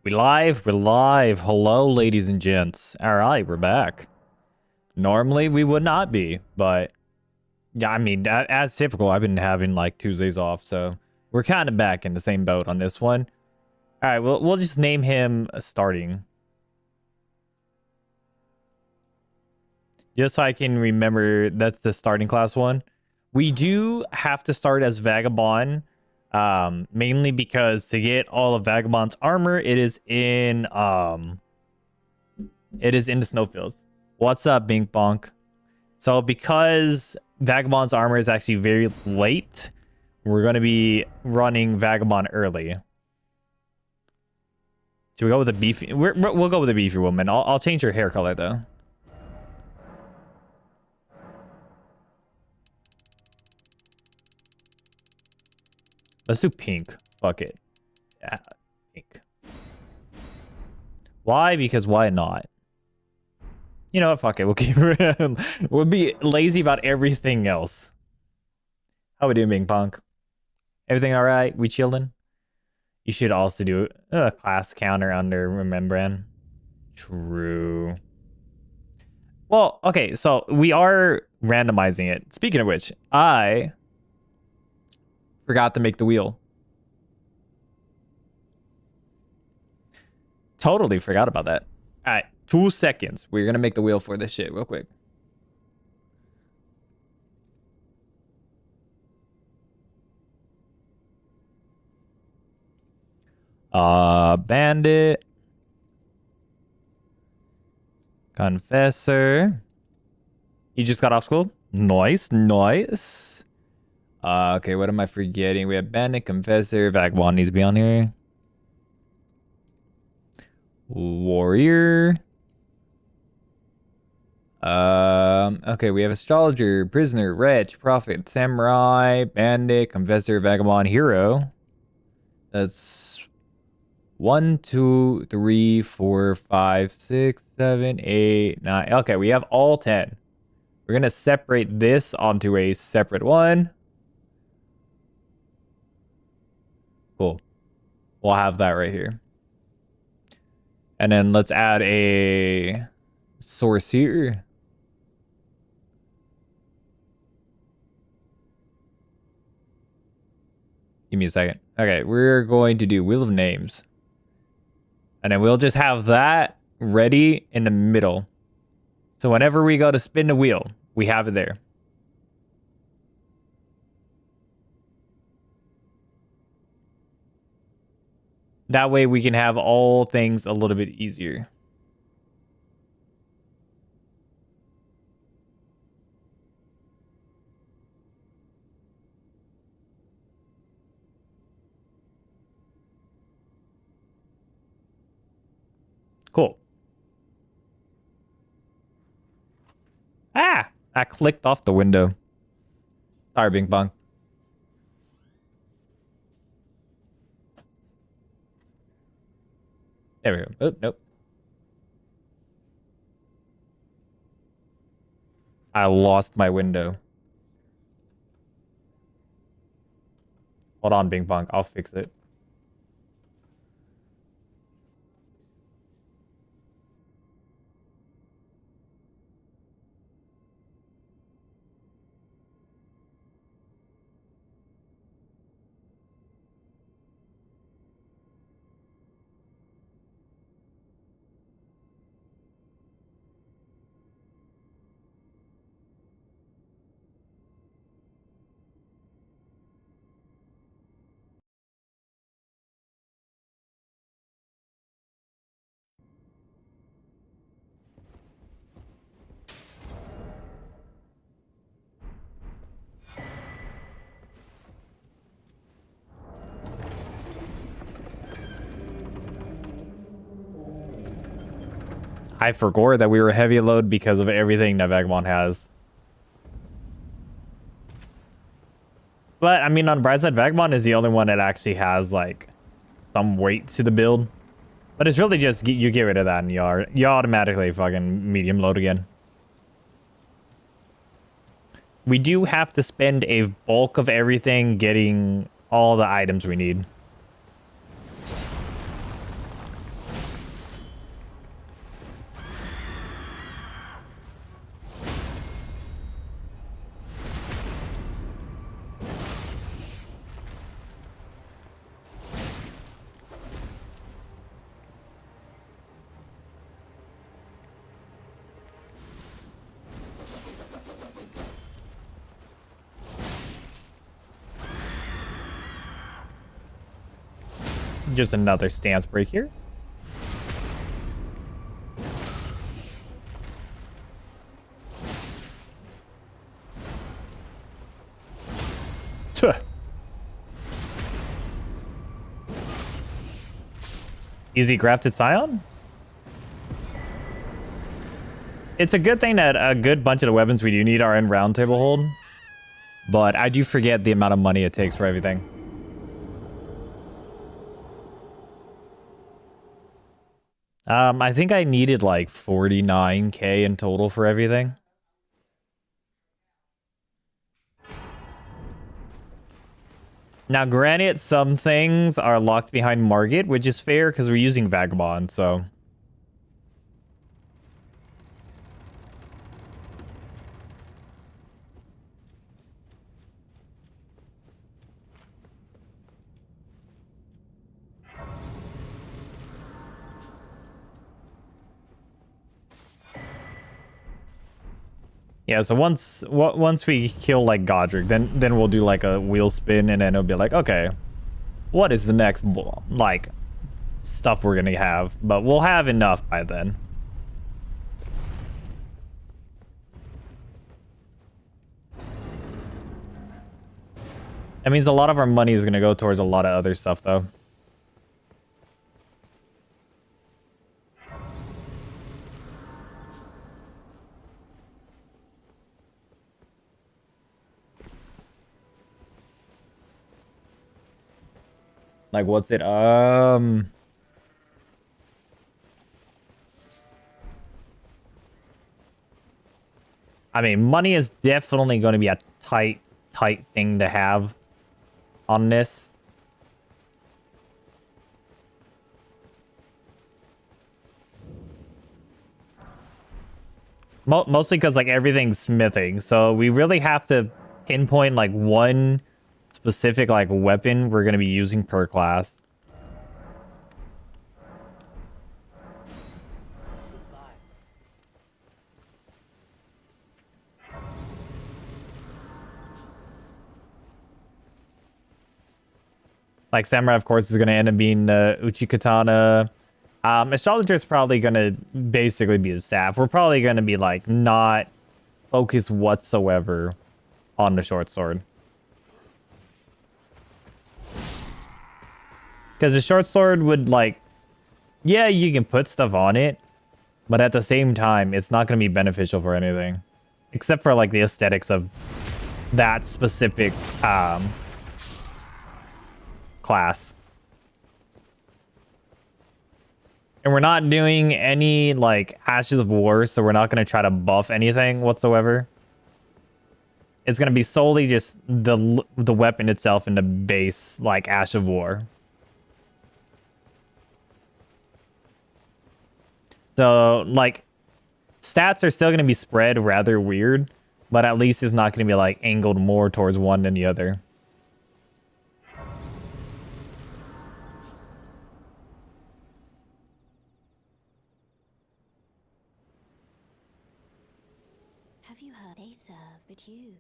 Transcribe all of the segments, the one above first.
We're live. Hello, ladies and gents. All right, we're back. Normally, we would not be, but yeah, I mean, as typical, I've been having like Tuesdays off, so we're kind of back in the same boat on this one. All right, we'll just name him starting. Just so I can remember that's the starting class one. We do have to start as Vagabond. Mainly because to get all of Vagabond's armor, it is in the snowfields. What's up, Bink Bonk? So because Vagabond's armor is actually very late, we're gonna be running Vagabond early. Should we go with the beefy? We'll go with the beefy woman. I'll change her hair color though. Let's do pink. Fuck it. Yeah, pink. Why? Because why not? You know what? Fuck it. We'll keep it. We'll be lazy about everything else. How we doing, Bing Punk? Everything all right? We chilling? You should also do a class counter under Remembrance. True. Well, okay. So we are randomizing it. Speaking of which, I forgot to make the wheel. Totally forgot about that. All right, 2 seconds. We're gonna make the wheel for this shit real quick. Bandit. Confessor. You just got off school? Nice. Okay, what am I forgetting? We have Bandit, Confessor, Vagabond needs to be on here. Warrior. Okay, we have Astrologer, Prisoner, Wretch, Prophet, Samurai, Bandit, Confessor, Vagabond, Hero. That's 1, 2, 3, 4, 5, 6, 7, 8, 9. Okay, we have all 10. We're gonna separate this onto a separate one. Cool. We'll have that right here. And then let's add a sorcerer. Give me a second. Okay, we're going to do Wheel of Names. And then we'll just have that ready in the middle. So whenever we go to spin the wheel, we have it there. That way we can have all things a little bit easier. Cool. Ah! I clicked off the window. Sorry, Bing Bong. There we go. Oh, nope. I lost my window. Hold on, Bing Bong. I'll fix it. I forgot that we were heavy load because of everything that Vagabond has. But, I mean, on the bright side, Vagabond is the only one that actually has, like, some weight to the build. But it's really just, you get rid of that and you automatically fucking medium load again. We do have to spend a bulk of everything getting all the items we need. Just another stance break here. Tuh. Easy grafted scion? It's a good thing that a good bunch of the weapons we do need are in round table hold. But I do forget the amount of money it takes for everything. I think I needed like 49k in total for everything. Now, granted, some things are locked behind Margit, which is fair because we're using Vagabond, so... Yeah, so once we kill like Godric, then we'll do like a wheel spin, and then it'll be like, okay, what is the next like stuff we're gonna have? But we'll have enough by then. That means a lot of our money is gonna go towards a lot of other stuff, though. Like, what's it? I mean, money is definitely going to be a tight thing to have on this. Mostly because, like, everything's smithing. So we really have to pinpoint, like, one specific, like, weapon we're going to be using per class. Like, Samurai, of course, is going to end up being Uchi Katana. Astrologer is probably going to basically be a staff. We're probably going to be, like, not focused whatsoever on the short sword. Because the short sword would, like... Yeah, you can put stuff on it. But at the same time, it's not going to be beneficial for anything. Except for, like, the aesthetics of that specific... class. And we're not doing any like Ashes of War, so we're not going to try to buff anything whatsoever. It's going to be solely just the weapon itself and the base like Ash of War. So like stats are still going to be spread rather weird, but at least it's not going to be like angled more towards one than the other.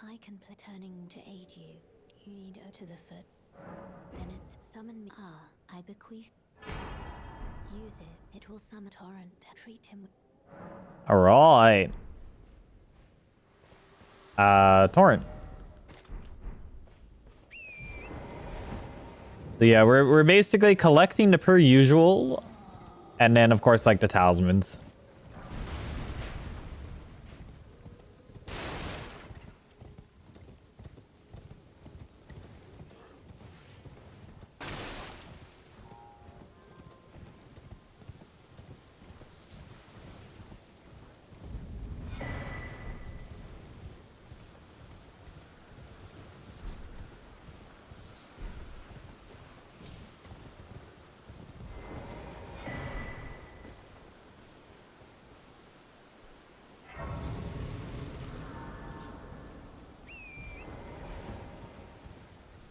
I can play turning to aid you. You need go to the foot. Then it's summon me. Ah, I bequeath. Use it. It will summon torrent. Treat him. Alright. Torrent. So yeah, we're basically collecting the per usual. And then of course like the talismans.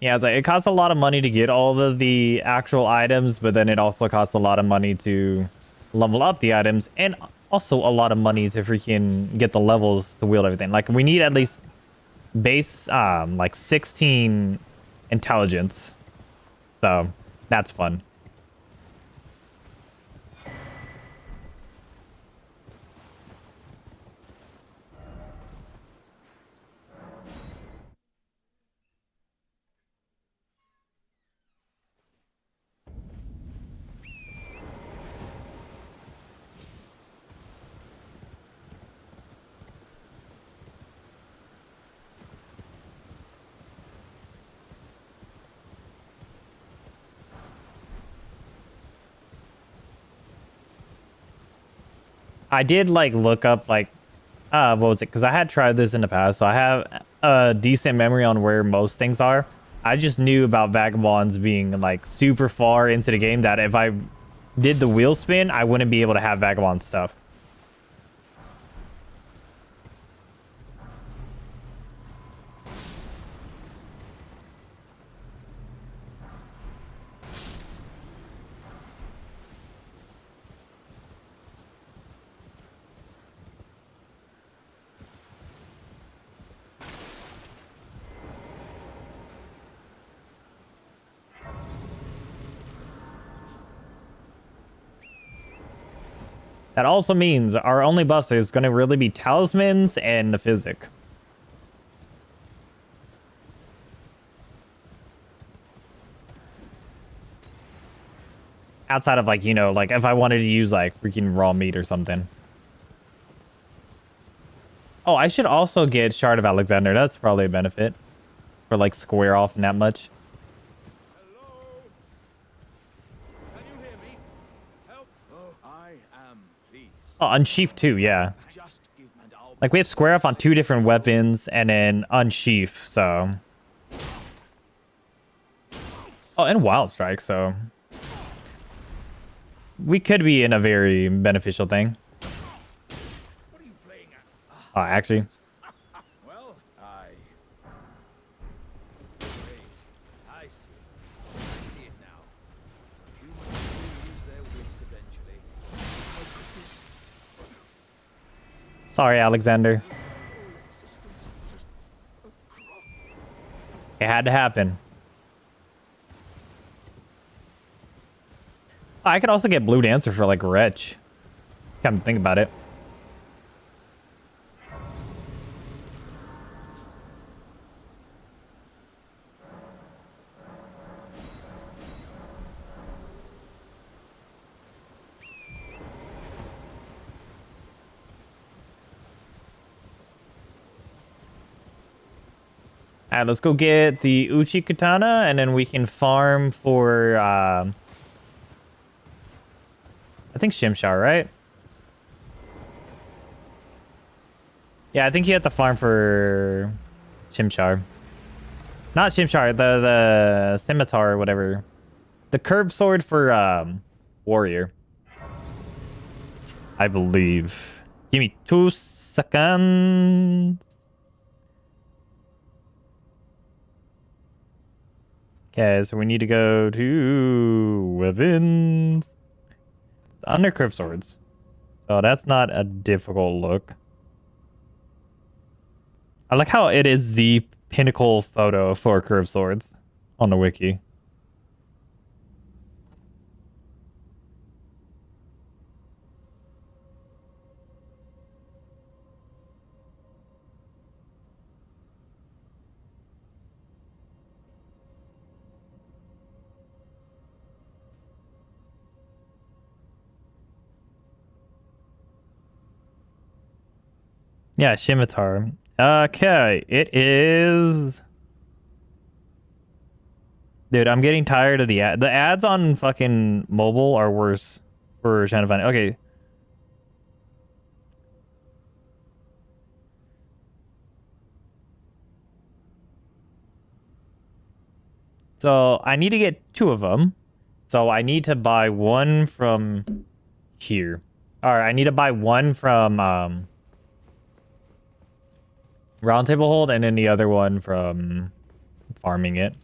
Yeah, it's like it costs a lot of money to get all of the actual items, but then it also costs a lot of money to level up the items, and also a lot of money to freaking get the levels to wield everything. Like we need at least base like 16 intelligence. So that's fun. I did like look up like what was it? Because I had tried this in the past, so I have a decent memory on where most things are. I just knew about vagabonds being like super far into the game that if I did the wheel spin, I wouldn't be able to have vagabond stuff. That also means our only buster is going to really be talismans and the physic. Outside of like, you know, like if I wanted to use like freaking raw meat or something. Oh, I should also get Shard of Alexander. That's probably a benefit. For like square off and that much. Hello? Can you hear me? Help! Oh, I am pleased. Oh, Unsheath too, yeah. Just give me an album. Like we have square off on 2 different weapons and then Unsheath, so. Oh, and Wild Strike, so. We could be in a very beneficial thing. What are you playing at? Oh, actually. Well, wait. I see. I see it now. Humans will lose their wits eventually. How could this Sorry, Alexander. existence just a crop? It had to happen. I could also get Blue Dancer for like Wretch. Come to think about it. All right, let's go get the Uchi Katana, and then we can farm for, I think Shimshar, right? Yeah, I think you have to farm for Shimshar. Not Shimshar, the Scimitar or whatever. The curved sword for, Warrior. I believe. Give me 2 seconds. Okay, so we need to go to weapons. Under curved swords. So that's not a difficult look. I like how it is the pinnacle photo for curved swords on the wiki. Yeah, Scimitar. Okay, it is. Dude, I'm getting tired of the ad. The ads on fucking mobile are worse for trying to find. Okay. So I need to get 2 of them. So I need to buy 1 from here. All right, I need to buy 1 from Roundtable Hold, and then the other one from farming it.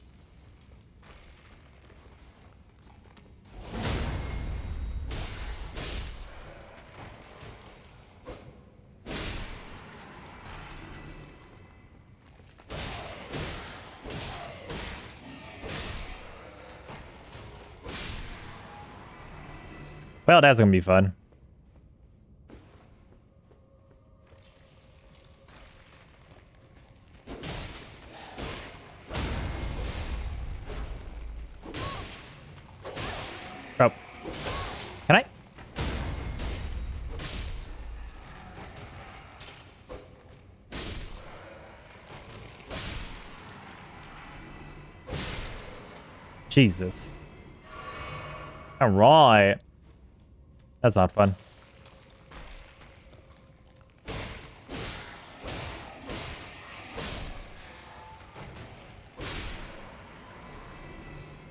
Well, that's gonna be fun. Oh. Can I? Jesus. All right. That's not fun.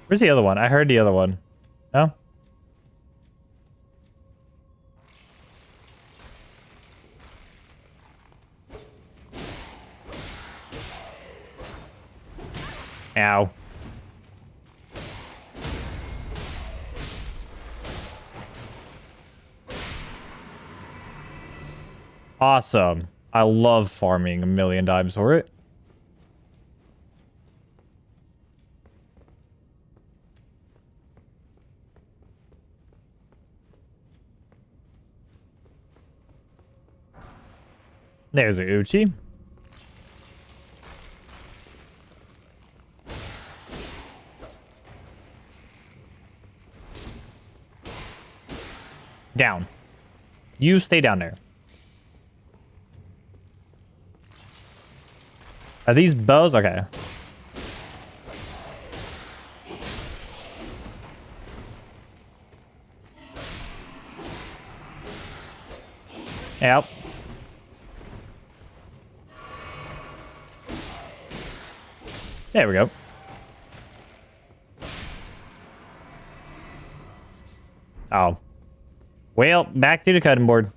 Where's the other one? I heard the other one. No? Ow. Awesome. I love farming a million times for it. There's a Uchi. Down. You stay down there. Are these bows? Okay. Yep. There we go. Oh. Well, back to the cutting board.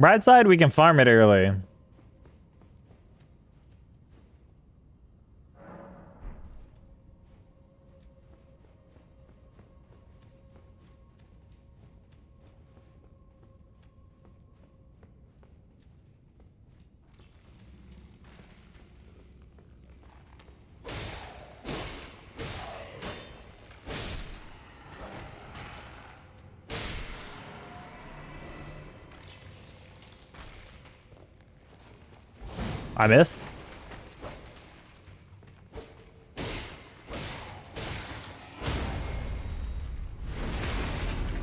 Bright side, we can farm it early. I missed.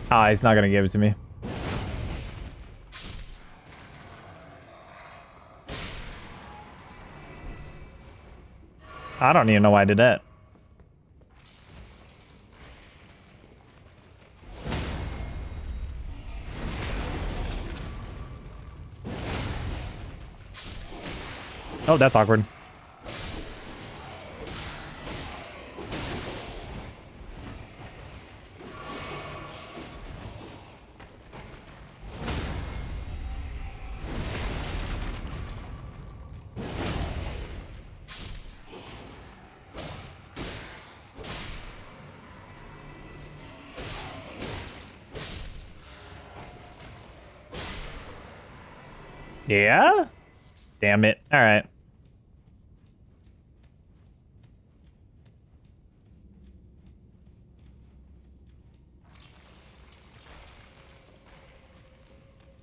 Ah, he's not gonna give it to me. I don't even know why I did that. Oh, that's awkward. Yeah? Damn it. All right.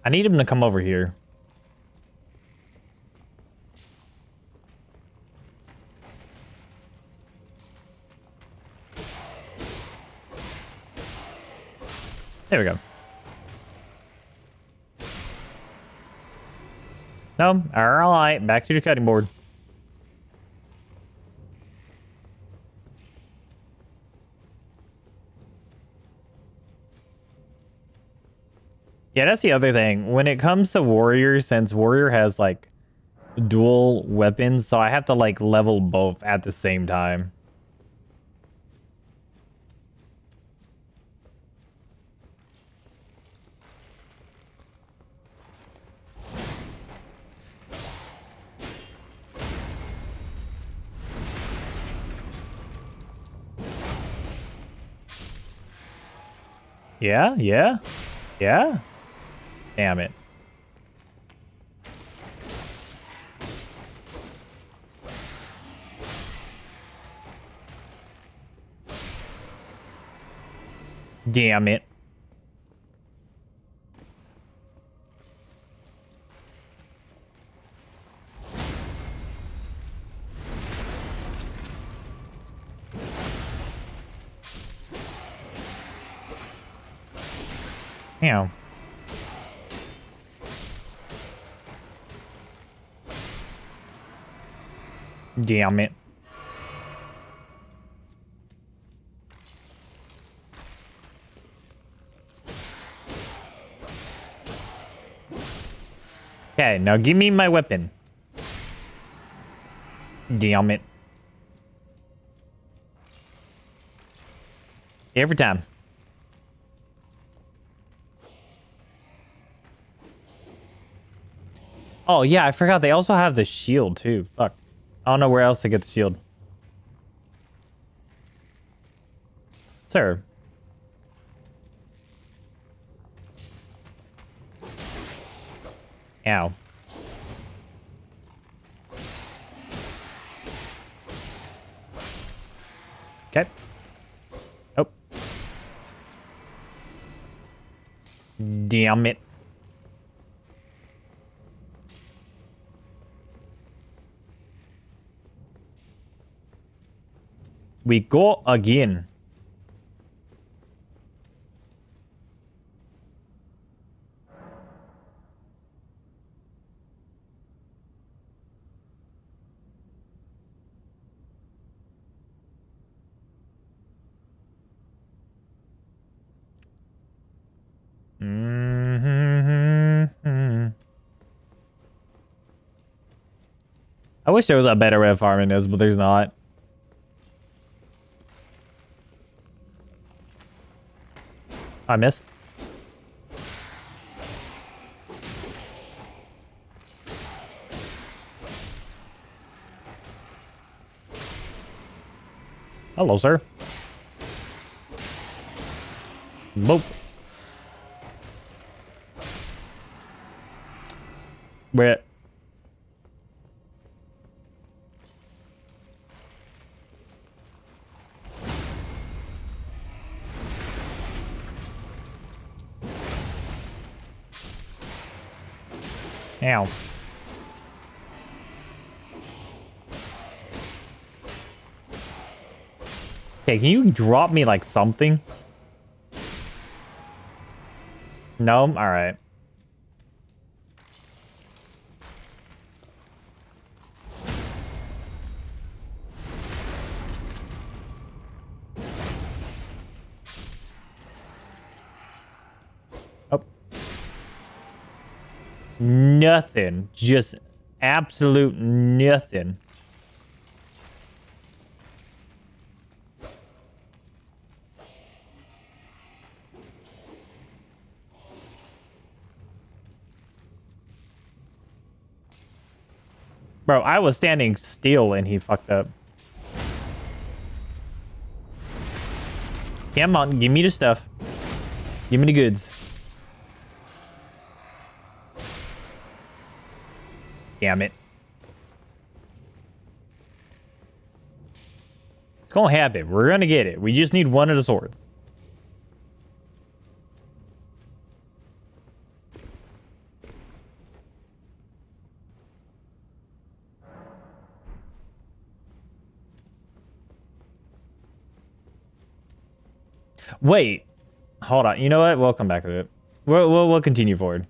I need him to come over here. There we go. No, all right. Back to the cutting board. Yeah, that's the other thing. When it comes to Warrior, since Warrior has like dual weapons, so I have to like level both at the same time. Yeah, yeah, yeah. Damn it. Damn it. Damn. Damn it. Okay, now give me my weapon. Damn it. Every time. Oh, yeah, I forgot. They also have the shield, too. Fuck. I don't know where else to get the shield. Sir. Ow. Okay. Oh. Damn it. We go again. I wish there was a better way of farming this, but there's not. I missed. Hello, sir. Boop. Where? Ow. Okay, can you drop me like something? No? Alright. Oh. Nothing. Just absolute nothing. Bro, I was standing still and he fucked up. Come on, give me the stuff. Give me the goods. Damn it. It's gonna happen. We're gonna get it. We just need one of the swords. Wait. Hold on. You know what? We'll come back to it. We'll continue forward.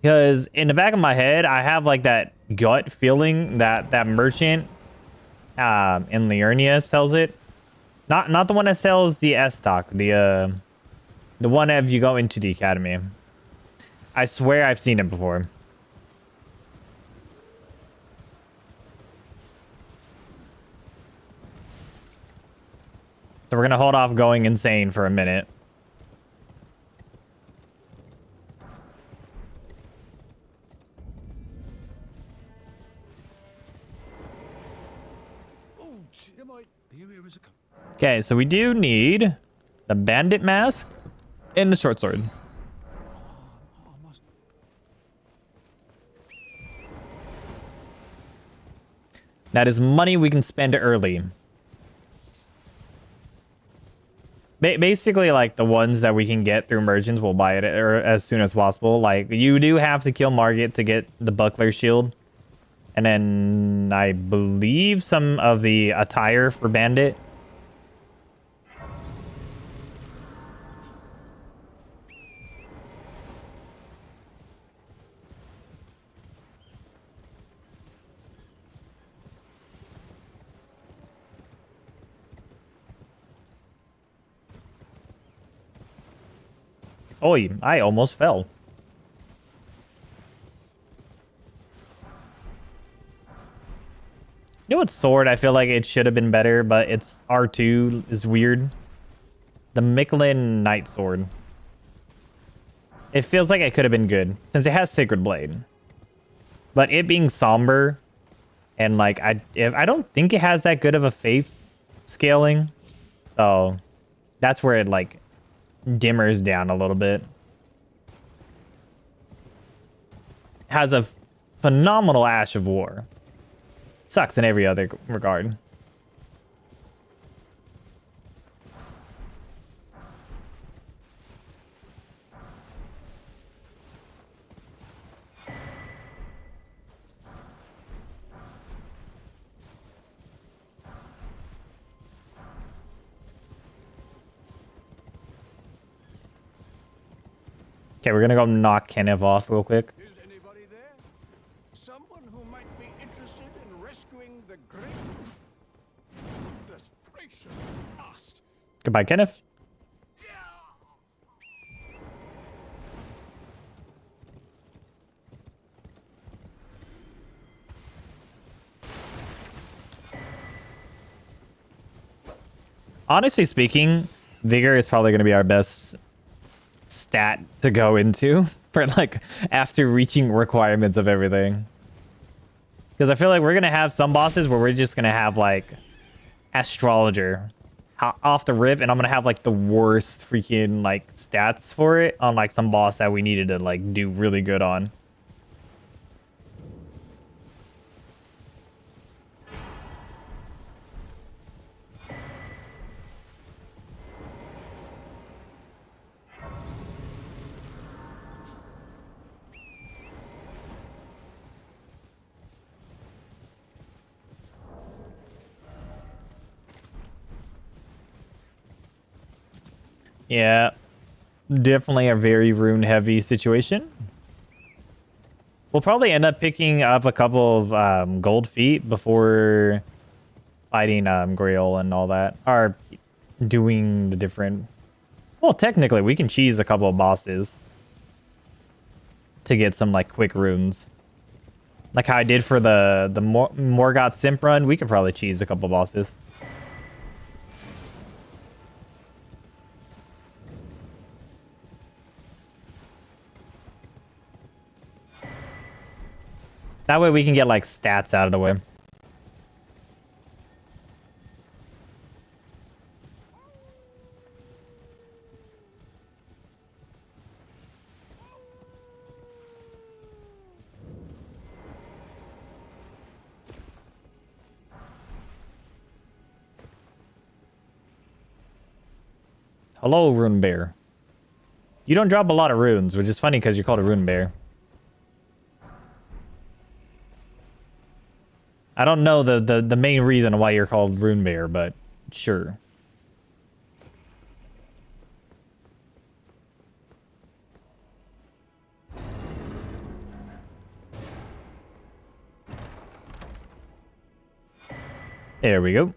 Because in the back of my head, I have like that gut feeling that that merchant in Liurnia sells it. Not the one that sells the S stock. The one if you go into the academy. I swear I've seen it before. So we're gonna hold off going insane for a minute. Okay, so we do need the bandit mask and the short sword. That is money we can spend early. Basically, like, the ones that we can get through merchants, we'll buy it as soon as possible. Like, you do have to kill Margit to get the buckler shield. And then, I believe some of the attire for bandit. Oi, I almost fell. know what sword I feel like it should have been better, but it's R2 is weird. The Michelin Knight Sword. It feels like it could have been good since it has Sacred Blade. But it being somber and like I don't think it has that good of a faith scaling. So that's where it like dimmers down a little bit. Has a phenomenal Ash of War. Sucks in every other regard. Okay, we're gonna go knock Kenneth off real quick. Is anybody there? Someone who might be interested in rescuing the great... Goodness gracious, blast! Goodbye, Kenneth. Honestly speaking, Vigor is probably going to be our best stat to go into for like after reaching requirements of everything. Because I feel like we're going to have some bosses where we're just going to have like Astrologer off the rip, and I'm going to have like the worst freaking like stats for it on like some boss that we needed to like do really good on. Yeah, definitely a very rune heavy situation. We'll probably end up picking up a couple of gold feet before fighting Grail and all that. Or doing the different... Well, technically, we can cheese a couple of bosses to get some like quick runes. Like how I did for the Morgoth Simp run, we could probably cheese a couple bosses. That way we can get like stats out of the way. Hello, Rune Bear. You don't drop a lot of runes, which is funny because you're called a Rune Bear. I don't know the main reason why you're called Rune Bear, but sure. There we go.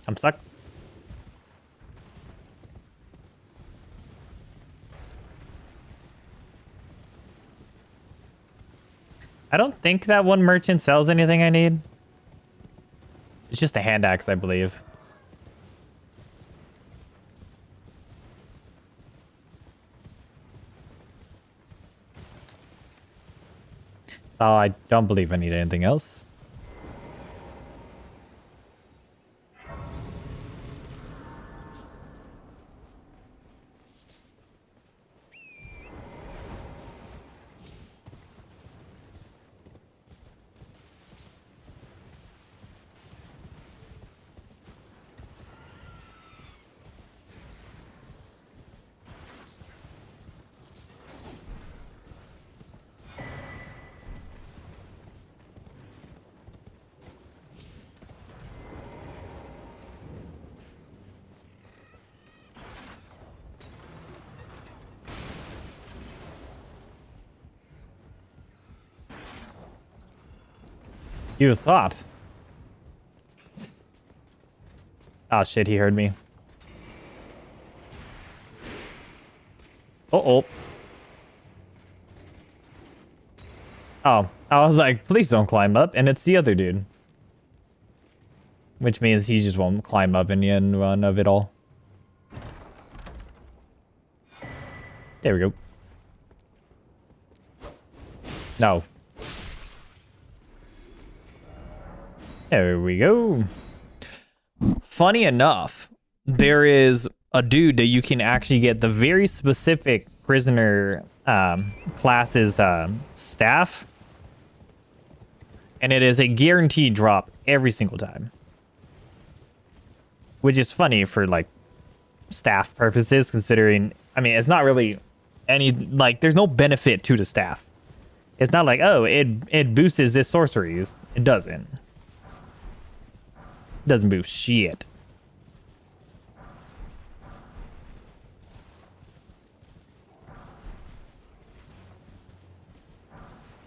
I'm stuck. I don't think that one merchant sells anything I need. It's just a hand axe, I believe. Oh, I don't believe I need anything else. You thought. Oh shit, he heard me. Uh-oh. Oh, I was like, please don't climb up, and it's the other dude. Which means he just won't climb up in the end run of it all. There we go. No. There we go. Funny enough, there is a dude that you can actually get the very specific prisoner classes staff. And it is a guaranteed drop every single time. Which is funny for, like, staff purposes, considering, I mean, it's not really any, like, there's no benefit to the staff. It's not like, oh, it boosts this sorceries. It doesn't. It doesn't boost shit.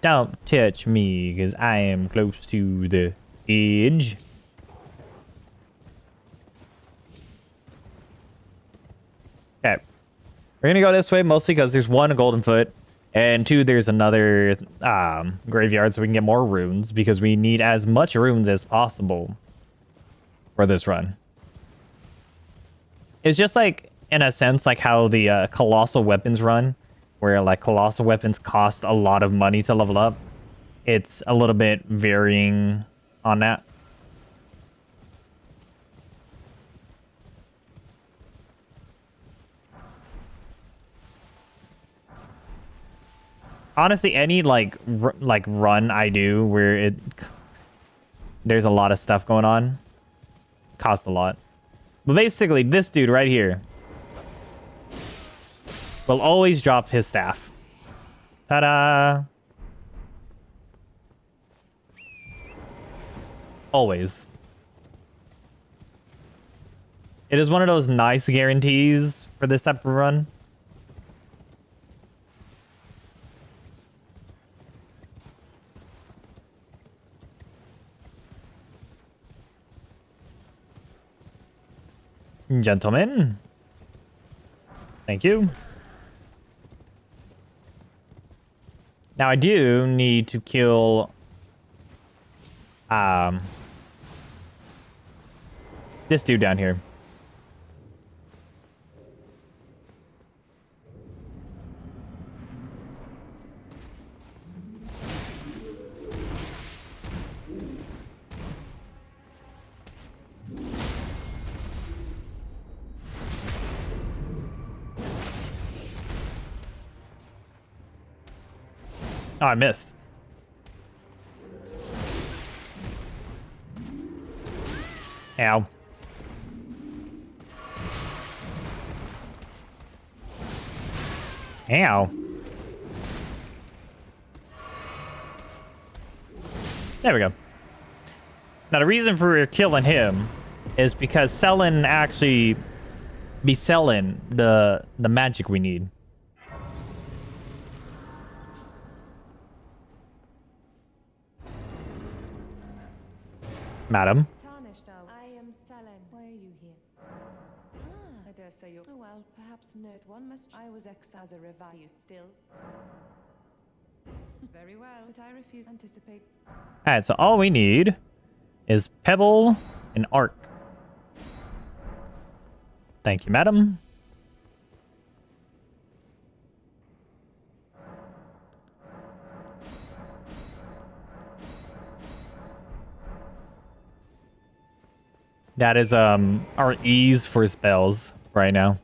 Don't touch me, because I am close to the edge. Okay. We're going to go this way mostly because there's one golden foot. And two, there's another graveyard so we can get more runes. Because we need as much runes as possible for this run. It's just like, in a sense, like how the colossal weapons run. Where, like, colossal weapons cost a lot of money to level up. It's a little bit varying on that. Honestly, any, like run I do where there's a lot of stuff going on costs a lot. But basically, this dude right here will always drop his staff. Ta-da! Always. It is one of those nice guarantees for this type of run. Gentlemen. Thank you. Now I do need to kill this dude down here. Oh, I missed. Ow. Ow. There we go. Now, the reason for killing him is because Selin actually be selling the magic we need. Madam. Tarnished, I am Selin. Why are you here? Ah, I dare say you're... Oh, well, perhaps note one must... I was exiled as a revive. You still? Very well, but I refuse to anticipate. Alright, so all we need is Pebble and Arc. Thank you, madam. That is our ease for spells right now.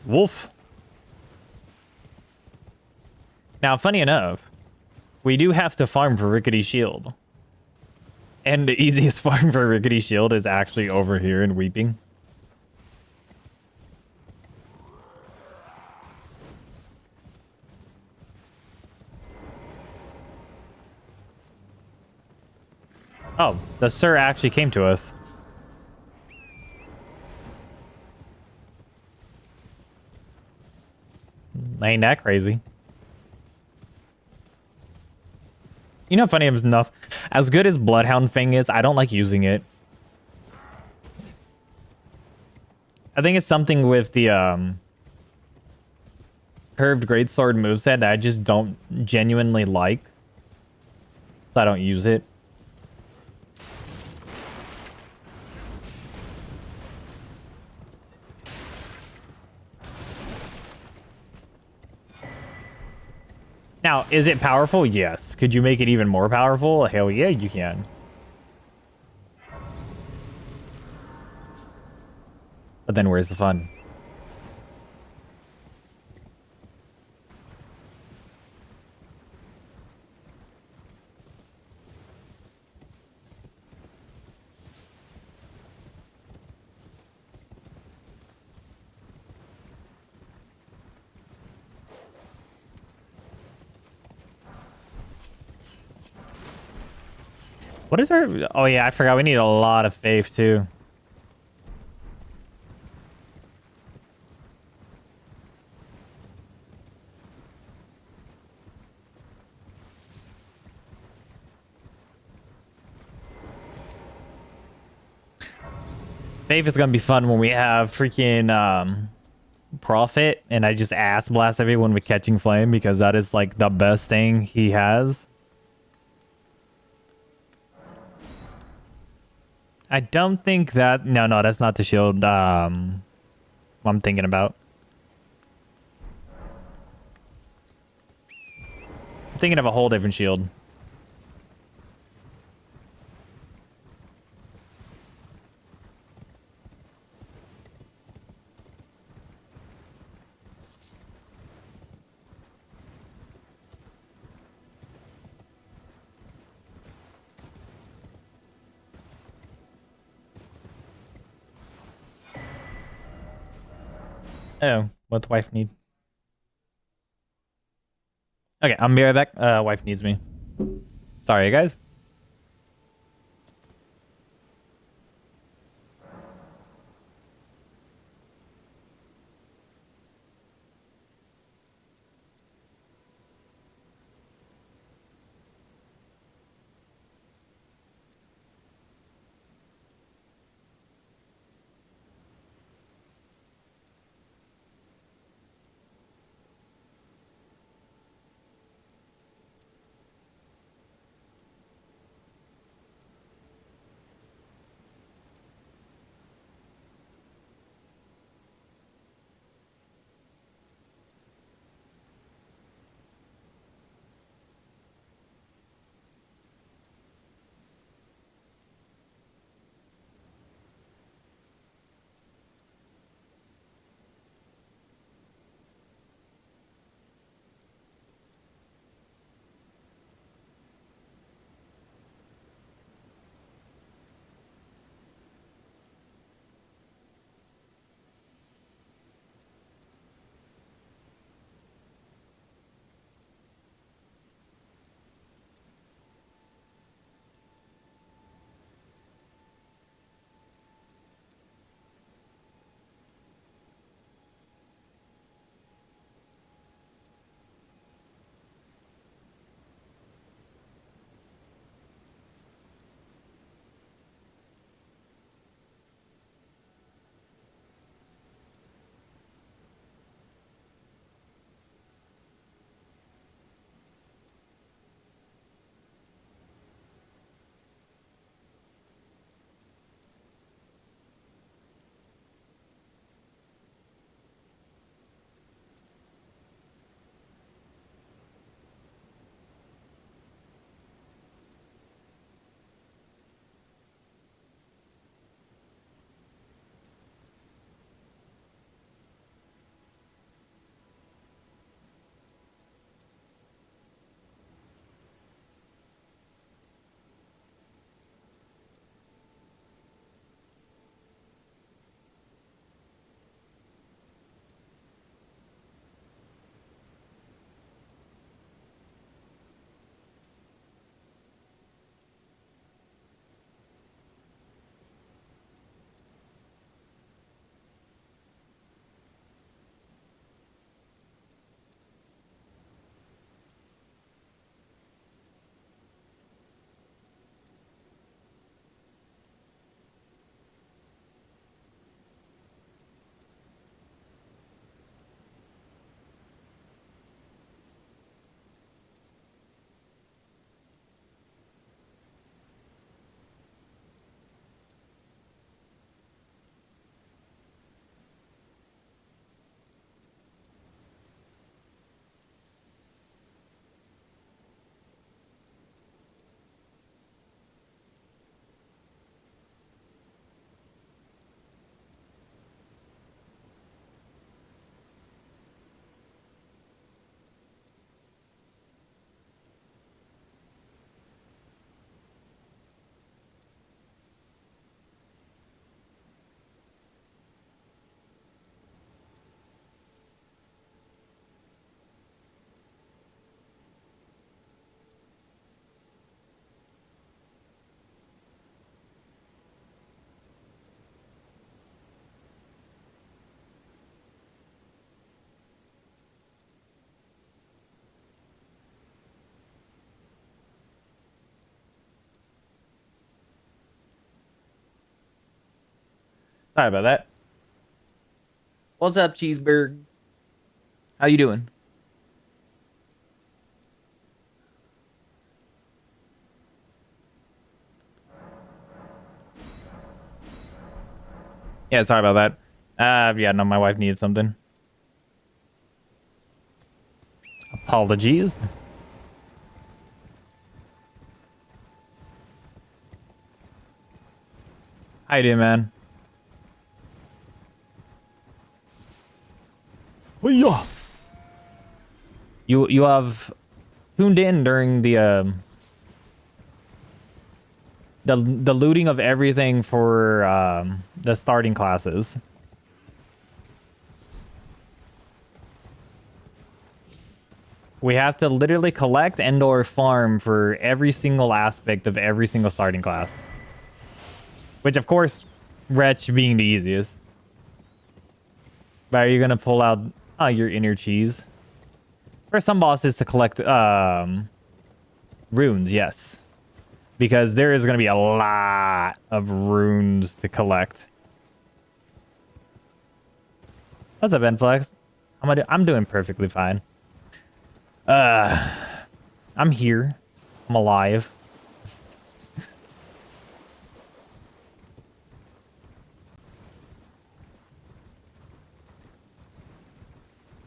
Wolf. Now, funny enough, we do have to farm for Rickety Shield. And the easiest farm for Rickety Shield is actually over here in Weeping. Oh, the sir actually came to us. Ain't that crazy? You know, funny enough, as good as Bloodhound Fang is, I don't like using it. I think it's something with the curved greatsword moveset that I just don't genuinely like. So I don't use it. Now, is it powerful? Yes. Could you make it even more powerful? Hell yeah, you can. But then where's the fun? What is our... Oh yeah, I forgot. We need a lot of faith too. Faith is gonna be fun when we have freaking Prophet and I just ass blast everyone with Catching Flame because that is like the best thing he has. I don't think that... No, that's not the shield I'm thinking about. I'm thinking of a whole different shield. Oh, what the wife need? Okay, I'm be right back. Wife needs me. Sorry, guys. Sorry about that. What's up, Cheeseburg? How you doing? Yeah, sorry about that. Yeah, no, my wife needed something. Apologies. How you doing, man? Hoo-yah! You have tuned in during the looting of everything for the starting classes. We have to literally collect and/or farm for every single aspect of every single starting class. Which, of course, Wretch being the easiest. But are you gonna pull out your inner cheese? For some bosses to collect runes, yes. Because there is gonna be a lot of runes to collect. What's up, Enflex? I'm doing perfectly fine. I'm here. I'm alive.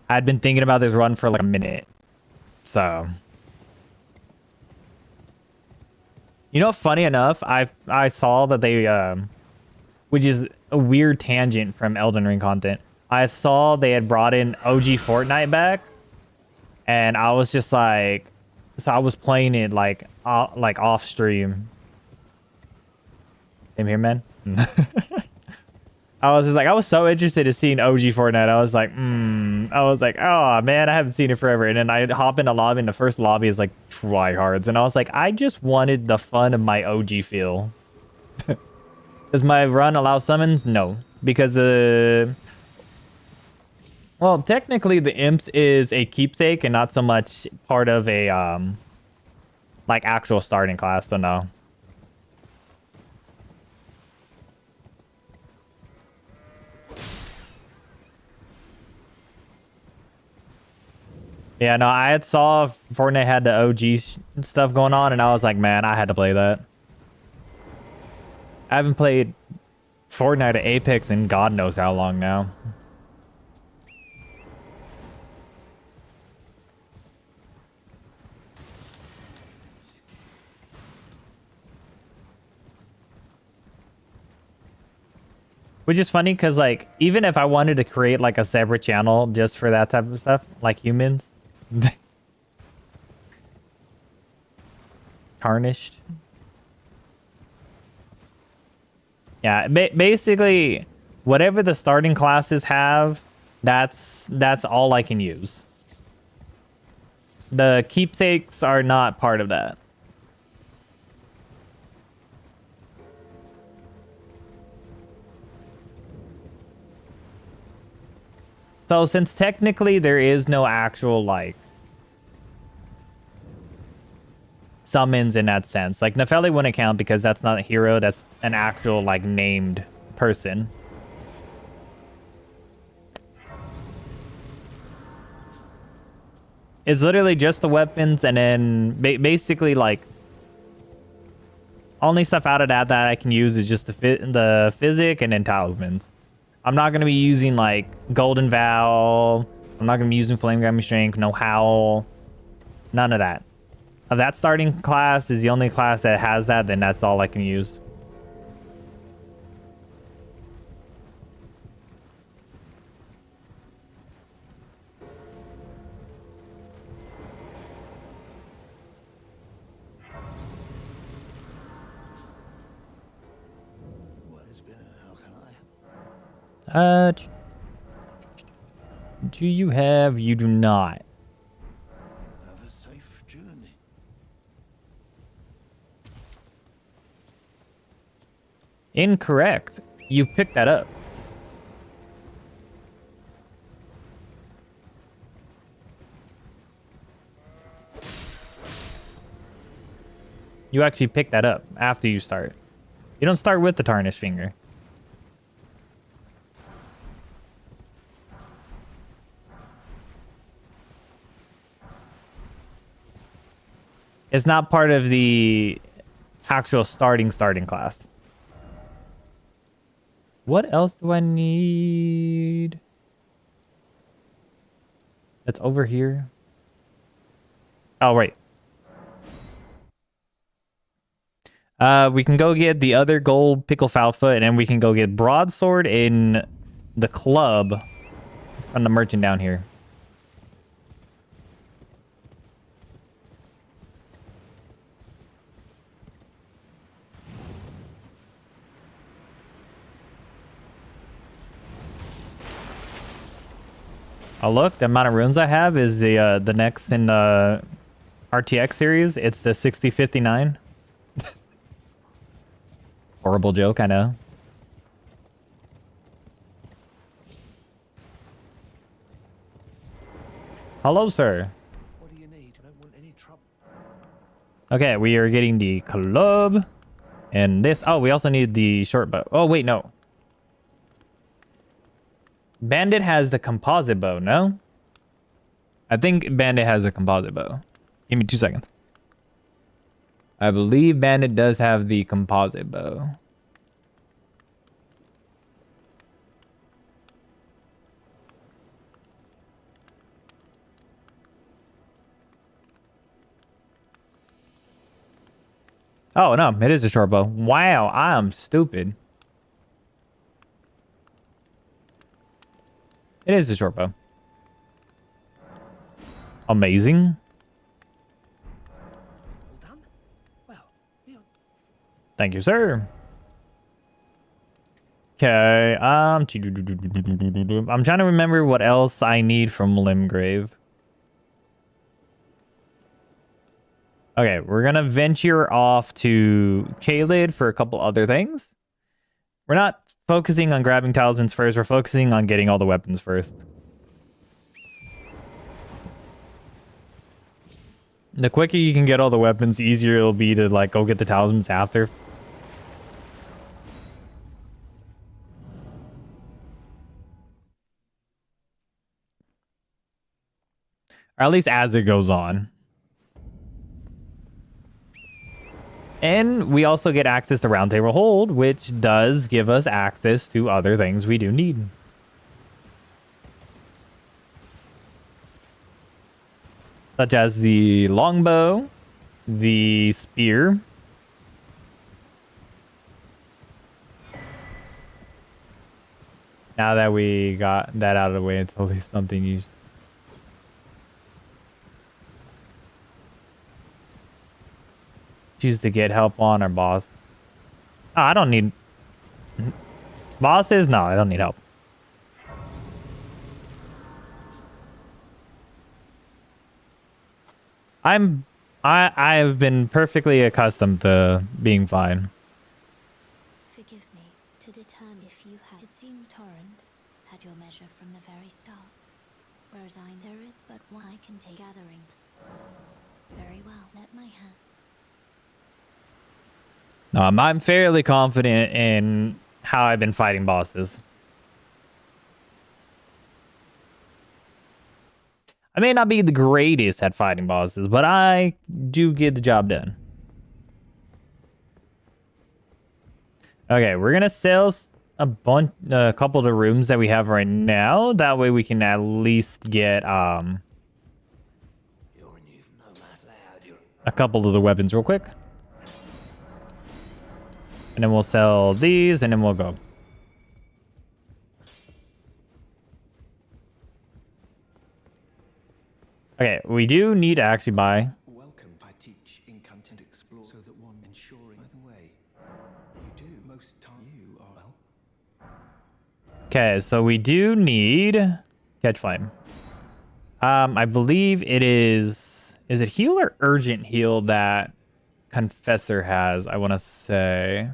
I'd been thinking about this run for like a minute. So, you know, funny enough, I saw that they which is a weird tangent from Elden Ring content. I saw they had brought in OG Fortnite back, and I was just like, so I was playing it like off stream. Same here, man. I was just like, I was so interested in seeing OG Fortnite. I was like, oh man, I haven't seen it forever. And then I hop in a lobby, and the first lobby is like tryhards, and I was like, I just wanted the fun of my OG feel. Does my run allow summons? No, because well, technically the imps is a keepsake and not so much part of a like actual starting class. So no. Yeah, no, I had saw Fortnite had the OG stuff going on, and I was like, man, I had to play that. I haven't played Fortnite or Apex in God knows how long now. Which is funny because, like, even if I wanted to create, like, a separate channel just for that type of stuff, like humans. Tarnished. Yeah, basically, whatever the starting classes have, that's all I can use. The keepsakes are not part of that. So since technically there is no actual, like, summons in that sense. Like, Nepheli wouldn't count because that's not a hero. That's an actual, like, named person. It's literally just the weapons, and then basically, like, only stuff out of that I can use is just the physic and then talismans. I'm not going to be using, like, Golden Vow. I'm not going to be using Flame Gramming Strength, no Howl. None of that. If that starting class is the only class that has that, then that's all I can use. What has been and how can I? Do you have? You do not. Have a safe journey. Incorrect. You picked that up. You actually pick that up after you start. You don't start with the tarnished finger. It's not part of the actual starting class. What else do I need? That's over here. Oh, right. We can go get the other gold pickle foul foot, and then we can go get broadsword in the club from the merchant down here. Oh look, the amount of runes I have is the next in the RTX series. It's the 6059. Horrible joke, I know. Hello, sir. What do you need? I don't want any trouble. Okay, we are getting the club. And this... Oh, we also need the short bow. Oh, wait, no. Bandit has the composite bow, no? I think Bandit has a composite bow. Give me 2 seconds. I believe Bandit does have the composite bow. Oh, no, it is a short bow. Wow, I am stupid. It is a short bow. Amazing. All done? Well, yeah. Thank you, sir. Okay, I'm trying to remember what else I need from Limgrave. Okay, we're gonna venture off to Caelid for a couple other things. We're not focusing on grabbing talismans first, we're focusing on getting all the weapons first. The quicker you can get all the weapons, the easier it'll be to like go get the talismans after. Or at least as it goes on. And we also get access to Round Table Hold, which does give us access to other things we do need. Such as the longbow, the spear. Now that we got that out of the way, it's at least something used. Choose to get help on our boss. Oh, I don't need... Bosses? No, I don't need help. I've been perfectly accustomed to being fine. Forgive me to determine if you had. It seems Torrent had your measure from the very start. Whereas there is but one I can take gathering. Very well, let my hand. I'm fairly confident in how I've been fighting bosses. I may not be the greatest at fighting bosses, but I do get the job done. Okay, we're gonna sell a couple of the rooms that we have right now. That way we can at least get a couple of the weapons real quick. And then we'll sell these, and then we'll go. Okay, we do need to actually buy. Welcome. I teach incantation explore so that one ensuring by the way. You do most time you are well. Okay, so we do need catch flame. I believe it is it heal or urgent heal that Confessor has, I want to say.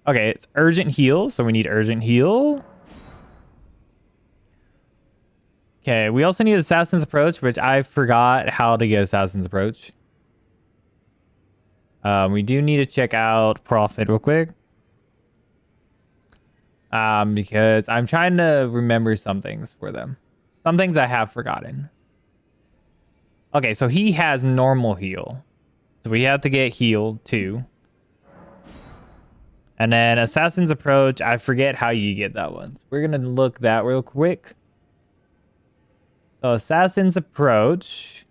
Okay, it's urgent heal, so we need urgent heal. Okay, we also need Assassin's Approach, which I forgot how to get Assassin's Approach. We do need to check out Prophet real quick. Because I'm trying to remember some things for them. Some things I have forgotten. Okay, so he has normal heal. So we have to get healed too. And then Assassin's Approach, I forget how you get that one. We're going to look that real quick. So Assassin's Approach.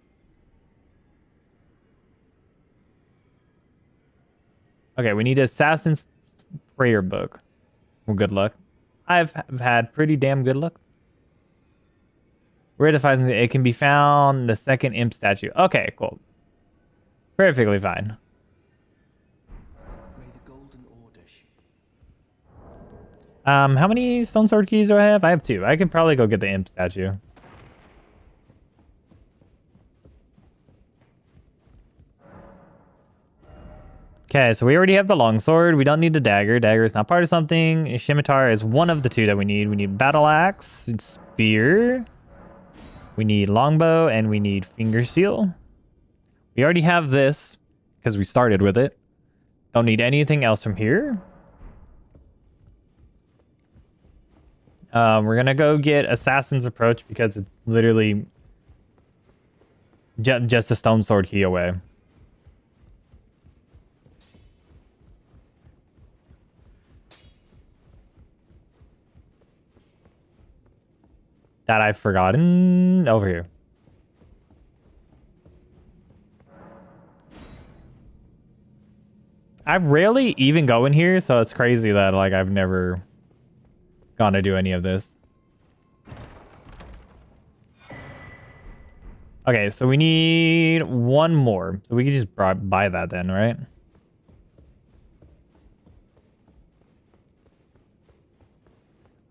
Okay, we need Assassin's Prayer Book. Well, good luck. I've had pretty damn good luck. Where to find it? It can be found in the second imp statue. Okay, cool. Perfectly fine. May the golden order How many stone sword keys do I have? I have 2. I can probably go get the imp statue. Okay, so we already have the longsword. We don't need the dagger. Dagger is not part of something. A scimitar is one of the 2 that we need. We need battle axe, spear. We need longbow, and we need finger seal. We already have this because we started with it. Don't need anything else from here. We're gonna go get Assassin's Approach because it's literally just a stone sword key away. That I've forgotten over here. I rarely even go in here, so it's crazy that like I've never gone to do any of this. Okay, so we need 1 more. So we can just buy that then, right?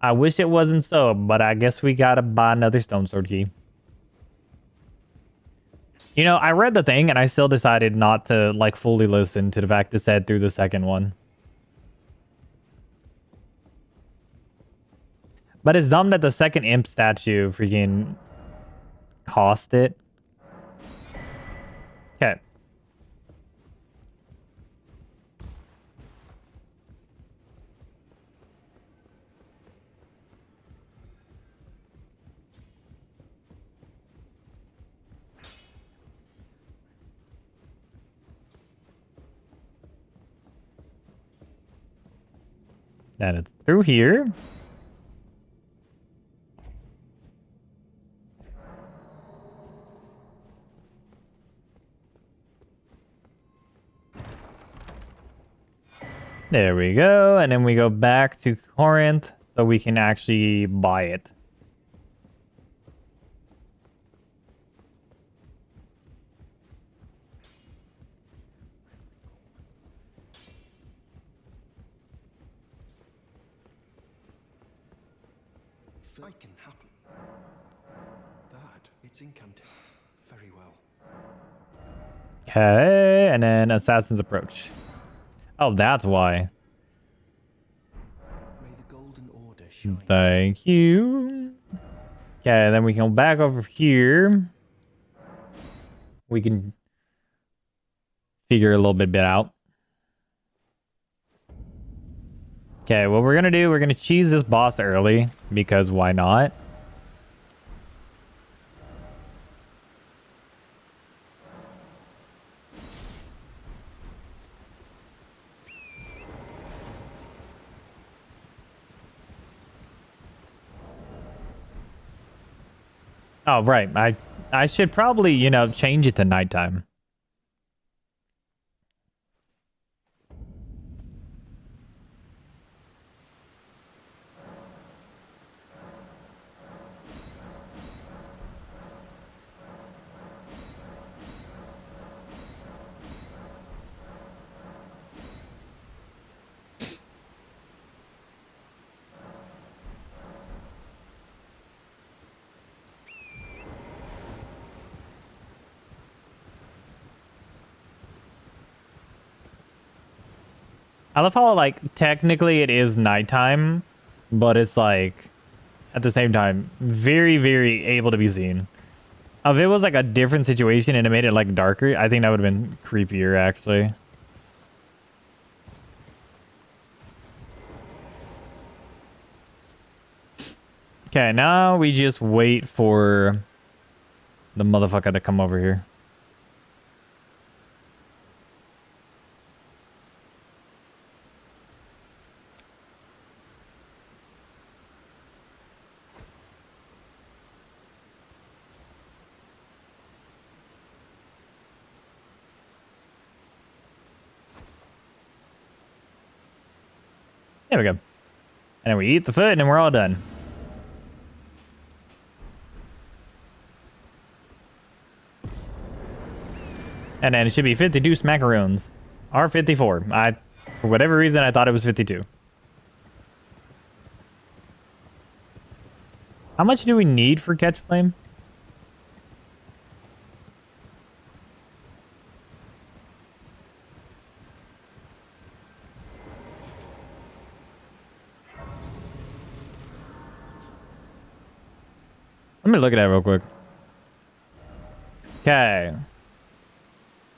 I wish it wasn't so, but I guess we gotta buy another stone sword key. You know, I read the thing and I still decided not to like fully listen to the fact it said through the second one. But it's dumb that the second imp statue freaking cost it. Okay. Then it's through here. There we go. And then we go back to Corinth so we can actually buy it. I can happily. That it's incantation. Very well. Okay, and then Assassin's Approach. Oh, that's why. May the golden order shine. Thank you. Okay, then we can go back over here. We can figure a little bit out. Okay, what we're gonna do, we're gonna cheese this boss early because why not? Oh, right. I should probably, you know, change it to nighttime. I love how, like, technically it is nighttime, but it's, like, at the same time, very, very able to be seen. If it was, like, a different situation and it made it, like, darker, I think that would have been creepier, actually. Okay, now we just wait for the motherfucker to come over here. There we go. And then we eat the food and then we're all done. And then it should be 52 smackaroons. Or 54. For whatever reason, I thought it was 52. How much do we need for catch flame? Let me look at that real quick. Okay.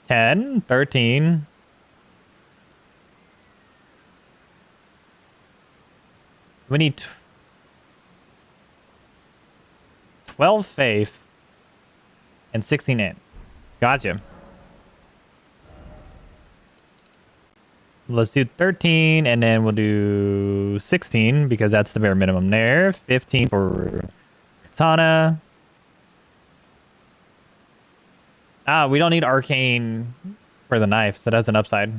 10, 13. We need 12 faith and 16 int. Gotcha. Let's do 13 and then we'll do 16 because that's the bare minimum there. 15 for katana. We don't need arcane for the knife, so that's an upside.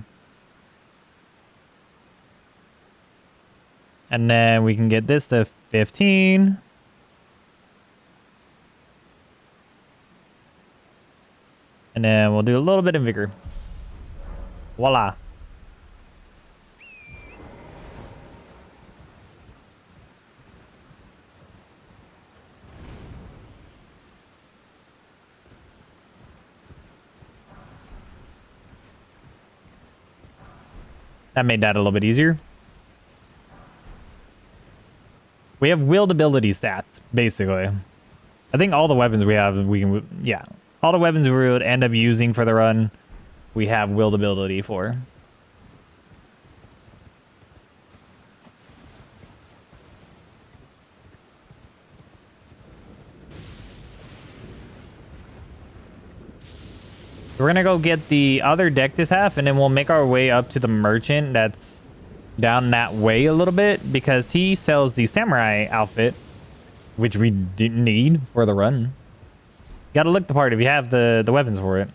And then we can get this to 15. And then we'll do a little bit of vigor. Voila. That made that a little bit easier. We have willed ability stats, basically. I think all the weapons we have, we can, yeah. All the weapons we would end up using for the run, we have willed ability for. We're gonna go get the other deck this half, and then we'll make our way up to the merchant that's down that way a little bit, because he sells the samurai outfit, which we didn't need for the run. Gotta look the part if you have the weapons for it.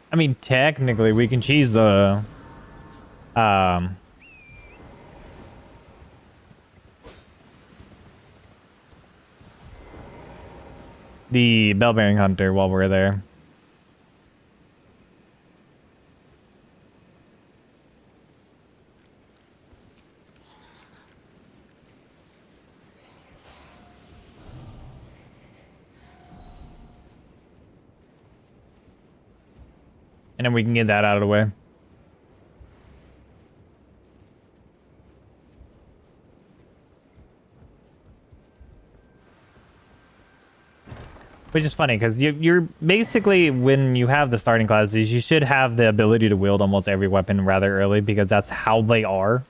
I mean, technically, we can cheese the bell-bearing hunter while we're there. And then we can get that out of the way. Which is funny, because you're basically, when you have the starting classes, you should have the ability to wield almost every weapon rather early, because that's how they are.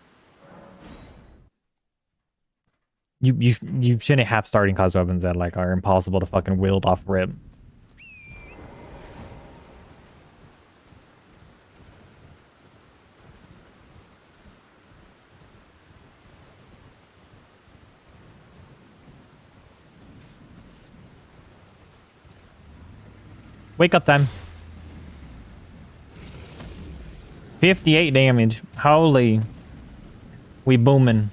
You shouldn't have starting class weapons that like are impossible to fucking wield off rip. Wake up time. 58 damage. Holy. We booming.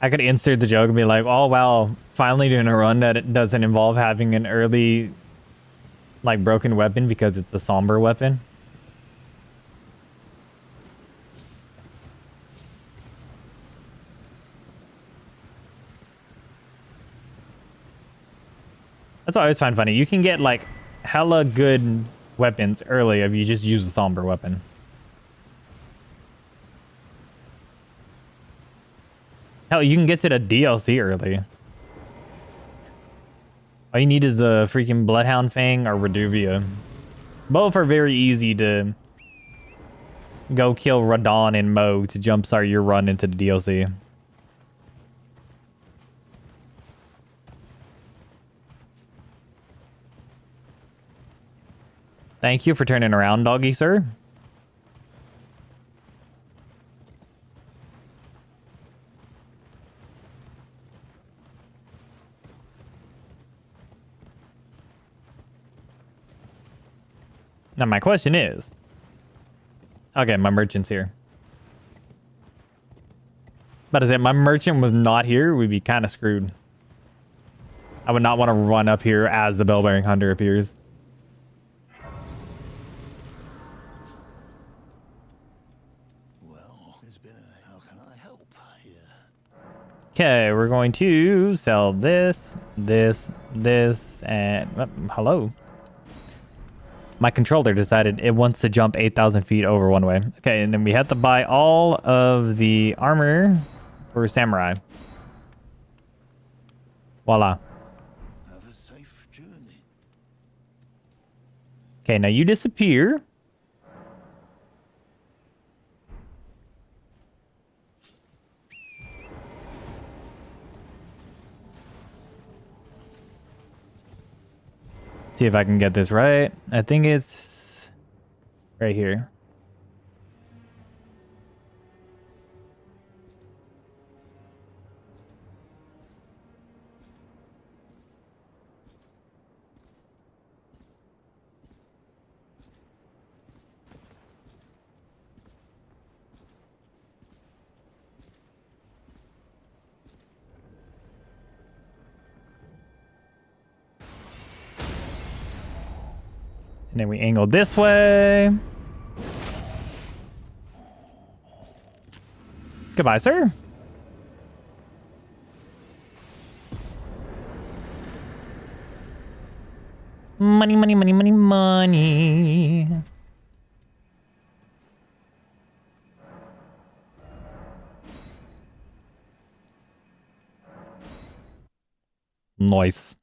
I could insert the joke and be like, oh wow, finally doing a run that it doesn't involve having an early like broken weapon because it's a somber weapon. That's what I always find funny. You can get like hella good weapons early if you just use a somber weapon. Hell, you can get to the DLC early. All you need is the freaking Bloodhound Fang or Reduvia. Both are very easy to go kill Radon and Mo to jumpstart your run into the DLC. Thank you for turning around, doggy sir. Now my question is... Okay, my merchant's here. But if my merchant was not here, we'd be kind of screwed. I would not want to run up here as the Bell-Bearing Hunter appears. Well, there's been a... How can I help here? Okay, we're going to sell this, and... hello. My controller decided it wants to jump 8,000 feet over one way. Okay, and then we have to buy all of the armor for Samurai. Voila. Have a safe journey. Okay, now you disappear. See if I can get this right. I think it's right here. And then we angle this way. Goodbye, sir. Money, money, money, money, money. Nice.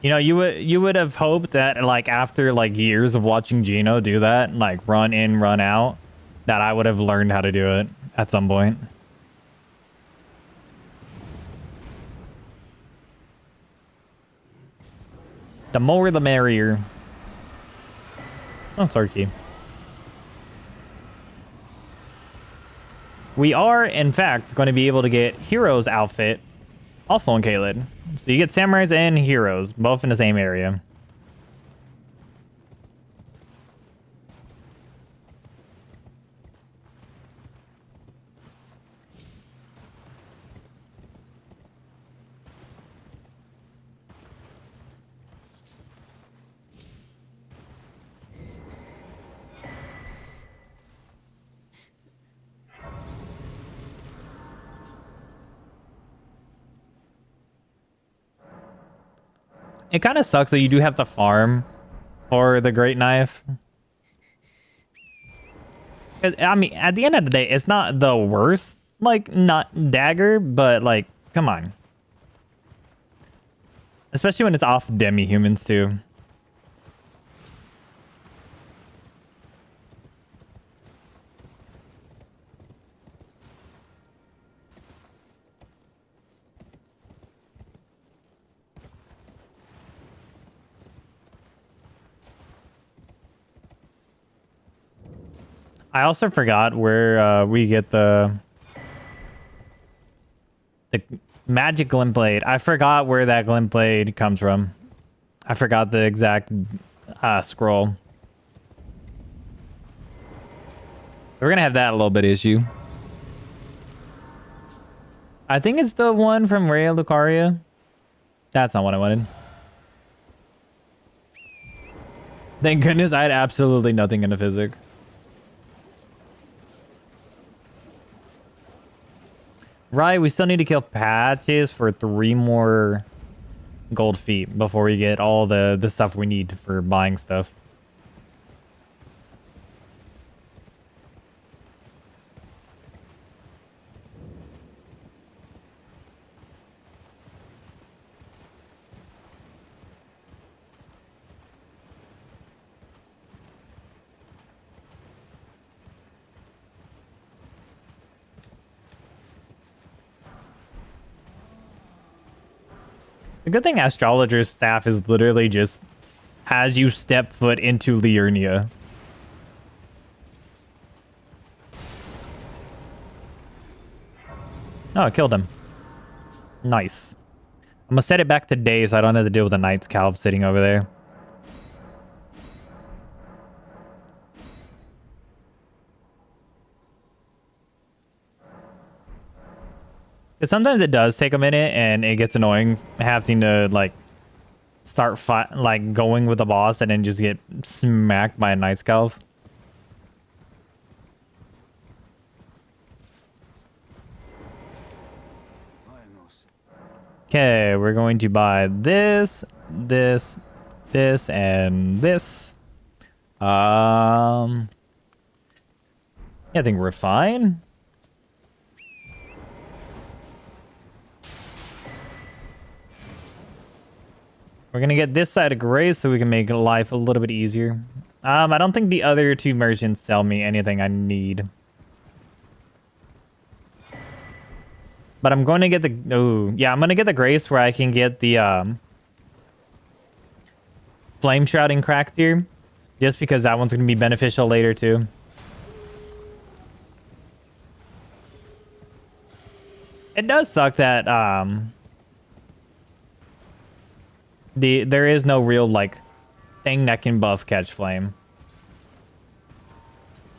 You know, you would have hoped that like after like years of watching Gino do that, like run in, run out, that I would have learned how to do it at some point. The more the merrier. Sounds turkey. We are, in fact, going to be able to get Hero's outfit also in Caelid. So you get Samurais and Heroes, both in the same area. It kind of sucks that you do have to farm for the Great Knife. I mean, at the end of the day, it's not the worst, like, not dagger, but, like, come on. Especially when it's off demi-humans, too. I also forgot where we get the magic glint blade. I forgot where that glint blade comes from. I forgot the exact scroll. We're gonna have that a little bit issue. I think it's the one from Rhea Lucaria. That's not what I wanted. Thank goodness I had absolutely nothing in the physics. Right, we still need to kill Patches for 3 more gold feet before we get all the stuff we need for buying stuff. The good thing Astrologer's staff is literally just as you step foot into Liurnia. Oh, I killed him. Nice. I'm gonna set it back to day so I don't have to deal with the Knight's Calf sitting over there. Because sometimes it does take a minute and it gets annoying having to like start going with the boss and then just get smacked by a Knight's Calf. Okay, we're going to buy this, this, this, and this. Yeah, I think we're fine. We're gonna get this side of Grace so we can make life a little bit easier. I don't think the other 2 merchants sell me anything I need. But I'm going to get the... Oh, yeah, I'm going to get the Grace where I can get the Flame Shrouding Cracked here. Just because that one's going to be beneficial later, too. It does suck that there is no real, like, thing that can buff Catch Flame.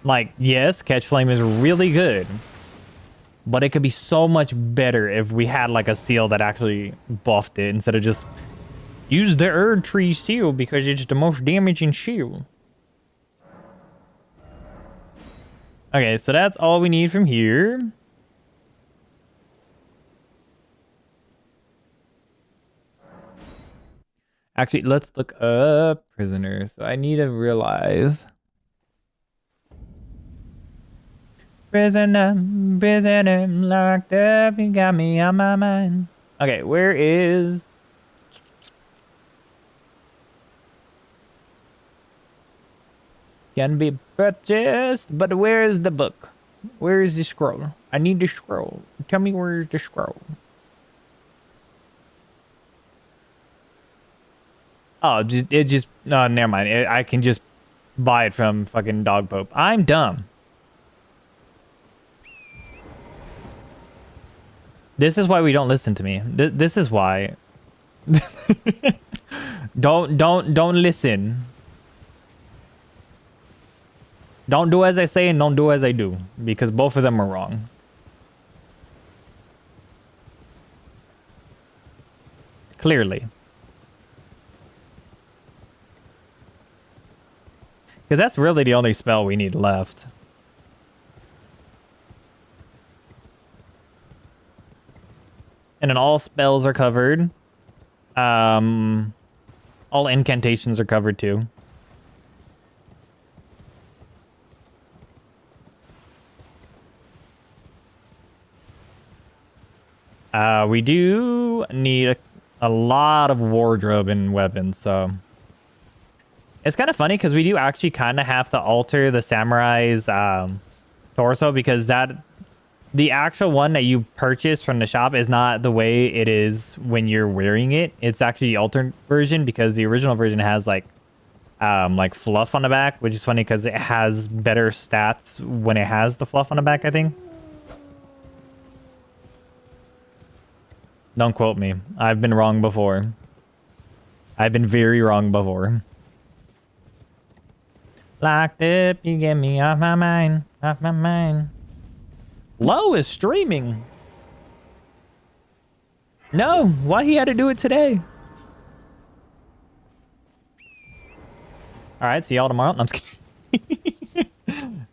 Like, yes, Catch Flame is really good. But it could be so much better if we had like a seal that actually buffed it instead of just use the Erd Tree seal because it's the most damaging shield. Okay, so that's all we need from here. Actually, let's look up prisoners. So I need to realize... Prisoner, prisoner, locked up, you got me on my mind. Okay, where is... Can be purchased, but where is the book? Where is the scroll? I need the scroll. Tell me where's the scroll. Oh, no, never mind. I can just buy it from fucking Dog Pope. I'm dumb. This is why we don't listen to me. This is why. Don't listen. Don't do as I say and don't do as I do, because both of them are wrong. Clearly. Because that's really the only spell we need left. And then all spells are covered. All incantations are covered too. We do need a lot of wardrobe and weapons, so... It's kind of funny because we do actually kind of have to alter the samurai's torso, because the actual one that you purchase from the shop is not the way it is when you're wearing it. It's actually the alternate version, because the original version has like fluff on the back, which is funny because it has better stats when it has the fluff on the back, I think. Don't quote me. I've been wrong before. I've been very wrong before. Locked up, you get me off my mind, off my mind. Low is streaming. No, why he had to do it today? All right, see y'all tomorrow. No, I'm just kidding.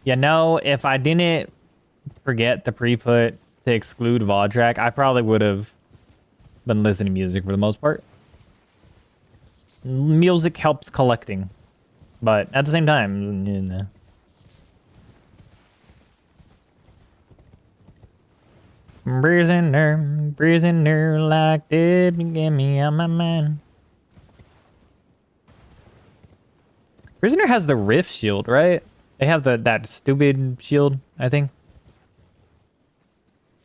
You know, if I didn't forget the pre-put to exclude VOD track, I probably would have been listening to music for the most part. Music helps collecting, but at the same time, you know. Prisoner, like this, you get me out my mind. Prisoner has the Rift shield, right? They have that stupid shield, I think.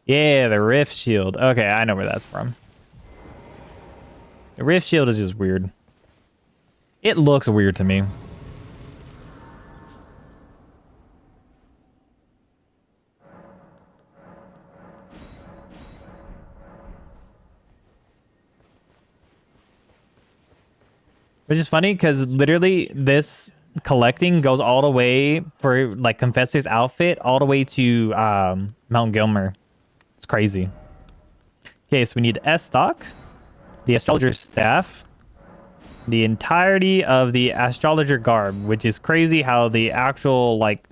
Yeah, the Rift shield. Okay, I know where that's from. The Rift shield is just weird. It looks weird to me. Which is funny because literally this collecting goes all the way for like Confessor's outfit all the way to Mount Gilmer. It's crazy. Okay, so we need S stock, the astrologer staff, the entirety of the astrologer garb, which is crazy how the actual like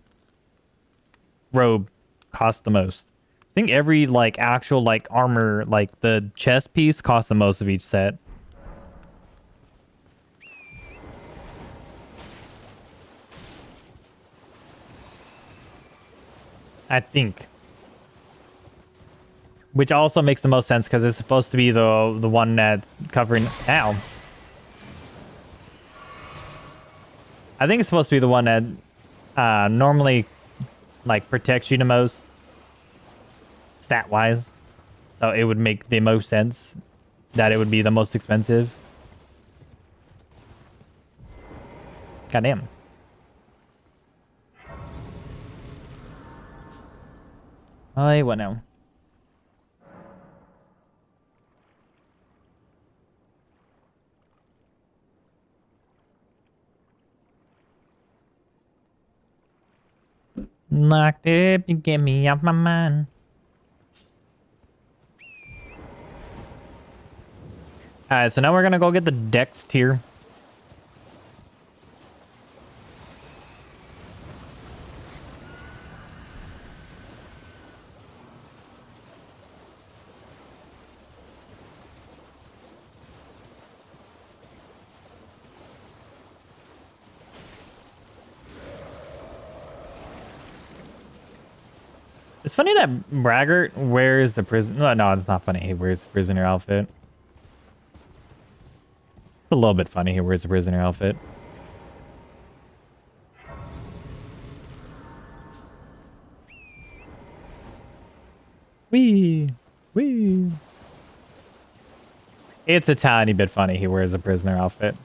robe costs the most. I think every like actual like armor, like the chest piece costs the most of each set. I think. Which also makes the most sense because it's supposed to be the one that's covering. Ow. I think it's supposed to be the one that normally like protects you the most stat wise. So it would make the most sense that it would be the most expensive. Goddamn. I what now? Locked up, you get me off my mind. Alright, so now we're gonna go get the Dex tier. It's funny that Braggart wears the prison. No, it's not funny. He wears the prisoner outfit. It's a little bit funny. He wears the prisoner outfit. Wee. It's a tiny bit funny. He wears a prisoner outfit.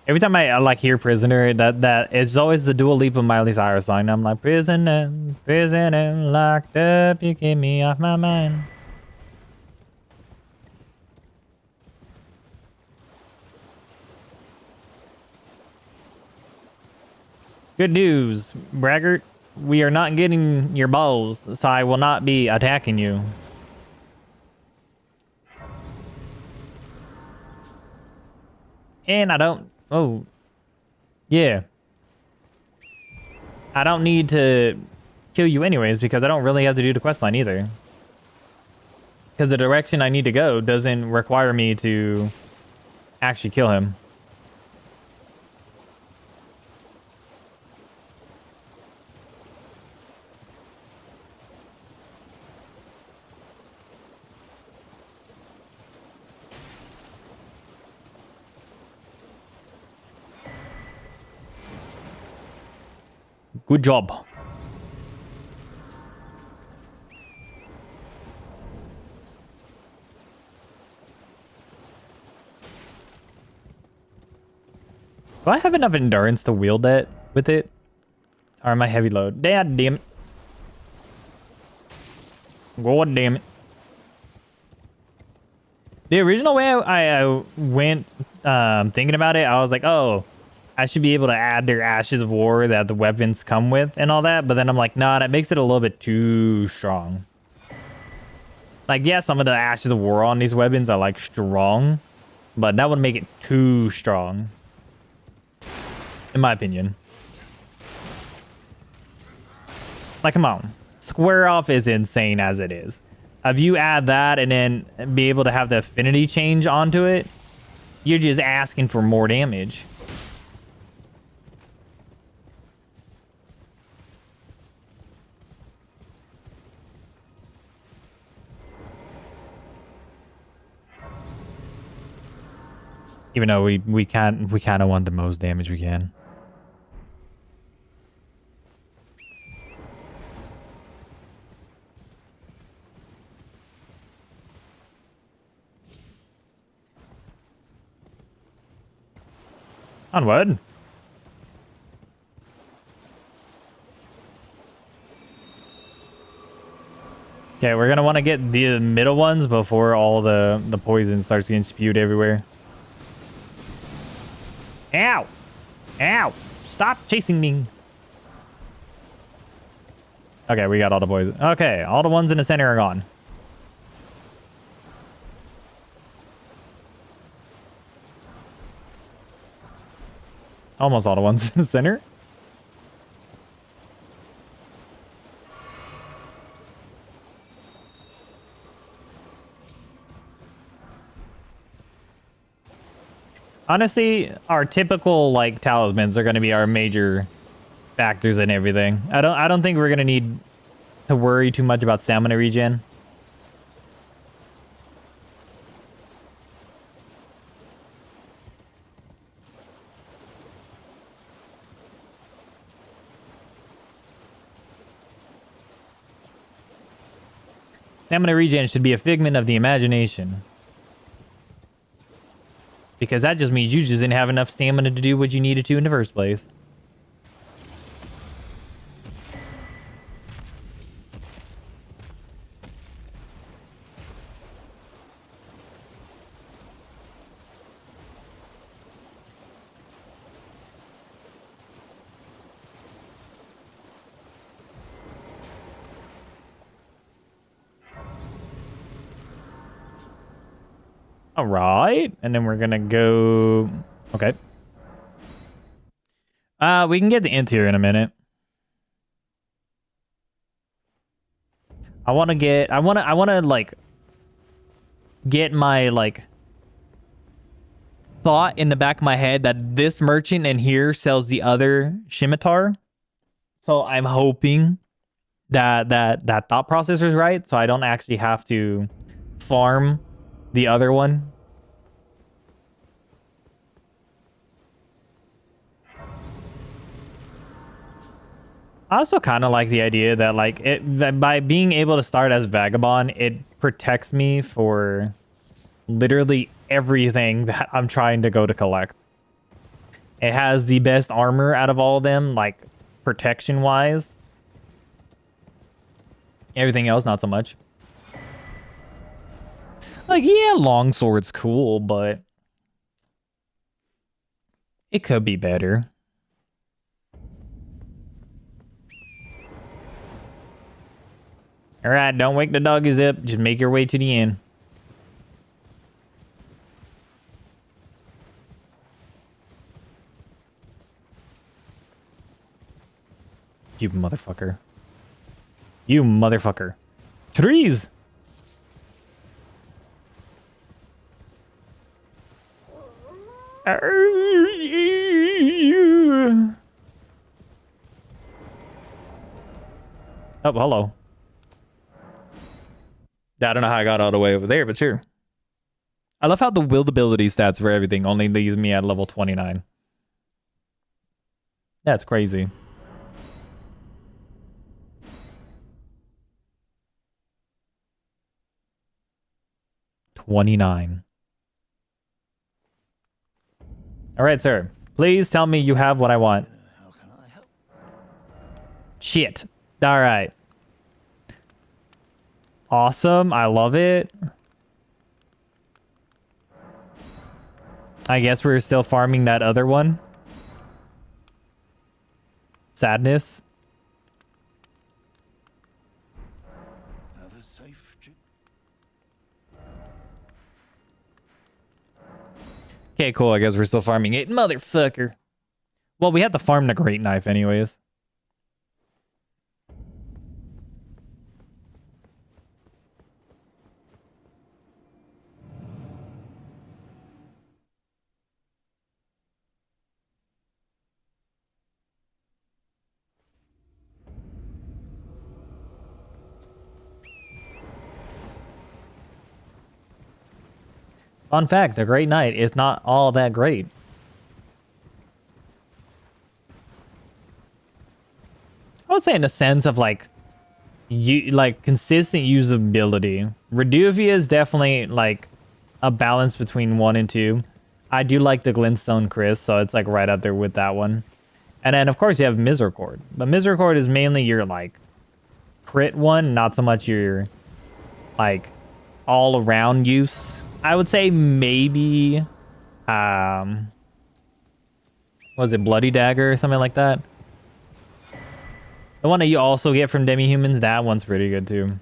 Every time I like hear prisoner, that it's always the Dua Lipa Miley Cyrus song. I'm like, prisoner, locked up, you get me off my mind. Good news, Braggart. We are not getting your balls, so I will not be attacking you. And I don't... Oh. Yeah. I don't need to kill you anyways, because I don't really have to do the questline either. Because the direction I need to go doesn't require me to actually kill him. Good job. Do I have enough endurance to wield it with it? Or am I heavy load? Dad damn it. God damn it. The original way I went thinking about it, I was like, oh, I should be able to add their Ashes of War that the weapons come with and all that, but then I'm like, nah, that makes it a little bit too strong. Like, yeah, some of the Ashes of War on these weapons are like strong, but that would make it too strong. In my opinion. Like, come on. Square off is insane as it is. If you add that and then be able to have the affinity change onto it, you're just asking for more damage. Even though we kind of want the most damage we can. Onward. Okay, we're gonna want to get the middle ones before all the poison starts getting spewed everywhere. Ow! Ow! Stop chasing me! Okay, we got all the poison. Okay, all the ones in the center are gone. Almost all the ones in the center. Honestly, our typical like talismans are going to be our major factors in everything. I don't think we're going to need to worry too much about stamina regen. Stamina regen should be a figment of the imagination. Because that just means you just didn't have enough stamina to do what you needed to in the first place. All right, and then we're gonna go. Okay. We can get the interior in a minute. I want to like get my like thought in the back of my head that this merchant in here sells the other scimitar. So I'm hoping that thought process is right, so I don't actually have to farm the other one. I also kind of like the idea that like that by being able to start as Vagabond, it protects me for literally everything that I'm trying to go to collect. It has the best armor out of all of them, like protection wise. Everything else, not so much. Like, yeah, longsword's cool, but it could be better. All right, don't wake the doggies up. Just make your way to the inn. You motherfucker. You motherfucker. Trees! Oh, hello. I don't know how I got all the way over there, but sure. I love how the willed ability stats for everything only leaves me at level 29. That's crazy. $29. All right, sir. Please tell me you have what I want. How can I help? Shit. All right. Awesome. I love it. I guess we're still farming that other one. sadness. Have a safe trip. Okay, cool. I guess we're still farming it. Motherfucker. Well, we have to farm the great knife anyways. Fun fact, the Great Knight is not all that great. I would say in the sense of like consistent usability. Reduvia is definitely like a balance between 1 and 2. I do like the Glintstone Chris, so it's like right up there with that one. And then of course you have Misericord. But Misericord is mainly your like crit one, not so much your like all around use. I would say maybe was it Bloody Dagger or something like that? The one that you also get from demi-humans, that one's pretty good too.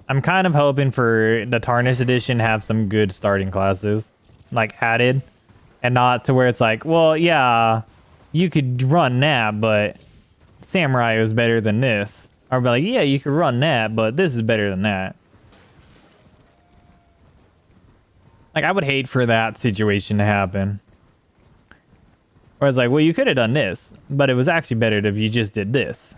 I'm kind of hoping for the Tarnished Edition have some good starting classes, like added, and not to where it's like, well, yeah, you could run that, but Samurai is better than this. Or be like, yeah, you could run that, but this is better than that. Like, I would hate for that situation to happen. Where it's like, well, you could have done this, but it was actually better if you just did this.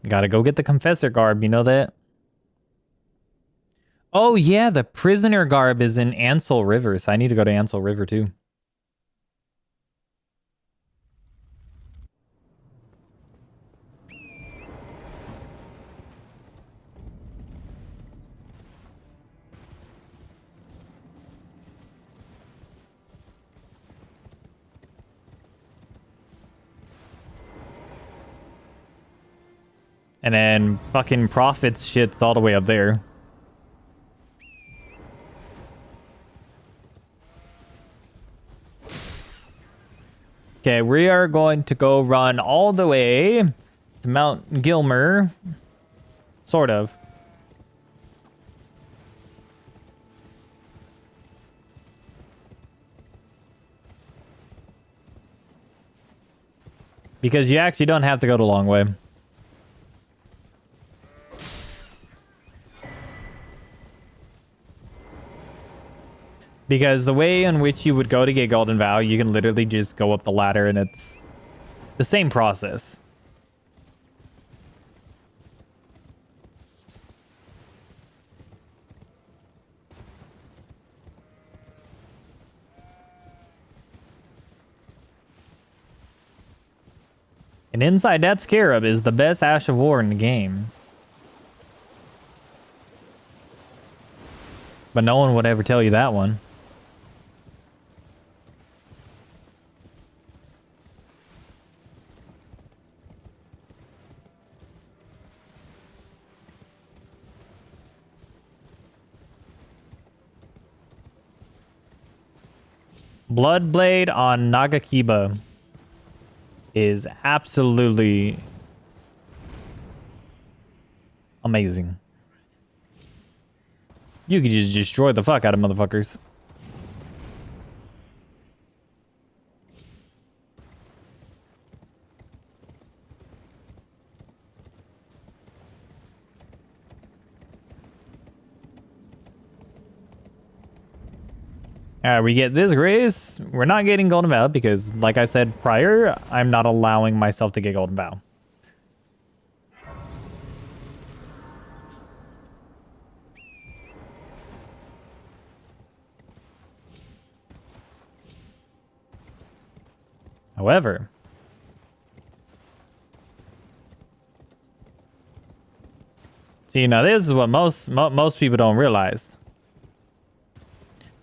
Gotta go get the Confessor garb, you know that? Oh yeah, the Prisoner garb is in Ansel River, so I need to go to Ansel River too. And then fucking Profits shit's all the way up there. Okay, we are going to go run all the way to Mount Gilmer. Sort of. Because you actually don't have to go the long way. Because the way in which you would go to get Golden Vow, you can literally just go up the ladder and it's the same process. And inside that Scarab is the best Ash of War in the game. But no one would ever tell you that one. Bloodblade on Nagakiba is absolutely amazing. You could just destroy the fuck out of motherfuckers. We get this grace. We're not getting golden vow because, like I said prior, I'm not allowing myself to get golden vow. However, see, now this is what most people don't realize.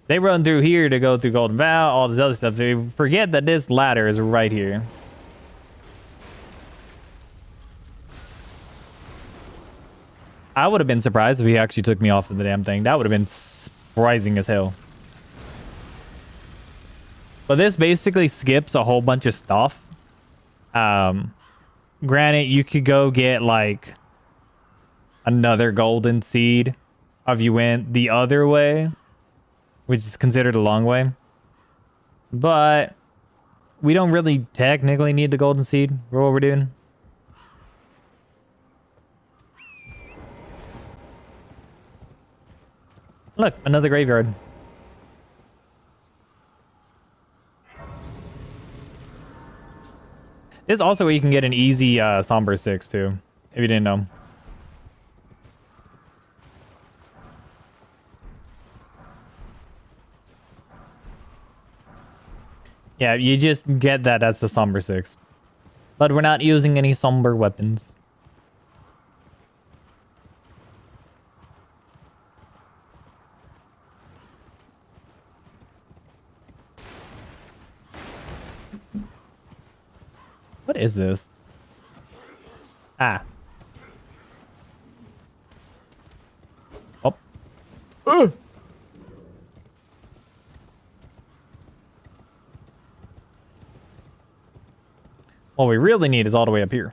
They run through here to go through golden vow, all this other stuff. They forget that this ladder is right here. I would have been surprised if he actually took me off of the damn thing. That would have been surprising as hell. But this basically skips a whole bunch of stuff. Granted, you could go get like another golden seed if you went the other way, which is considered a long way. But we don't really technically need the golden seed for what we're doing. Look, another graveyard. This is also where you can get an easy Somber 6 too, if you didn't know. Yeah, you just get that as the Somber 6. But we're not using any Somber weapons. What is this? Ah. Oh. Ugh. What we really need is all the way up here.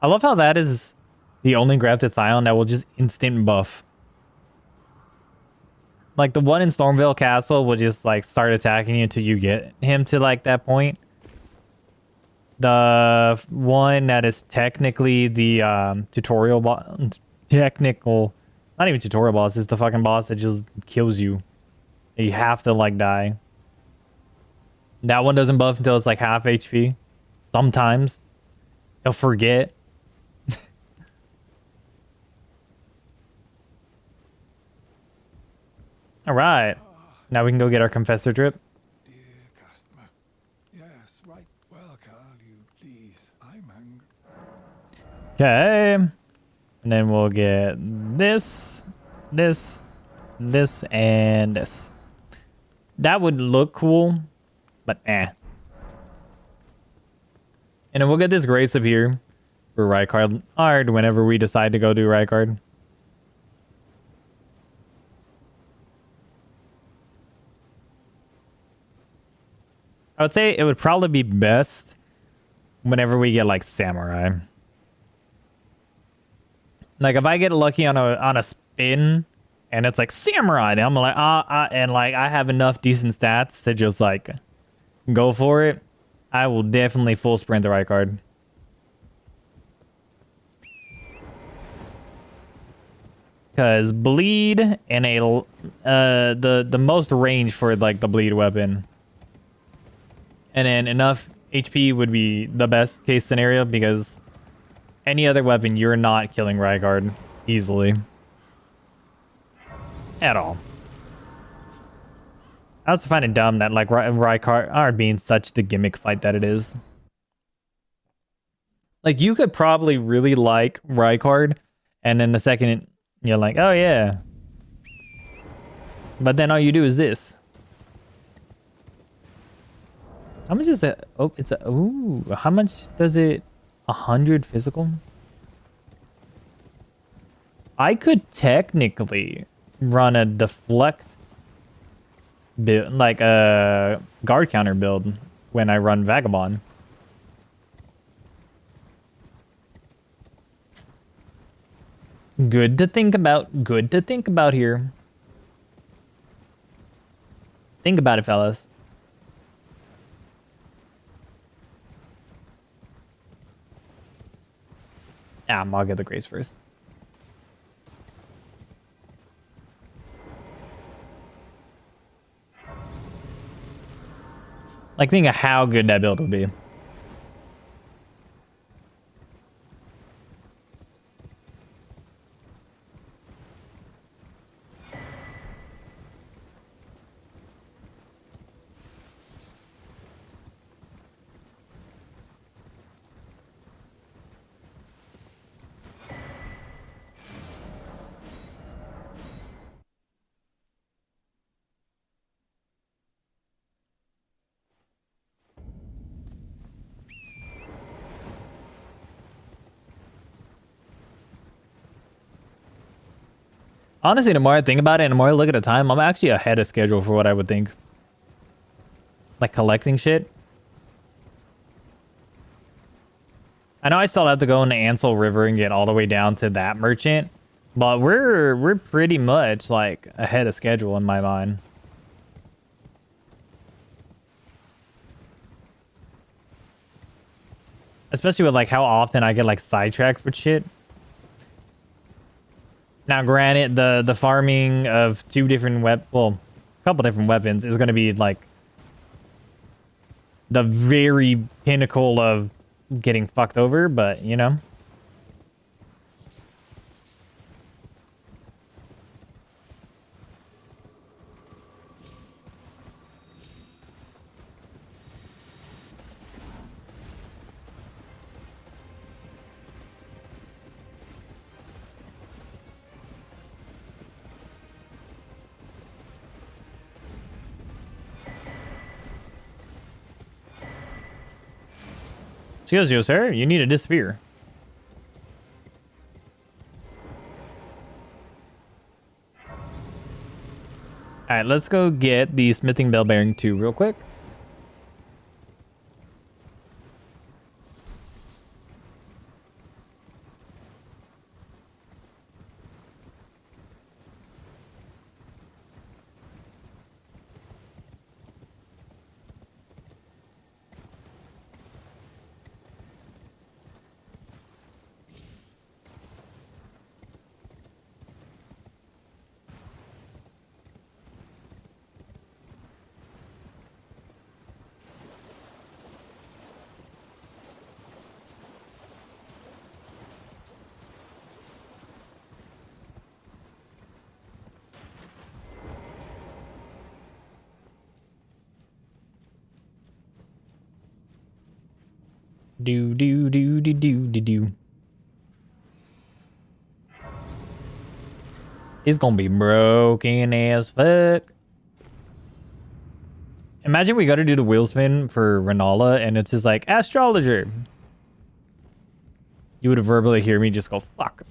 I love how that is the only grafted Scion that will just instant buff. Like the one in Stormville Castle will just like start attacking you until you get him to like that point. The one that is technically the tutorial boss, not even tutorial boss, it's the fucking boss that just kills you. You have to like die. That one doesn't buff until it's like half HP. Sometimes he'll forget. All right, now we can go get our Confessor drip. Dear customer. Yes, right. Well, Carl, you please. I'm hungry. Okay, and then we'll get this, this, this, and this. That would look cool, but eh. And then we'll get this Grace up here for Rykard Ard whenever we decide to go do Rykard. I would say it would probably be best whenever we get like Samurai. Like if I get lucky on a spin and it's like Samurai, then I'm like and like I have enough decent stats to just like go for it. I will definitely full sprint the right card. Cause bleed and a the most range for like the bleed weapon. And then enough HP would be the best case scenario because any other weapon, you're not killing Rykard easily. At all. I also find it dumb that like Rykard being such the gimmick fight that it is. Like you could probably really like Rykard and then the second you're like, oh yeah. But then all you do is this. How much is that? Oh, it's a... Ooh, how much does it... 100 physical? I could technically run a deflect build, like a guard counter build when I run Vagabond. Good to think about. Good to think about here. Think about it, fellas. I'll get the grace first. Like, think of how good that build would be. Honestly, the more I think about it and the more I look at the time, I'm actually ahead of schedule for what I would think. Like collecting shit. I know I still have to go into Ansel River and get all the way down to that merchant, but we're pretty much like ahead of schedule in my mind. Especially with like how often I get like sidetracked with shit. Now, granted, the farming of a couple different weapons is going to be like the very pinnacle of getting fucked over, but you know. Excuse you, sir. You need to disappear. Alright, let's go get the smithing bell bearing 2 real quick. Do. It's gonna be broken as fuck. Imagine we gotta do the wheel spin for Renala and it's just like, astrologer. You would verbally hear me just go, fuck.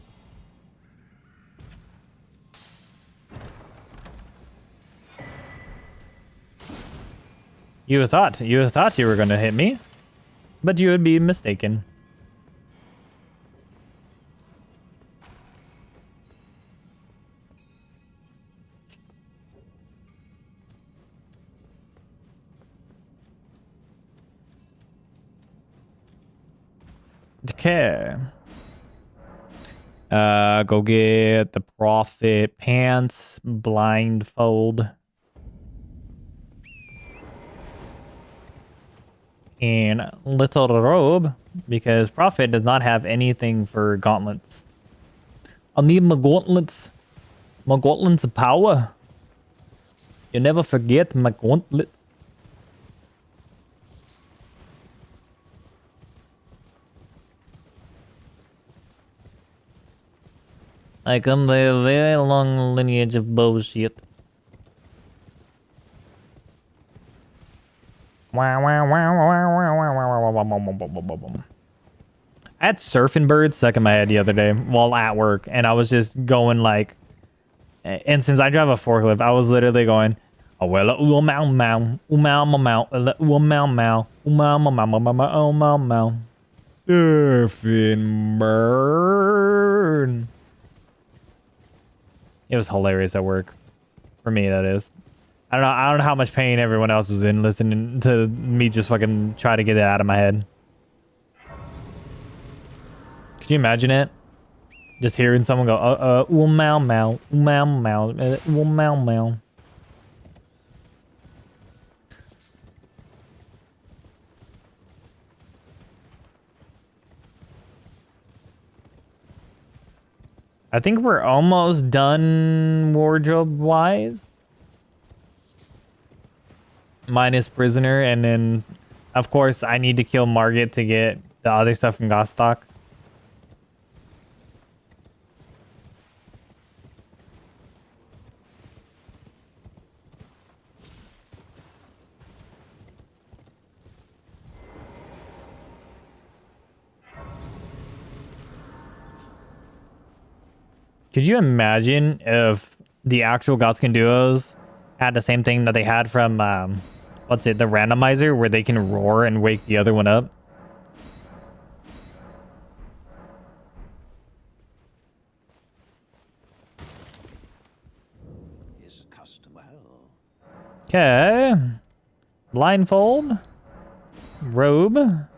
You thought you were gonna hit me, but you would be mistaken. Okay. Go get the prophet pants, blindfold, and little robe, because prophet does not have anything for gauntlets. I'll need my gauntlets. My gauntlets of power. You never forget my gauntlet. I come by a very long lineage of bullshit. I had surfing birds stuck in my head the other day while at work, and I was just going like, and since I drive a forklift, I was literally going, oh well, meow meow, meow meow, meow meow, meow meow, meow meow, surfing bird. It was hilarious at work. For me, that is. I don't know how much pain everyone else was in listening to me just fucking try to get it out of my head. Could you imagine it? Just hearing someone go, ooh, meow, meow, ooh, meow, meow, ooh, meow, meow. I think we're almost done wardrobe-wise. Minus prisoner, and then, of course, I need to kill Margit to get the other stuff from Gostock. Could you imagine if the actual Gotskin duos had the same thing that they had from, what's it, the randomizer, where they can roar and wake the other one up? His customer. Okay. Blindfold. Robe.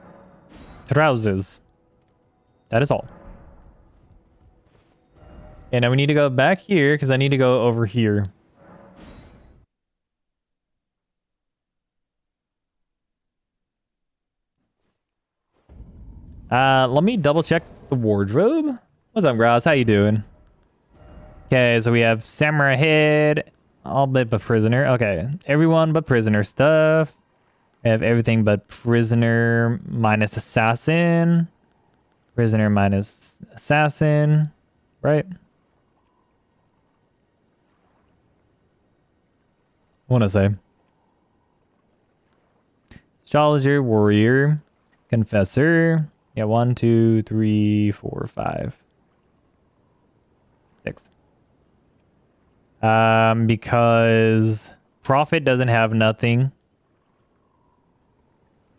Trousers. That is all. And now we need to go back here because I need to go over here. Let me double check the wardrobe. What's up, Gross? How you doing? Okay, so we have samurai head, all but prisoner. Okay, everyone but prisoner stuff. We have everything but prisoner minus assassin. Prisoner minus assassin, right? I want to say astrologer, warrior, confessor. Yeah, 1, 2, 3, 4, 5, 6. Because prophet doesn't have nothing.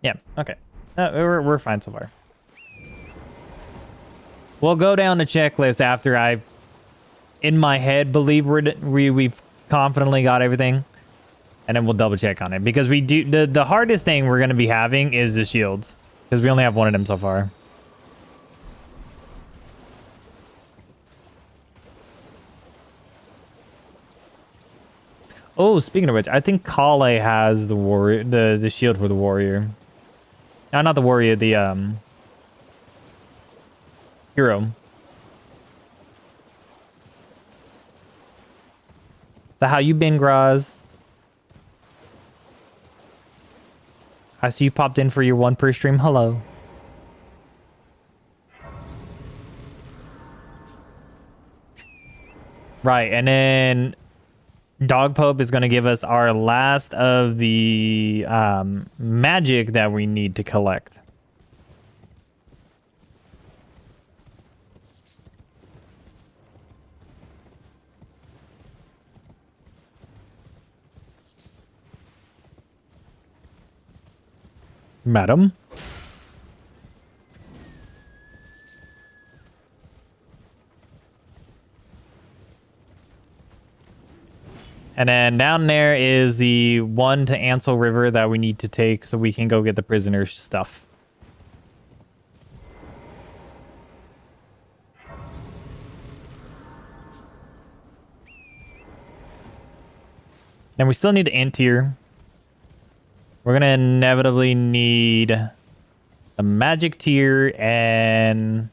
Yeah, okay. We're fine so far. We'll go down the checklist after I, in my head, believe we've confidently got everything. And then we'll double check on it. Because we do... The hardest thing we're going to be having is the shields. Because we only have one of them so far. Oh, speaking of which, I think Kale has the warrior, the shield for the warrior. No, not the warrior, the hero. So how you been, Graz? I see you popped in for your one per stream. Hello. Right, and then Dog Pope is going to give us our last of the magic that we need to collect. Madam? And then down there is the one to Ansel River that we need to take so we can go get the prisoner's stuff. And we still need to int here. We're going to inevitably need a magic tier and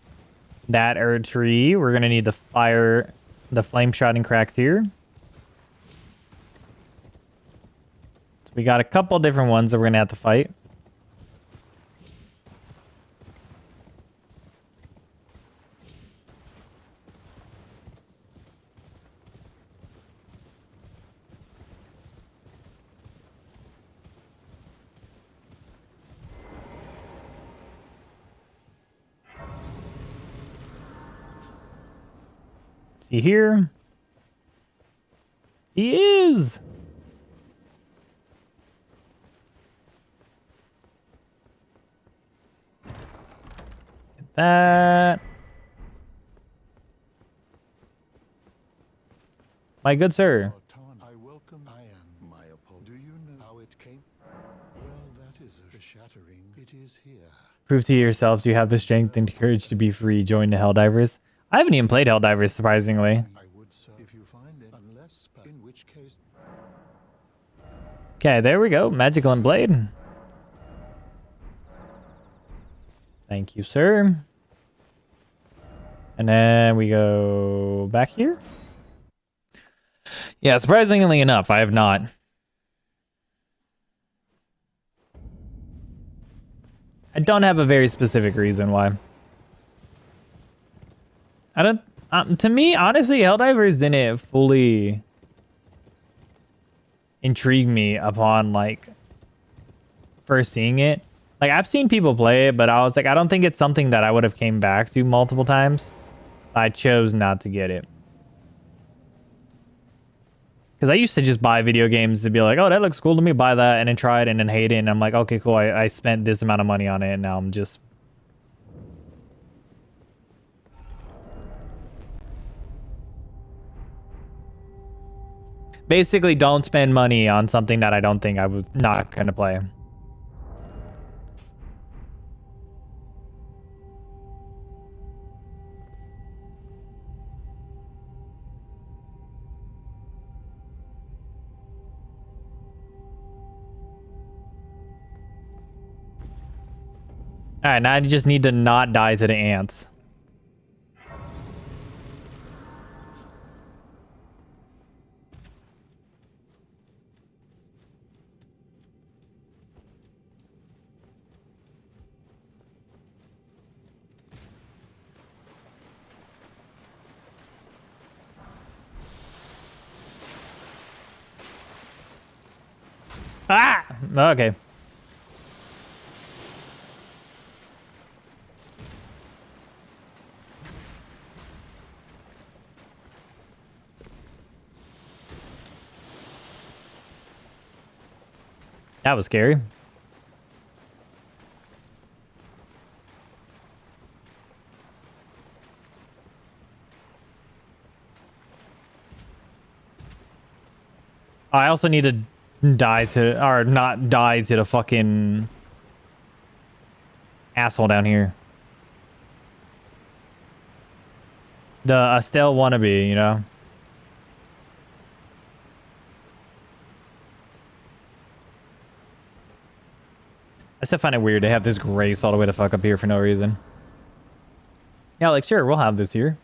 that Erd tree. We're going to need the flame shot and crack tier. So we got a couple different ones that we're going to have to fight. See here? He is! Get that. My good sir. I welcome. I am my it came. Well, that is a shattering. It is here. Prove to yourselves you have the strength and courage to be free. Join the Helldivers. I haven't even played Helldivers, surprisingly. I would say if you find it, unless, in which case. Okay, there we go. Magical and Blade. Thank you, sir. And then we go back here. Yeah, surprisingly enough, I have not. I don't have a very specific reason why. I don't... to me, honestly, Helldivers didn't fully intrigue me upon, like, first seeing it. Like, I've seen people play it, but I was like, I don't think it's something that I would have came back to multiple times. I chose not to get it. Because I used to just buy video games to be like, oh, that looks cool to me, buy that, and then try it, and then hate it, and I'm like, okay, cool, I spent this amount of money on it, and now I'm just... Basically, don't spend money on something that I don't think I was not going to play. Alright, now I just need to not die to the ants. Ah! Okay. That was scary. I also need to die to, or not die to the fucking asshole down here. The Estelle wannabe, you know? I still find it weird to have this grace all the way the fuck up here for no reason. Yeah, like, sure, we'll have this here.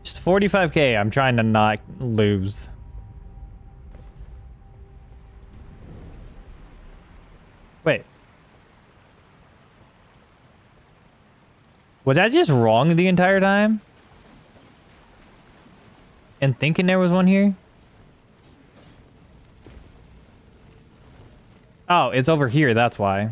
Just 45k, I'm trying to not lose. Wait. Was I just wrong the entire time? And thinking there was one here? Oh, it's over here, that's why.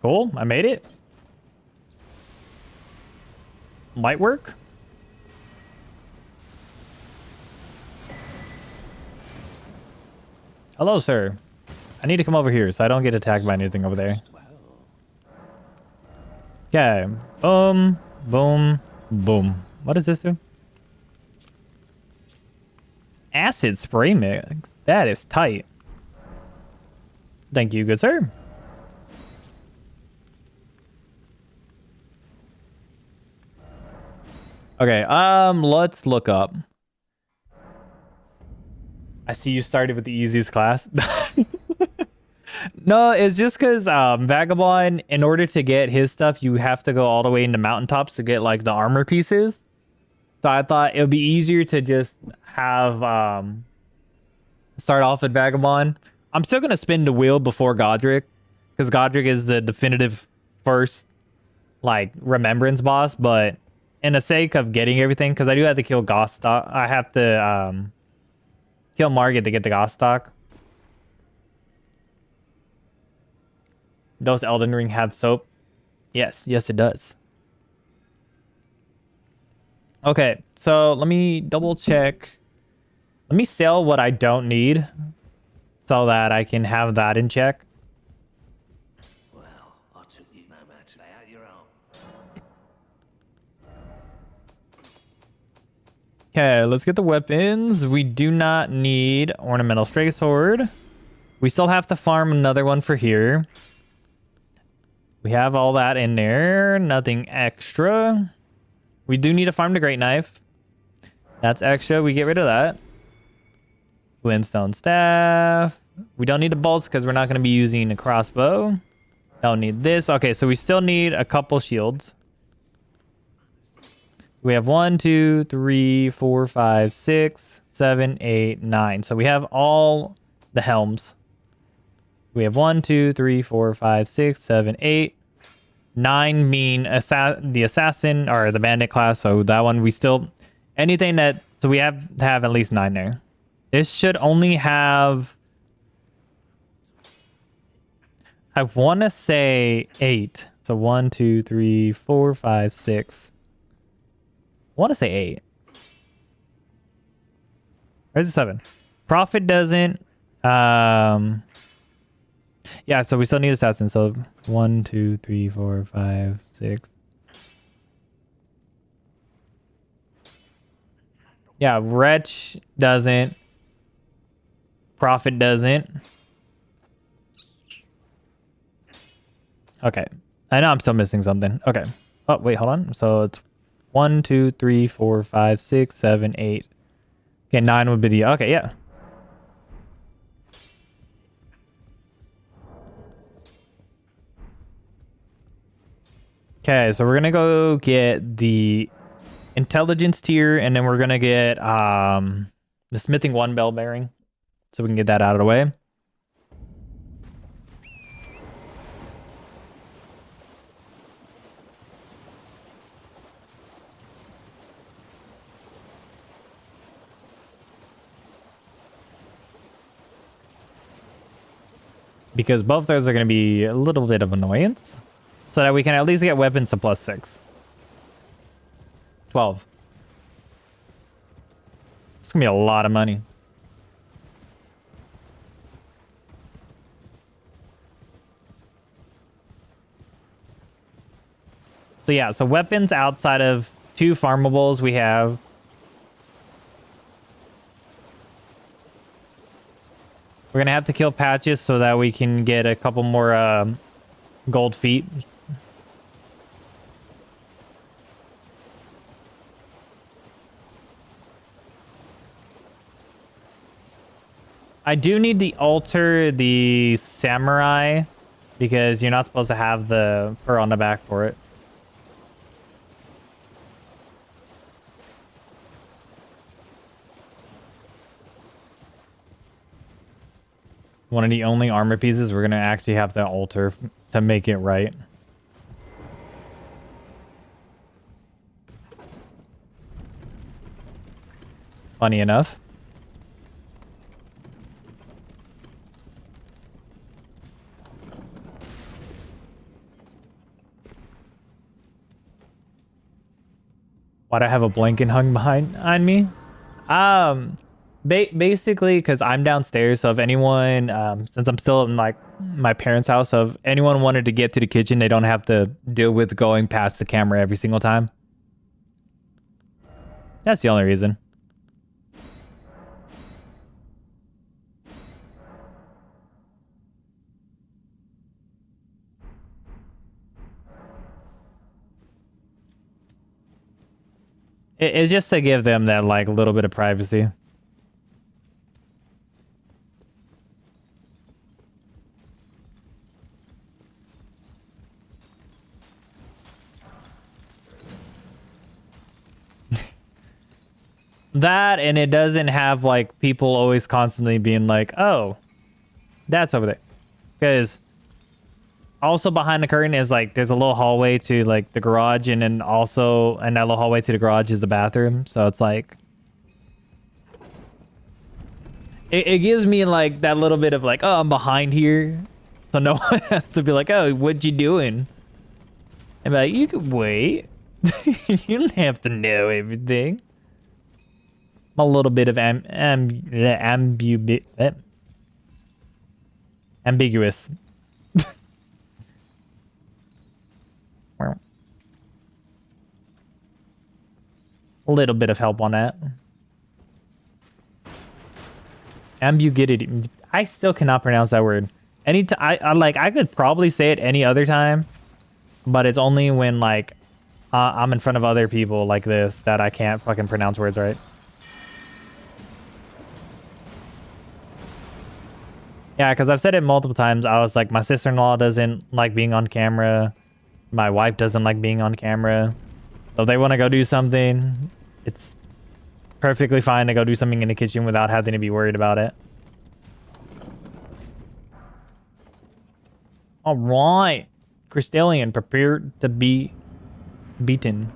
Cool, I made it. Light work. Hello, sir. I need to come over here so I don't get attacked by anything over there. Okay. Boom, boom, boom. What does this do? Acid spray mix. That is tight. Thank you, good sir. Okay, let's look up. I see you started with the easiest class. No, it's just because Vagabond, in order to get his stuff, you have to go all the way into mountaintops to get like the armor pieces. So I thought it would be easier to just have start off with Vagabond I'm still gonna spin the wheel before Godric, because Godric is the definitive first, like, Remembrance boss. But in the sake of getting everything, because I do have to kill Gostock, I have to kill Margit to get the Gostock. Does Elden Ring have soap? Yes, yes, it does. Okay, so let me double check. Let me sell what I don't need so that I can have that in check. Well, I took you no matter. Lay out your arm. Okay, let's get the weapons. We do not need ornamental straight sword. We still have to farm another one for here. We have all that in there. Nothing extra. We do need to farm the great knife. That's extra. We get rid of that. Glintstone staff. We don't need the bolts because we're not going to be using a crossbow. Don't need this. Okay, so we still need a couple shields. We have 1, 2, 3, 4, 5, 6, 7, 8, 9. So we have all the helms. We have 1, 2, 3, 4, 5, 6, 7, 8. 9 mean the assassin or the bandit class. So that one we still anything that so we have to have at least 9 there. This should only have, I want to say 8. So 1, 2, 3, 4, 5, 6. I want to say 8. Where's the 7? Prophet doesn't. Yeah, so we still need assassin. So 1, 2, 3, 4, 5, 6. Yeah, Wretch doesn't. Prophet doesn't. Okay. I know I'm still missing something. Okay. Oh, wait, hold on. So it's 1, 2, 3, 4, 5, 6, 7, 8. Okay, 9 would be the... Okay, yeah. Okay, so we're gonna go get the intelligence tier, and then we're gonna get the smithing 1 bell bearing, so we can get that out of the way. Because both those are gonna be a little bit of annoyance, so that we can at least get weapons to +6. 12. It's gonna be a lot of money. So yeah, so weapons outside of 2 farmables we have. We're gonna have to kill Patches so that we can get a couple more gold feet. I do need the altar, the samurai, because you're not supposed to have the fur on the back for it. One of the only armor pieces we're going to actually have the altar to make it right. Funny enough. Why'd I have a blanket hung behind me? Basically, because I'm downstairs, so if anyone, since I'm still in like my parents' house, so if anyone wanted to get to the kitchen, they don't have to deal with going past the camera every single time. That's the only reason. It's just to give them that like little bit of privacy. That, and it doesn't have like people always constantly being like, oh, That's over there. Because also behind the curtain is like there's a little hallway to like the garage, and then also in that little hallway to the garage is the bathroom. So it's like it gives me like that little bit of like, oh, I'm behind here, so no one has to be like, oh, what you doing? And be like, you can wait. You don't have to know everything. I'm a little bit of ambiguous. A little bit of help on that. Ambiguity. I still cannot pronounce that word. I could probably say it any other time, but it's only when like I'm in front of other people like this that I can't fucking pronounce words right. Yeah, because I've said it multiple times. I was like, my sister-in-law doesn't like being on camera. My wife doesn't like being on camera. So if they want to go do something, it's perfectly fine to go do something in the kitchen without having to be worried about it. All right. Crystallian, prepared to be beaten.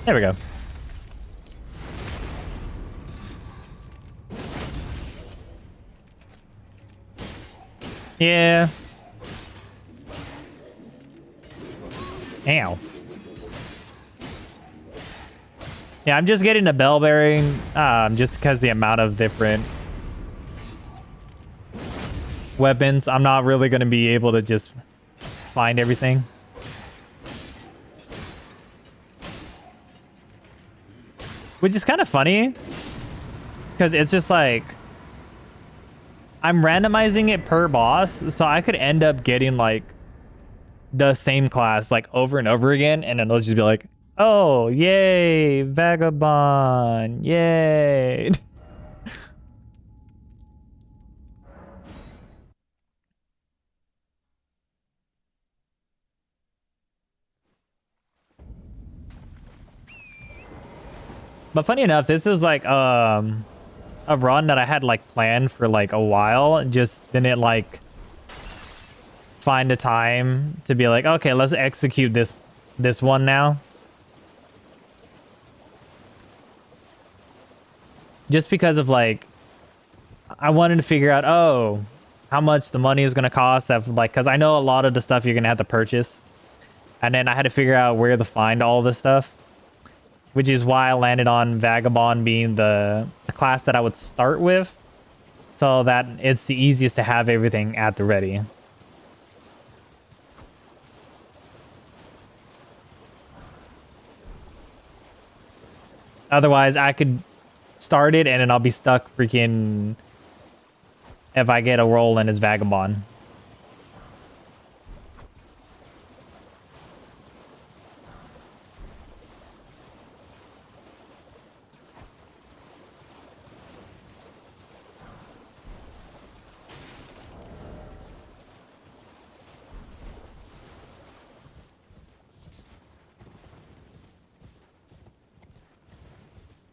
There we go. Yeah. Ow. Yeah, I'm just getting the bell bearing, just because the amount of different weapons. I'm not really going to be able to just find everything. Which is kind of funny, because it's just like, I'm randomizing it per boss, so I could end up getting like the same class like over and over again, and then it'll just be like, oh, yay, vagabond, yay. But funny enough, this is like a run that I had like planned for like a while, just didn't like find the time to be like, okay, let's execute this one now. Just because of like, I wanted to figure out, oh, how much the money is going to cost, of like, because I know a lot of the stuff you're going to have to purchase, and then I had to figure out where to find all this stuff, which is why I landed on Vagabond being the class that I would start with, so that it's the easiest to have everything at the ready. Otherwise, I could start it and then I'll be stuck freaking if I get a roll in as Vagabond.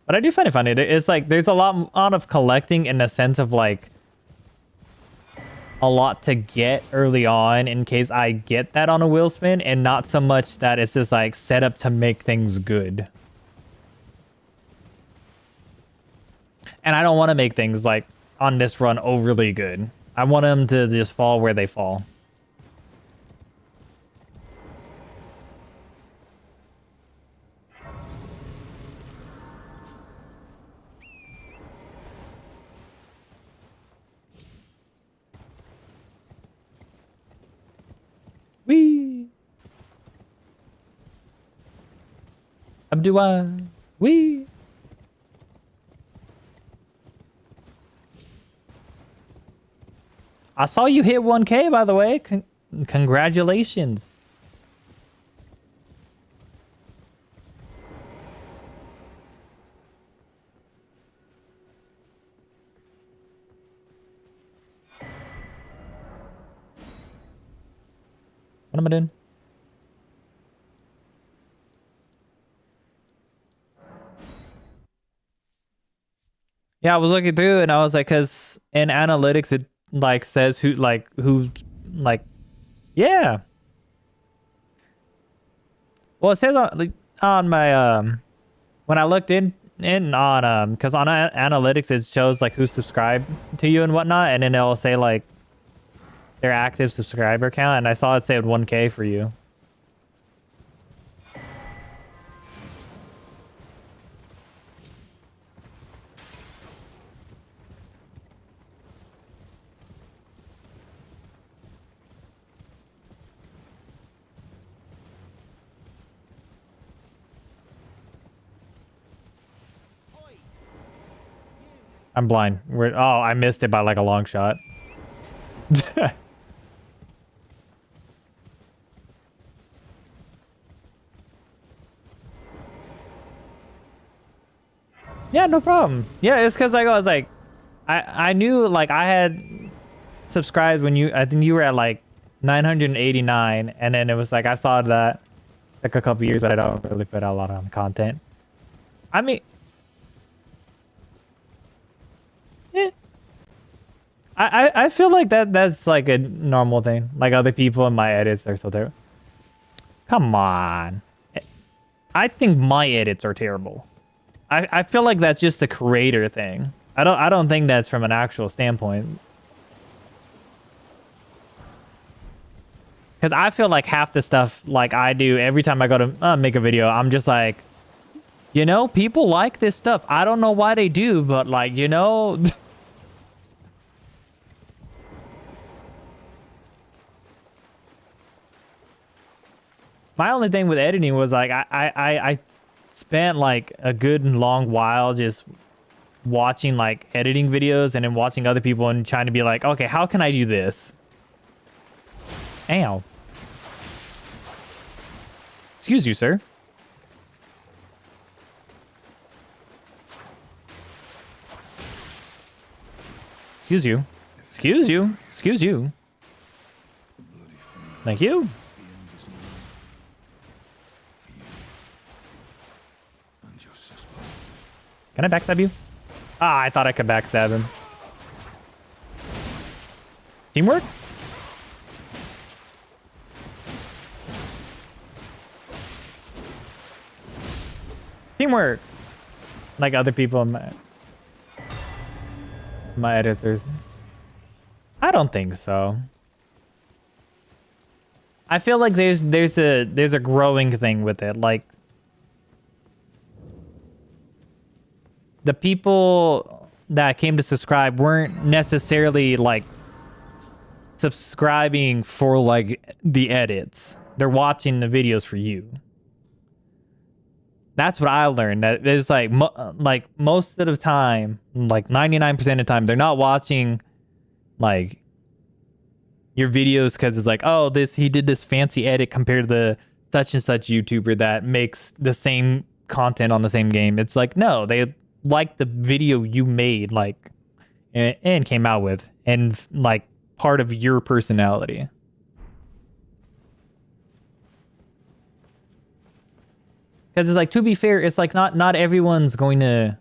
But I do find it funny. It's like there's a lot of collecting in the sense of like a lot to get early on in case I get that on a wheel spin, and not so much that it's just like set up to make things good. And I don't want to make things like on this run overly good. I want them to just fall where they fall. Wee. Abdua. Wee. I saw you hit 1K, by the way. Congratulations. What am I doing? Yeah, I was looking through and I was like, cause in analytics it like says who like yeah. Well, it says on like on my when I looked in on because on analytics it shows like who subscribed to you and whatnot, and then it'll say like their active subscriber count, and I saw it say 1K for you. I'm blind. Oh, I missed it by like a long shot. Yeah, no problem. Yeah, it's because like I was like, I knew like I had subscribed when I think you were at like 989, and then it was like I saw that like a couple years, but I don't really put out a lot on content. I mean, yeah, I feel like that's like a normal thing. Like other people in my edits are so terrible. Come on, I think my edits are terrible. I feel like that's just a creator thing. I don't think that's from an actual standpoint. Because I feel like half the stuff like I do every time I go to make a video, I'm just like, you know, people like this stuff. I don't know why they do, but like, you know. My only thing with editing was like I spent like a good and long while just watching like editing videos and then watching other people and trying to be like, okay, how can I do this? Ow. Excuse you, sir. Excuse you. Excuse you. Excuse you. Thank you. Can I backstab you? Ah, I thought I could backstab him. Teamwork? Teamwork! Like other people in my editors. I don't think so. I feel like there's a growing thing with it. Like the people that came to subscribe weren't necessarily like subscribing for like the edits. They're watching the videos for you. That's what I learned. That it's like most of the time, like 99% of the time, they're not watching like your videos because it's like, oh, he did this fancy edit compared to the such and such YouTuber that makes the same content on the same game. It's like, no, they like the video you made, like, and came out with, and like part of your personality. Because it's like, to be fair, it's like not everyone's going to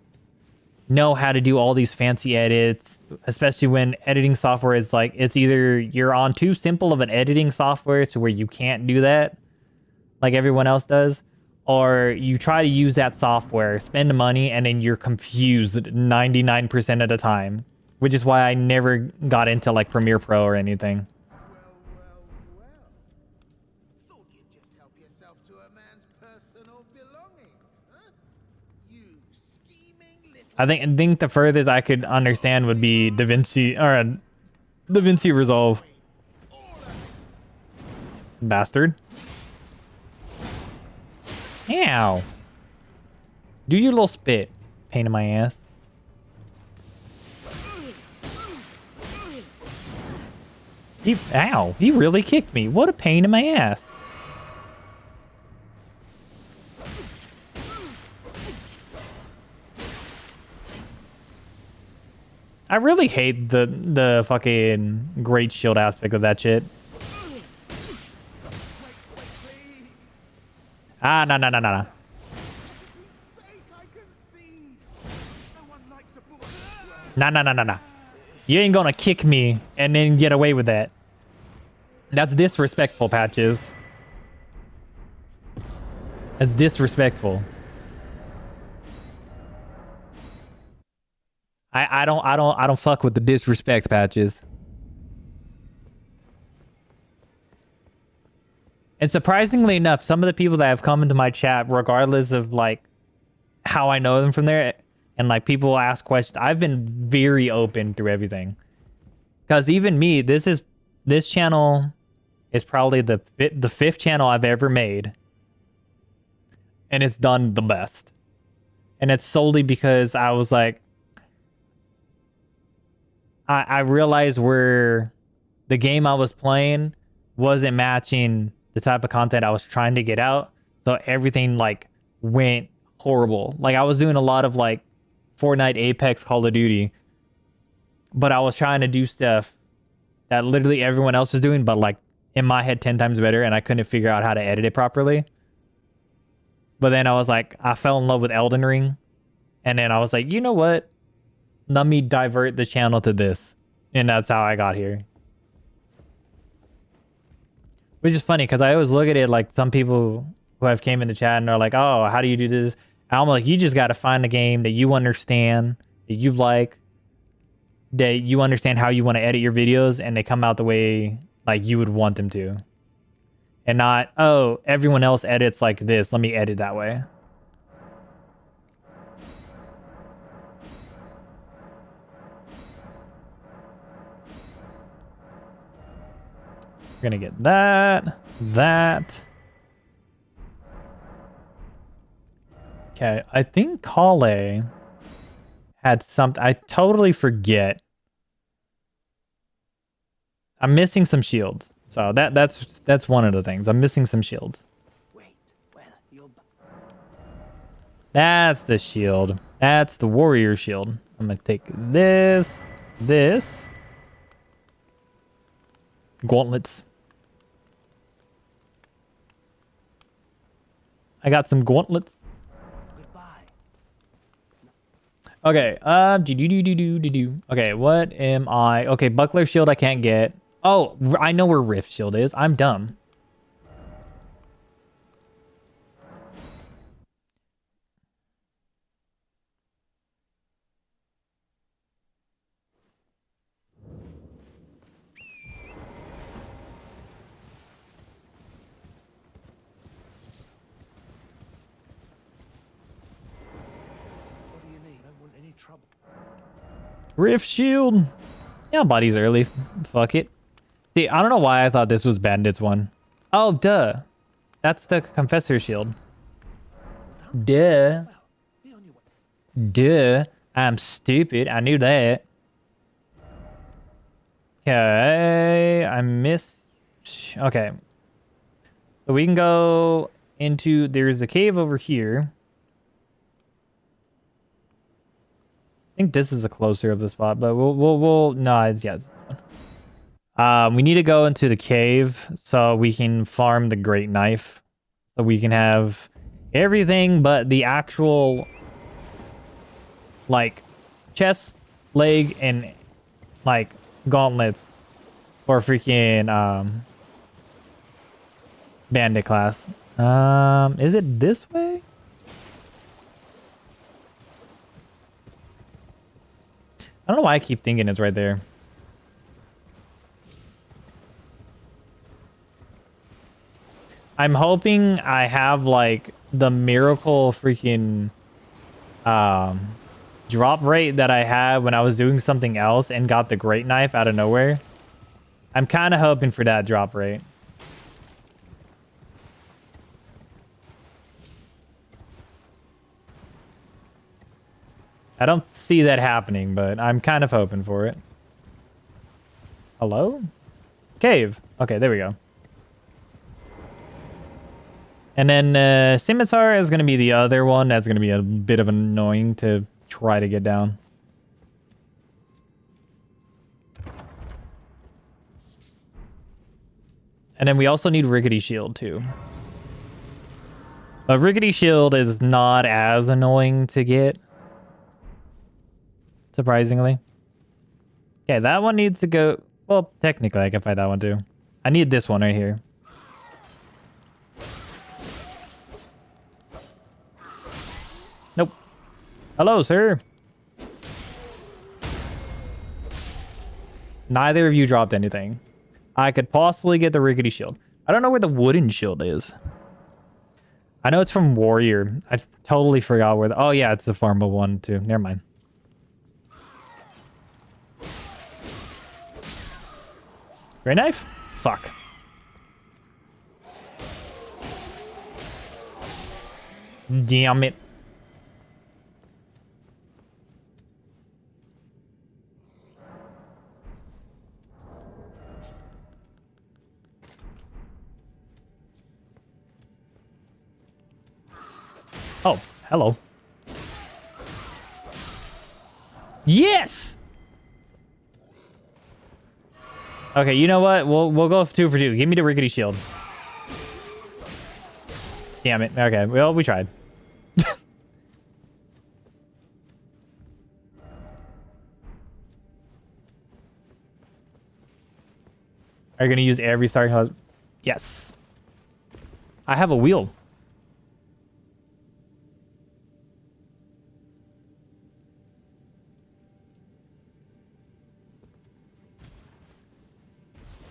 know how to do all these fancy edits, especially when editing software is like, it's either you're on too simple of an editing software to where you can't do that like everyone else does, or you try to use that software, spend the money, and then you're confused 99% of the time, which is why I never got into like Premiere Pro or anything. Thought you'd just help yourself to a man's personal belongings, huh? You scheming little... I think the furthest I could understand would be DaVinci or DaVinci Resolve. Bastard. Ow. Do your little spit. Pain in my ass. Ow. He really kicked me. What a pain in my ass. I really hate the fucking great shield aspect of that shit. Ah, no. Nah, nah, nah, nah, nah. You ain't gonna kick me and then get away with that. That's disrespectful, Patches. That's disrespectful. I don't fuck with the disrespect, Patches. And surprisingly enough, some of the people that have come into my chat, regardless of like how I know them from there, and like people ask questions, I've been very open through everything. Because even me, this channel is probably the fifth channel I've ever made, and it's done the best. And it's solely because I was like, I realized where the game I was playing wasn't matching the type of content I was trying to get out. So everything like went horrible. Like I was doing a lot of like Fortnite, Apex, Call of Duty, but I was trying to do stuff that literally everyone else was doing, but like in my head 10 times better, and I couldn't figure out how to edit it properly. But then I was like, I fell in love with Elden Ring, and then I was like, you know what? Let me divert the channel to this. And that's how I got here. Which is funny because I always look at it like some people who have came in the chat and are like, oh, how do you do this? And I'm like, you just got to find a game that you understand, that you like, that you understand how you want to edit your videos, and they come out the way like you would want them to. And not, oh, everyone else edits like this, let me edit that way. We're gonna get that. Okay, I think Kale had something. I totally forget. I'm missing some shields. So that's one of the things. I'm missing some shields. Wait, well, you're... That's the shield. That's the warrior shield. I'm gonna take this. Gauntlets. I got some gauntlets. Goodbye. Okay, okay, what am I? Okay, buckler shield I can't get. Oh, I know where rift shield is. I'm dumb. What do you need? I don't want any trouble. Rift shield. Yeah, body's early. Fuck it. See, I don't know why I thought this was Bandit's one. Oh, duh. That's the Confessor shield. Duh. Be on your way. Duh. I'm stupid. I knew that. Okay. I missed. Okay. So we can go into... There's a cave over here. I think this is a closer of the spot, but we'll no, it's, yeah. We need to go into the cave so we can farm the great knife. So we can have everything but the actual like chest, leg, and like gauntlets for freaking bandit class. Is it this way? I don't know why I keep thinking it's right there. I'm hoping I have like the miracle freaking drop rate that I had when I was doing something else and got the great knife out of nowhere. I'm kind of hoping for that drop rate. I don't see that happening, but I'm kind of hoping for it. Hello? Cave. Okay, there we go. And then Scimitar is going to be the other one. That's going to be a bit of annoying to try to get down. And then we also need Rickety Shield too. But Rickety Shield is not as annoying to get. surprisingly. Okay, that one needs to go. Well, technically, I can fight that one too. I need this one right here. Nope. Hello, sir. Neither of you dropped anything. I could possibly get the rickety shield. I don't know where the wooden shield is. I know it's from Warrior. I totally forgot where the... Oh, yeah, it's the farmable one, too. Never mind. Great knife? Fuck. Damn it. Oh, hello. Yes! Okay, you know what? We'll go 2 for 2. Give me the rickety shield. Damn it. Okay, well, we tried. Are you going to use every starting class? Yes. I have a wheel.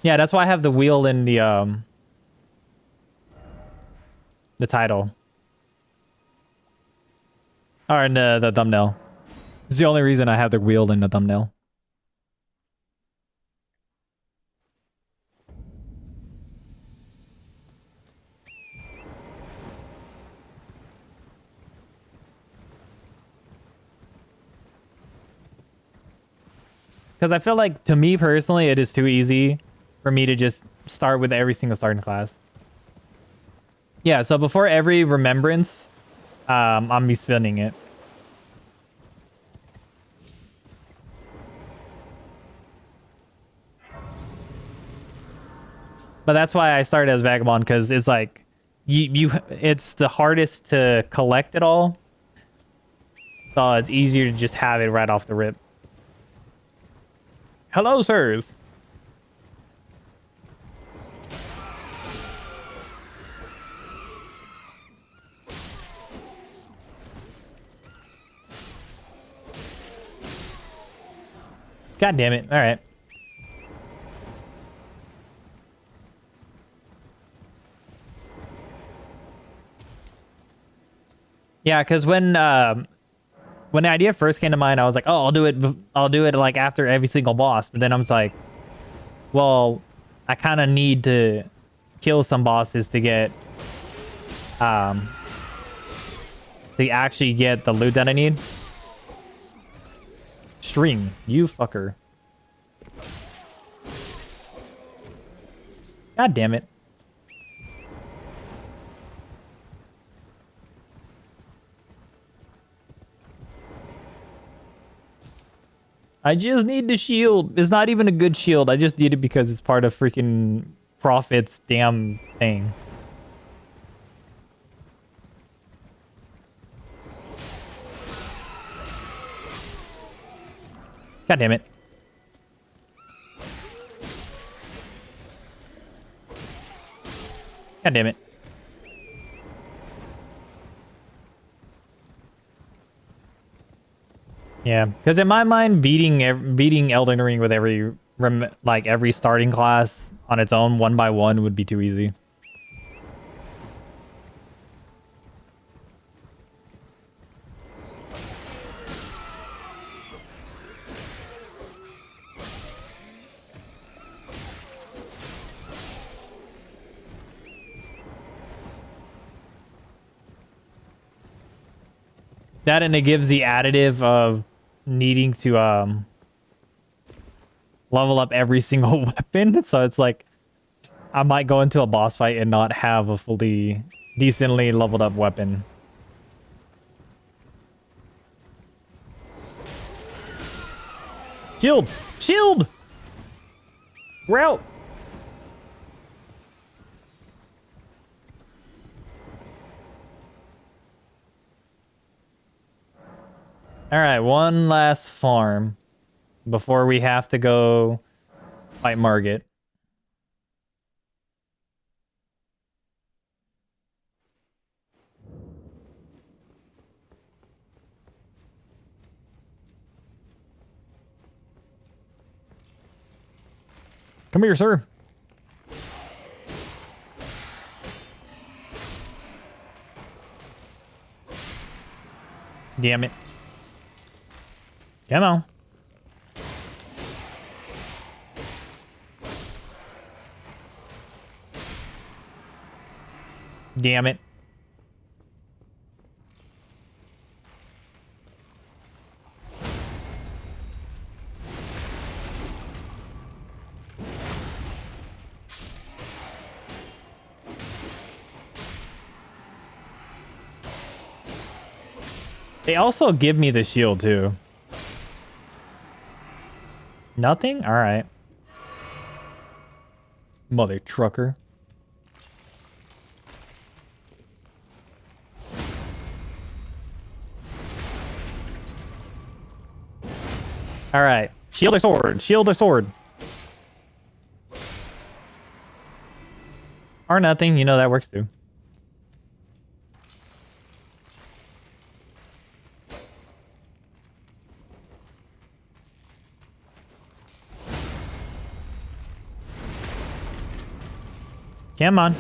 Yeah, that's why I have the wheel in the title. Or in the thumbnail. It's the only reason I have the wheel in the thumbnail. Because I feel like, to me personally, it is too easy for me to just start with every single starting class. Yeah, so before every remembrance, I'm be spinning it. But that's why I started as Vagabond, because it's like, it's the hardest to collect it all. So it's easier to just have it right off the rip. Hello, sirs. God damn it. All right. Yeah, because when the idea first came to mind, I was like, oh, I'll do it like after every single boss. But then I was like, well, I kind of need to kill some bosses to get to actually get the loot that I need. String, you fucker. God damn it. I just need the shield. It's not even a good shield. I just need it because it's part of freaking Prophet's damn thing. God damn it. God damn it. Yeah, because in my mind, beating Elden Ring with every starting class on its own, one by one, would be too easy. That, and it gives the additive of needing to level up every single weapon. So it's like I might go into a boss fight and not have a fully decently leveled up weapon. Shield! Shield! Route! All right, one last farm before we have to go fight Margit. Come here, sir. Damn it. Come on. Damn it. They also give me the shield, too. Nothing? All right. Mother trucker. All right. Shield or sword? Shield or sword? Or nothing. You know that works, too. Come on.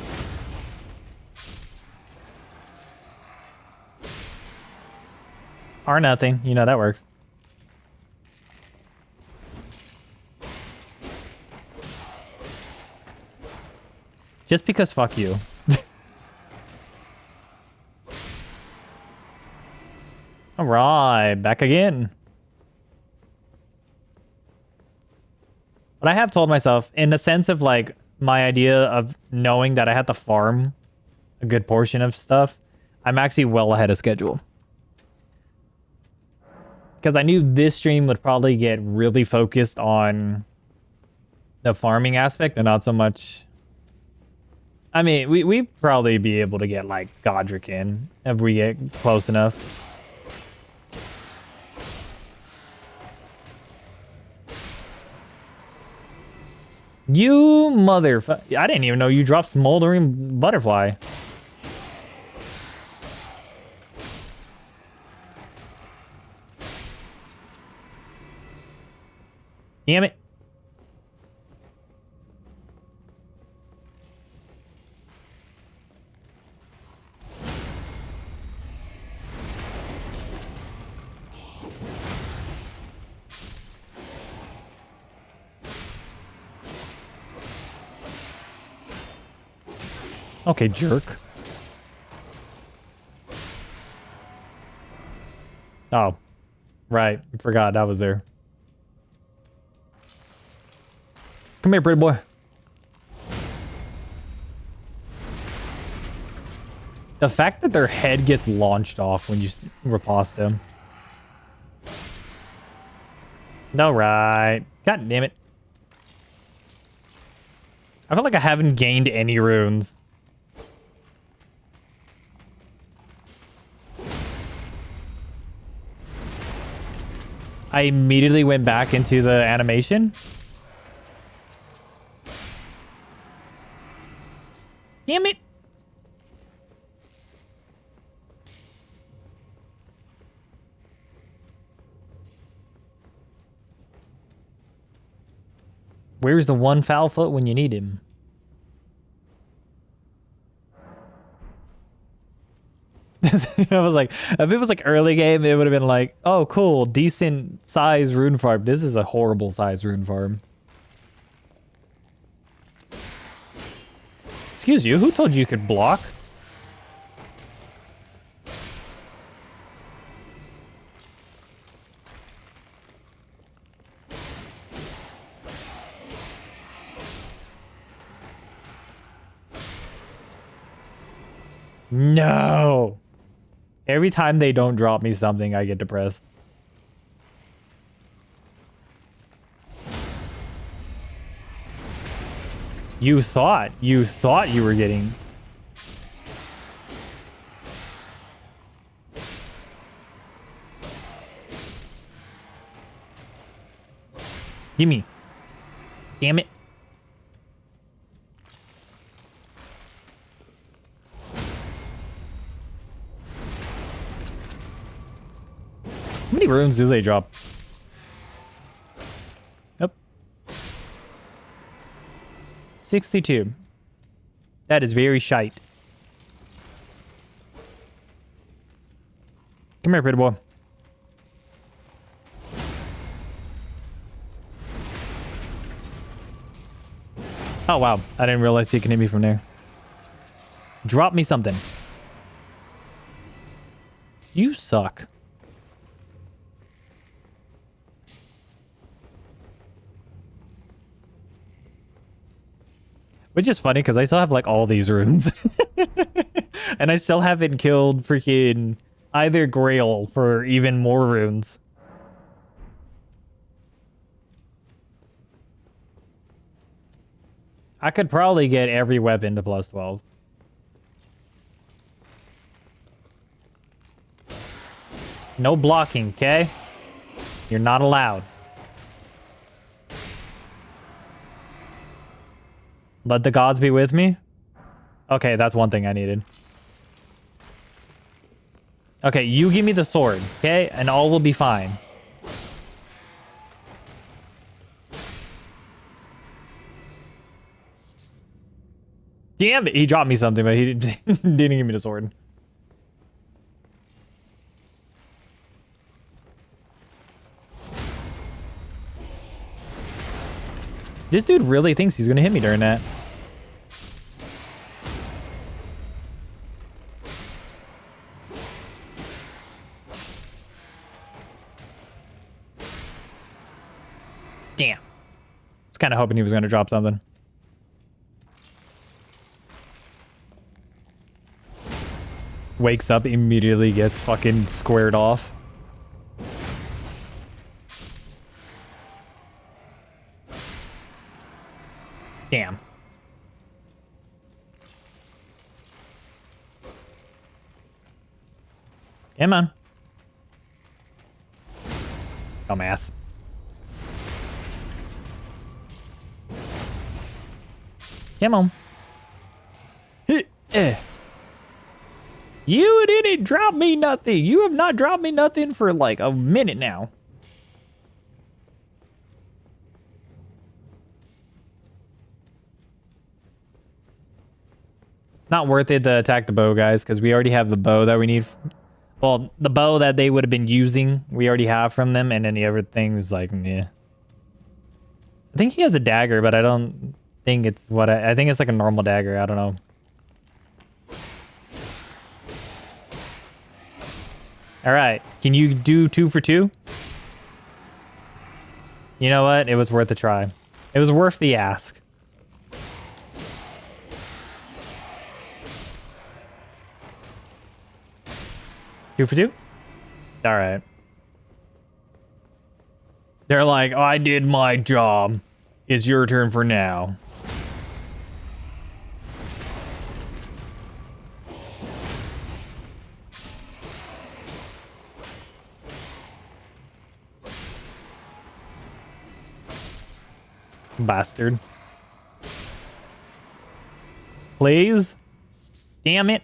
Or nothing. You know that works. Just because fuck you. All right, back again. But I have told myself, in the sense of like my idea of knowing that I had to farm a good portion of stuff, I'm actually well ahead of schedule. Because I knew this stream would probably get really focused on the farming aspect and not so much... I mean, we'd probably be able to get like Godric in if we get close enough. You motherfucker. I didn't even know you dropped Smoldering Butterfly. Damn it. Okay, jerk. Oh, right. I forgot that was there. Come here, pretty boy. The fact that their head gets launched off when you riposte them. No, right. God damn it. I feel like I haven't gained any runes. I immediately went back into the animation. Damn it. Where's the one foul foot when you need him? I was like, if it was like early game, it would have been like, oh, cool, decent size rune farm. This is a horrible size rune farm. Excuse you, who told you could block? No. Every time they don't drop me something, I get depressed. You thought you were getting... Gimme. Damn it. How many runes do they drop? Yep. 62. That is very shite. Come here, pretty boy. Oh, wow. I didn't realize he can hit me from there. Drop me something. You suck. Which is funny because I still have like all these runes. And I still haven't killed freaking either Grail for even more runes. I could probably get every weapon to plus 12. No blocking, okay? You're not allowed. Let the gods be with me? Okay, that's one thing I needed. Okay, you give me the sword, okay? And all will be fine. Damn it, he dropped me something, but he didn't give me the sword. This dude really thinks he's gonna hit me during that. Damn. I was kind of hoping he was gonna drop something. Wakes up, immediately gets fucking squared off. Damn. Come on. Dumbass. Come on. You didn't drop me nothing. You have not dropped me nothing for like a minute now. Not worth it to attack the bow, guys, because we already have the bow that we need. Well, the bow that they would have been using, we already have from them, and then the other thing's like, meh. I think he has a dagger, but I don't think it's what I think it's like a normal dagger. I don't know. All right, can you do 2 for 2? You know what? It was worth a try. It was worth the ask. Two for 2? All right. They're like, oh, I did my job. It's your turn for now. Bastard. Please? Damn it.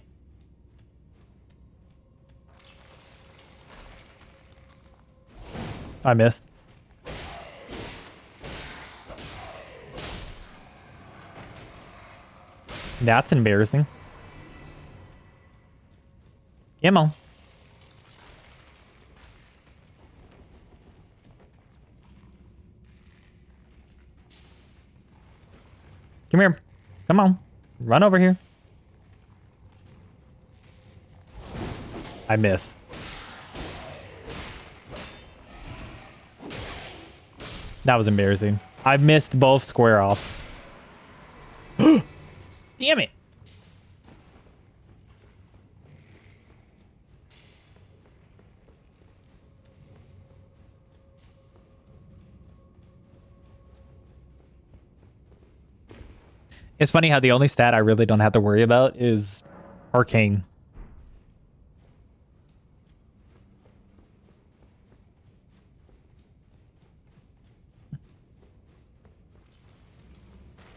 I missed. That's embarrassing. Come on. Come here. Come on. Run over here. I missed. That was embarrassing. I missed both square offs. Damn it. It's funny how the only stat I really don't have to worry about is Arcane.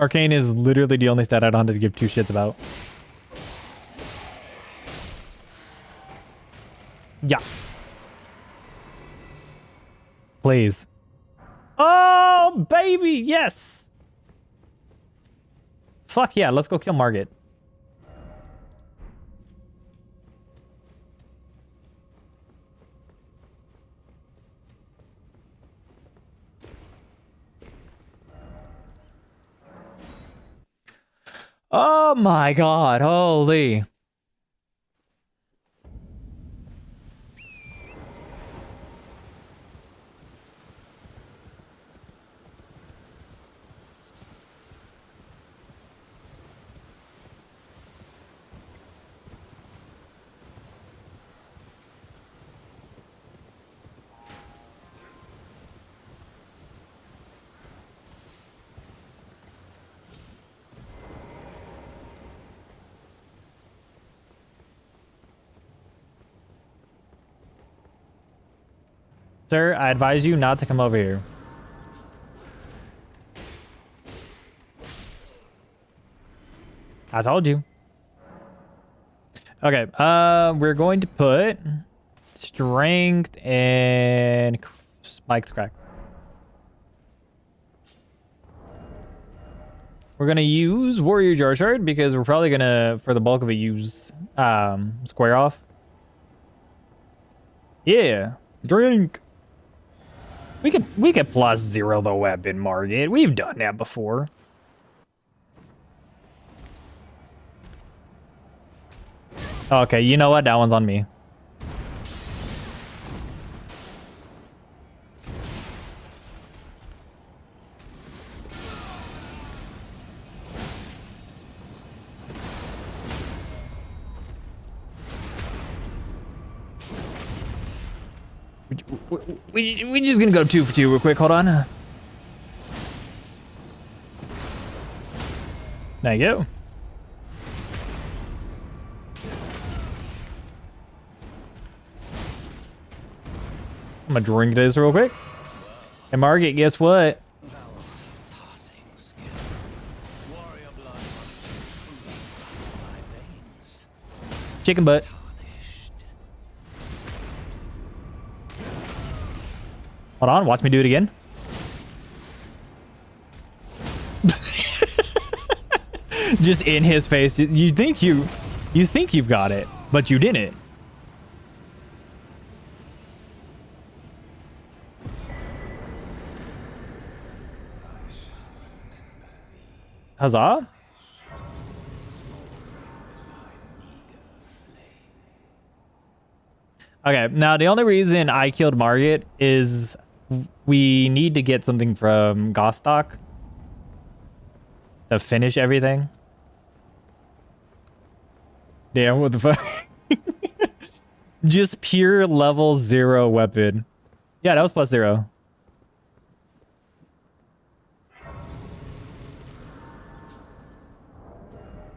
Arcane is literally the only stat I don't have to give two shits about. Yeah. Please. Oh, baby, yes. Fuck yeah, let's go kill Margit. Oh my god, holy. Sir, I advise you not to come over here. I told you. Okay, we're going to put strength and spikes crack. We're gonna use Warrior Jar Shard because we're probably gonna, for the bulk of it, use square off. Yeah, drink. We could plus 0 the weapon, Margit. We've done that before. Okay, you know what? That one's on me. We just gonna go 2 for 2 real quick. Hold on. There you go. I'm gonna drink this real quick. Hey, Margit, guess what? Chicken butt. Hold on, watch me do it again. Just in his face. You think you've got it, but you didn't. Huzzah. Okay, now the only reason I killed Margit is we need to get something from Gostock to finish everything. Damn, what the fuck? Just pure level 0 weapon. Yeah, that was plus 0.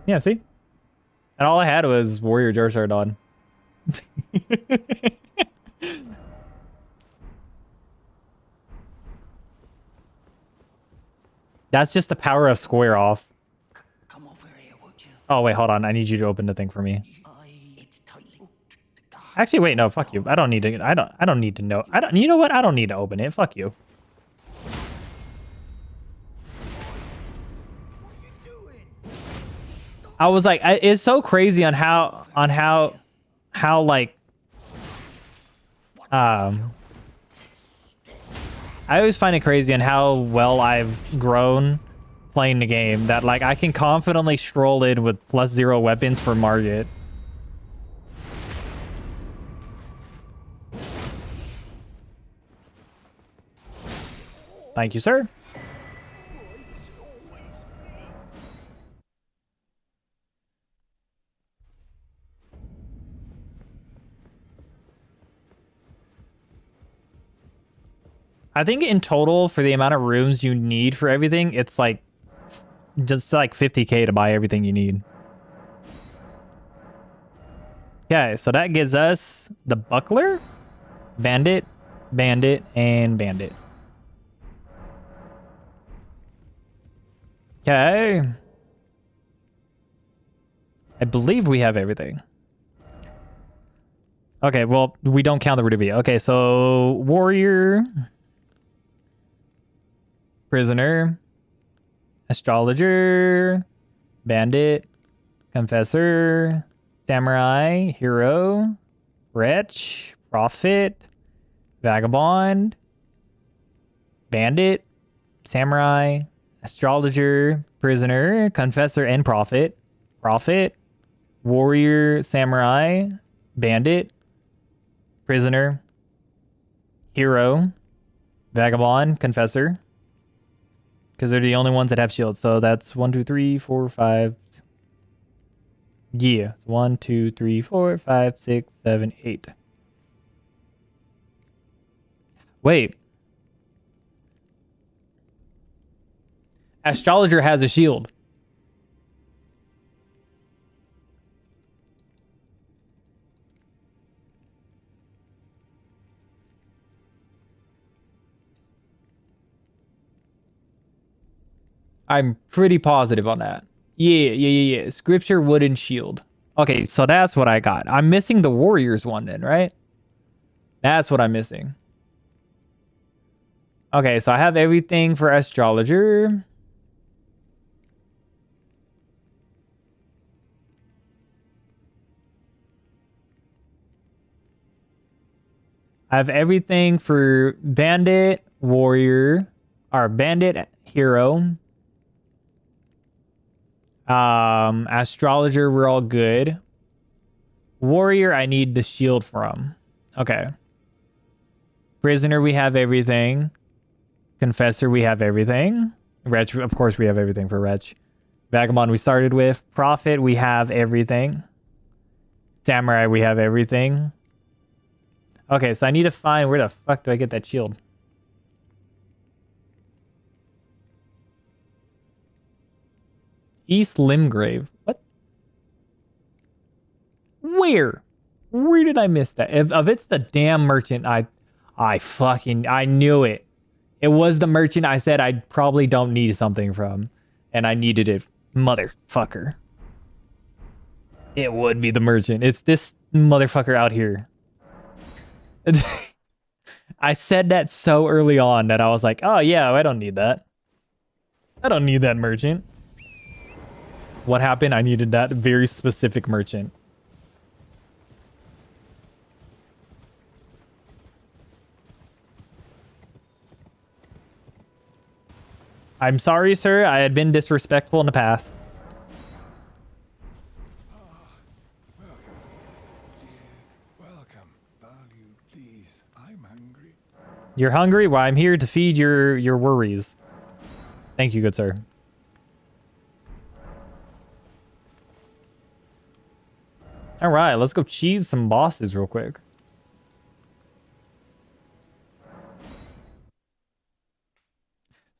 Yeah, see? And all I had was Warrior Jar Shard on. That's just the power of square off. Come over here, would you? Oh wait, hold on. I need you to open the thing for me. It's tightly. Actually, wait, no, fuck you. I don't need to. I don't need to know. I don't. You know what? I don't need to open it. Fuck you. I was like, it's so crazy on how like I always find it crazy on how well I've grown playing the game that like I can confidently stroll in with plus 0 weapons for Margit. Thank you, sir. I think in total for the amount of rooms you need for everything, it's like just like 50k to buy everything you need. Okay, so that gives us the buckler, bandit, bandit, and bandit. Okay. I believe we have everything. Okay, well, we don't count the root of V. Okay, so warrior, prisoner, astrologer, bandit, confessor, samurai, hero, wretch, prophet, vagabond, bandit, samurai, astrologer, prisoner, confessor, and prophet, warrior, samurai, bandit, prisoner, hero, vagabond, confessor. Because they're the only ones that have shields. So that's 1, 2, 3, 4, 5. Yeah. 1, 2, 3, 4, 5, 6, 7, 8. Wait. Astrologer has a shield. I'm pretty positive on that. Yeah. Scripture, wooden shield. Okay, so that's what I got. I'm missing the warriors one then, right? That's what I'm missing. Okay, so I have everything for astrologer. I have everything for bandit, warrior, or bandit, hero. Astrologer, we're all good. Warrior, I need the shield from. Okay. Prisoner, we have everything. Confessor, we have everything. Wretch, of course, we have everything for Wretch. Vagabond, we started with. Prophet, we have everything. Samurai, we have everything. Okay, so I need to find where the fuck do I get that shield? East Limgrave. What? Where? Where did I miss that? If it's the damn merchant, I knew it. It was the merchant I said I probably don't need something from. And I needed it. Motherfucker. It would be the merchant. It's this motherfucker out here. I said that so early on that I was like, oh yeah, I don't need that. I don't need that merchant. What happened? I needed that very specific merchant. I'm sorry, sir. I had been disrespectful in the past. Welcome. Valued, please. I'm hungry. You're hungry? Well, I'm here to feed your worries. Thank you, good sir. All right, let's go cheese some bosses real quick.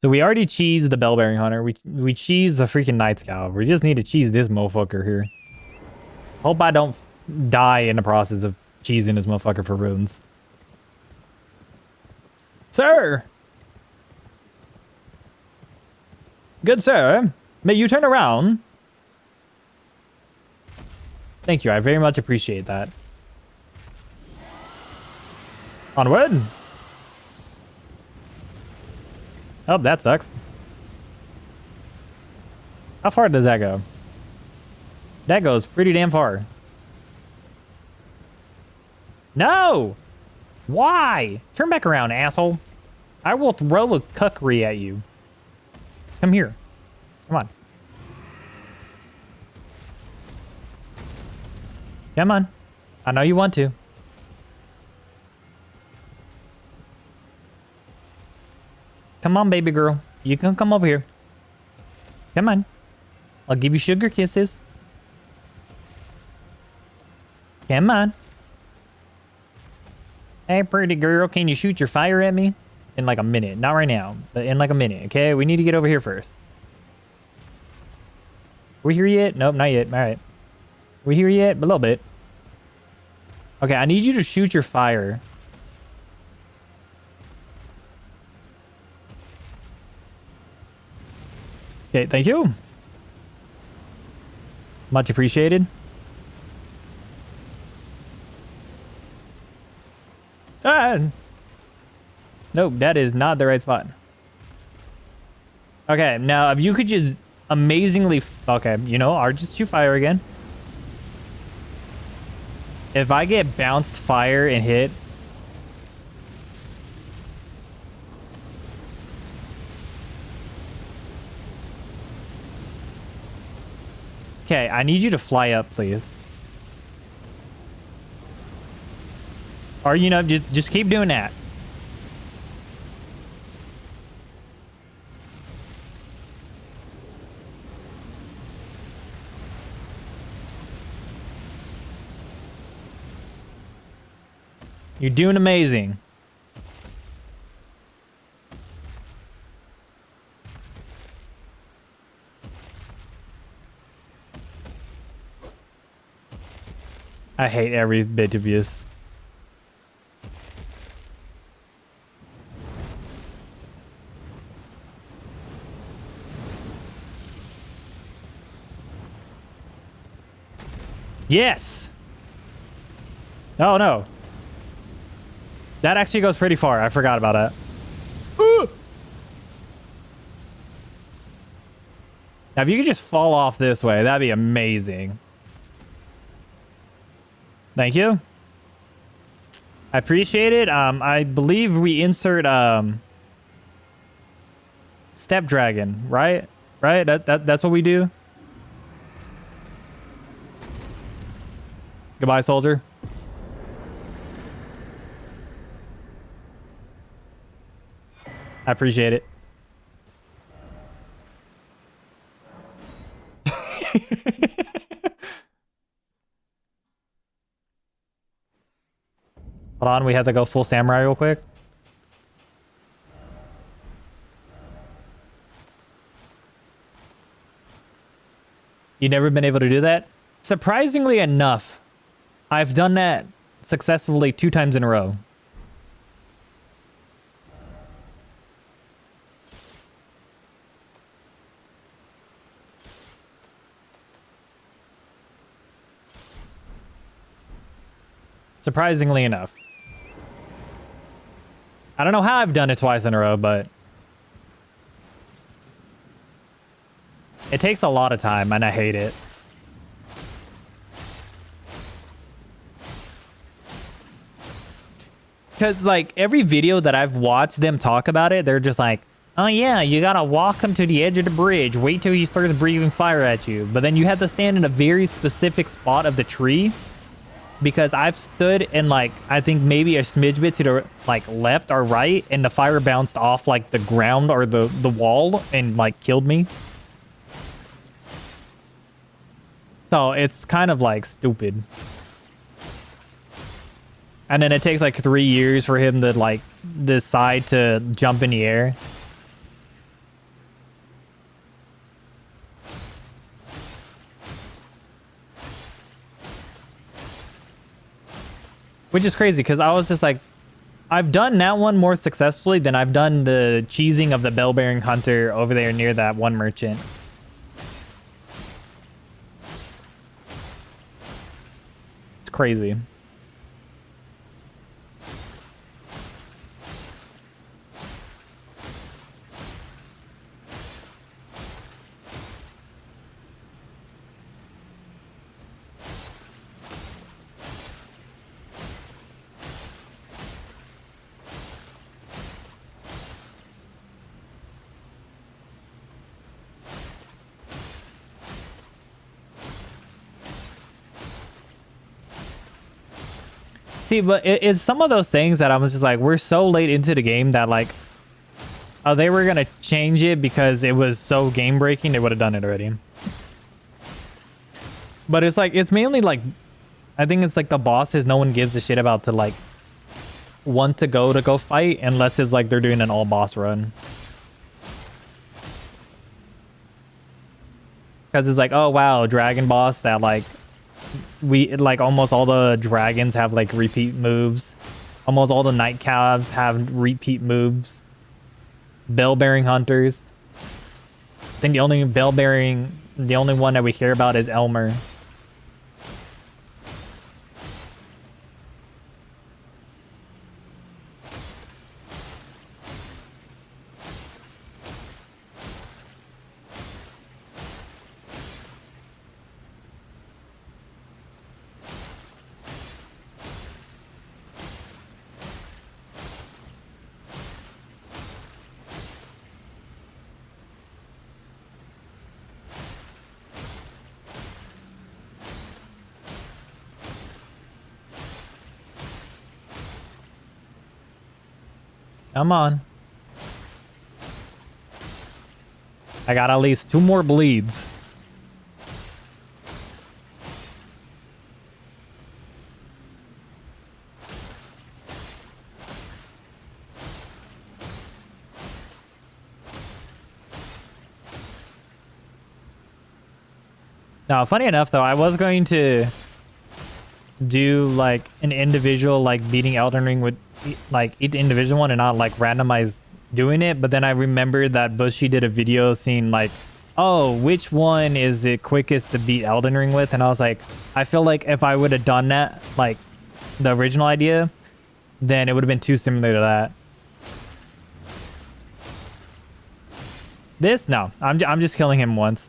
So we already cheesed the Bellbearing Hunter. We cheesed the freaking Night Scout. We just need to cheese this motherfucker here. Hope I don't die in the process of cheesing this motherfucker for runes. Sir! Good sir, may you turn around? Thank you, I very much appreciate that. Onward! Oh, that sucks. How far does that go? That goes pretty damn far. No! Why? Turn back around, asshole. I will throw a cuckery at you. Come here. Come on. Come on. I know you want to. Come on, baby girl. You can come over here. Come on. I'll give you sugar kisses. Come on. Hey, pretty girl, can you shoot your fire at me? In like a minute. Not right now, but in like a minute, okay? We need to get over here first. We here yet? Nope, not yet. All right. We here yet? A little bit. Okay, I need you to shoot your fire. Okay, thank you. Much appreciated. Ah! Nope, that is not the right spot. Okay, now if you could just amazingly... Okay, you know, I'll just shoot fire again. If I get bounced fire and hit... Okay, I need you to fly up, please. Or, you know, just keep doing that. You're doing amazing. I hate every bit of this. Yes! Oh no. That actually goes pretty far. I forgot about that. Ooh! Now, if you could just fall off this way, that'd be amazing. Thank you. I appreciate it. I believe we insert Step Dragon, right? Right? That's what we do. Goodbye, soldier. I appreciate it. Hold on, we have to go full samurai real quick. You never been able to do that? Surprisingly enough, I've done that successfully 2 times in a row. Surprisingly enough. I don't know how I've done it twice in a row, but it takes a lot of time and I hate it. Because, like, every video that I've watched them talk about it, they're just like, oh yeah, you gotta walk him to the edge of the bridge, wait till he starts breathing fire at you. But then you have to stand in a very specific spot of the tree. Because I've stood in, like, I think maybe a smidge bit to the, like, left or right, and the fire bounced off, like, the ground or the wall and, like, killed me. So it's kind of, like, stupid. And then it takes, like, 3 years for him to, like, decide to jump in the air. Which is crazy, because I was just like, I've done that one more successfully than I've done the cheesing of the bell-bearing hunter over there near that one merchant. It's crazy. See, but it's some of those things that I was just like, we're so late into the game that, like, oh, they were gonna change it because it was so game breaking, they would have done it already. But it's like, it's mainly like, I think it's like the bosses no one gives a shit about to, like, want to go fight unless it's like they're doing an all boss run. Because it's like, oh wow, dragon boss that, like, we, like, almost all the dragons have, like, repeat moves. Almost all the night calves have repeat moves. Bell-bearing hunters. think the only bell bearing, the only one that we hear about is Elmer. Come on. I got at least 2 more bleeds. Now, funny enough, though, I was going to do like an individual, like beating Elden Ring with like each individual one and not like randomize doing it. But then I remembered that Bushy did a video saying like, oh, which one is the quickest to beat Elden Ring with? And I was like, I feel like if I would have done that, like the original idea, then it would have been too similar to that. This? No, I'm just killing him once.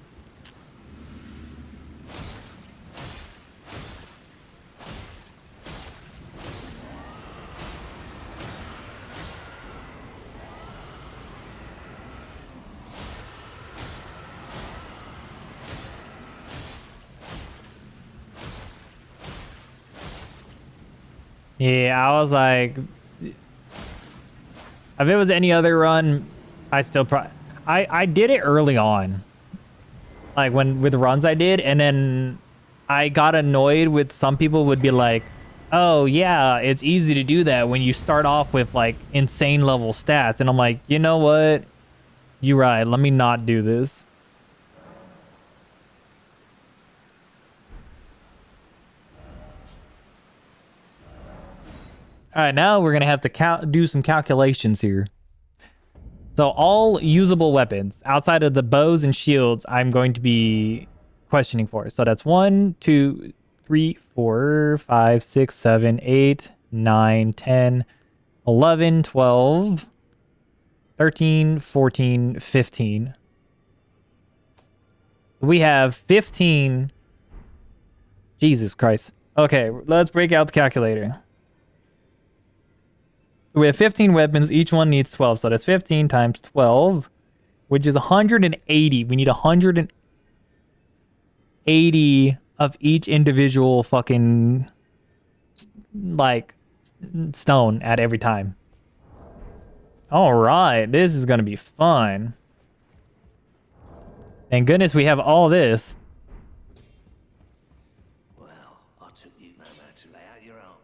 Yeah, I was like, if it was any other run, I still I did it early on, like when with runs I did, and then I got annoyed with some people would be like, oh yeah, it's easy to do that when you start off with like insane level stats, and I'm like, you know what, you're right, let me not do this. All right, now we're gonna have to do some calculations here. So all usable weapons outside of the bows and shields, I'm going to be questioning for. So that's 1, 2, 3, 4, 5, 6, 7, 8, 9, 10, 11, 12, 13, 14, 15. We have 15. Jesus Christ. Okay, let's break out the calculator. We have 15 weapons. Each one needs 12. So that's 15 times 12, which is 180. We need 180 of each individual fucking, like, stone at every time. All right. This is going to be fun. Thank goodness we have all this. Well, I took you no man to lay out your own.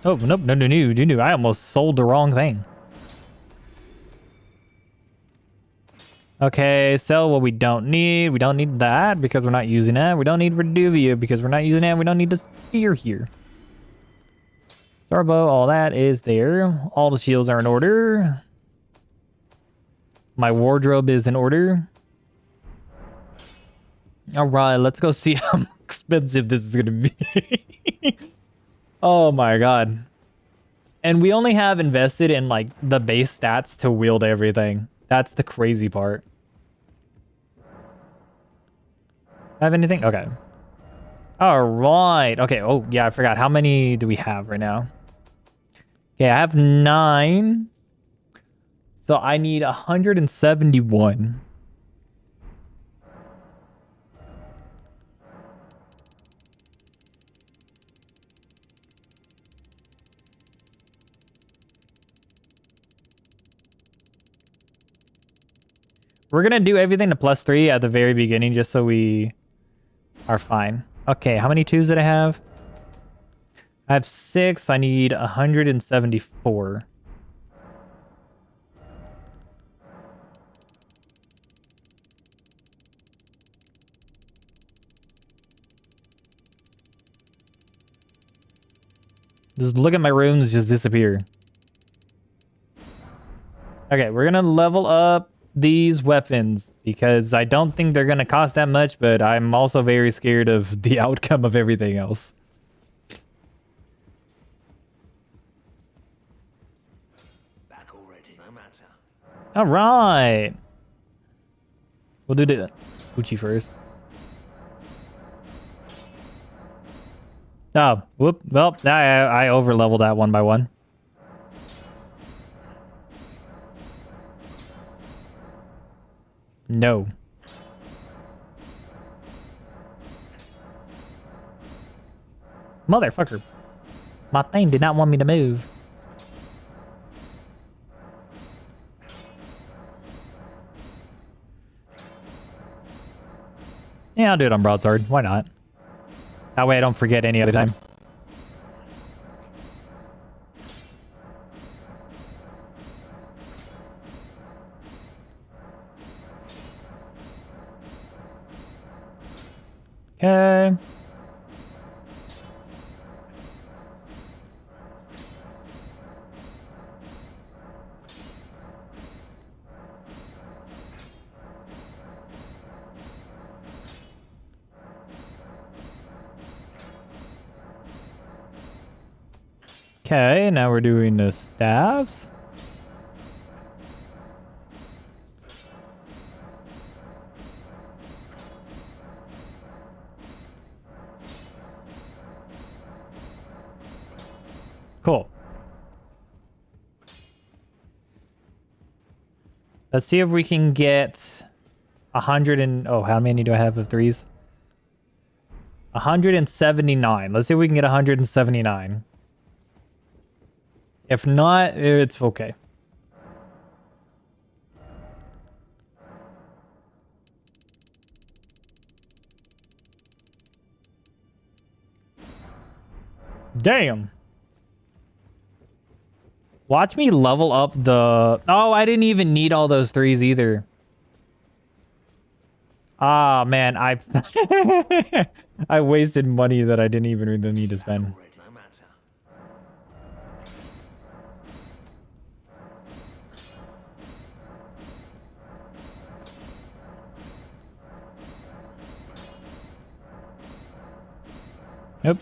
Oh, nope. No. I almost sold the wrong thing. Okay, sell what we don't need. We don't need that because we're not using that. We don't need Reduvia because we're not using that. We don't need the spear here. Starbow, all that is there. All the shields are in order. My wardrobe is in order. All right, let's go see how expensive this is going to be. Oh my god. And we only have invested in like the base stats to wield everything. That's the crazy part. Have anything? Okay. All right. Okay. Oh, yeah, I forgot. How many do we have right now? Okay, I have 9. So I need 171. We're going to do everything to +3 at the very beginning just so we are fine. Okay, how many 2s did I have? I have 6. I need 174. Just look at my runes just disappear. Okay, we're gonna level up these weapons because I don't think they're gonna cost that much, but I'm also very scared of the outcome of everything else. Back already, no matter. All right. We'll do the Uchi first. Oh, whoop. Well, I over leveled that one by one. No. Motherfucker. My thing did not want me to move. Yeah, I'll do it on broadsword. Why not? That way I don't forget any other time. Okay. Okay, now we're doing the staves. Cool. Let's see if we can get 100 and... Oh, how many do I have of threes? 179. Let's see if we can get 179. If not, it's okay. Damn. Watch me level up the... Oh, I didn't even need all those threes either. Ah, man, I I wasted money that I didn't even really need to spend. Already, no matter. Yep.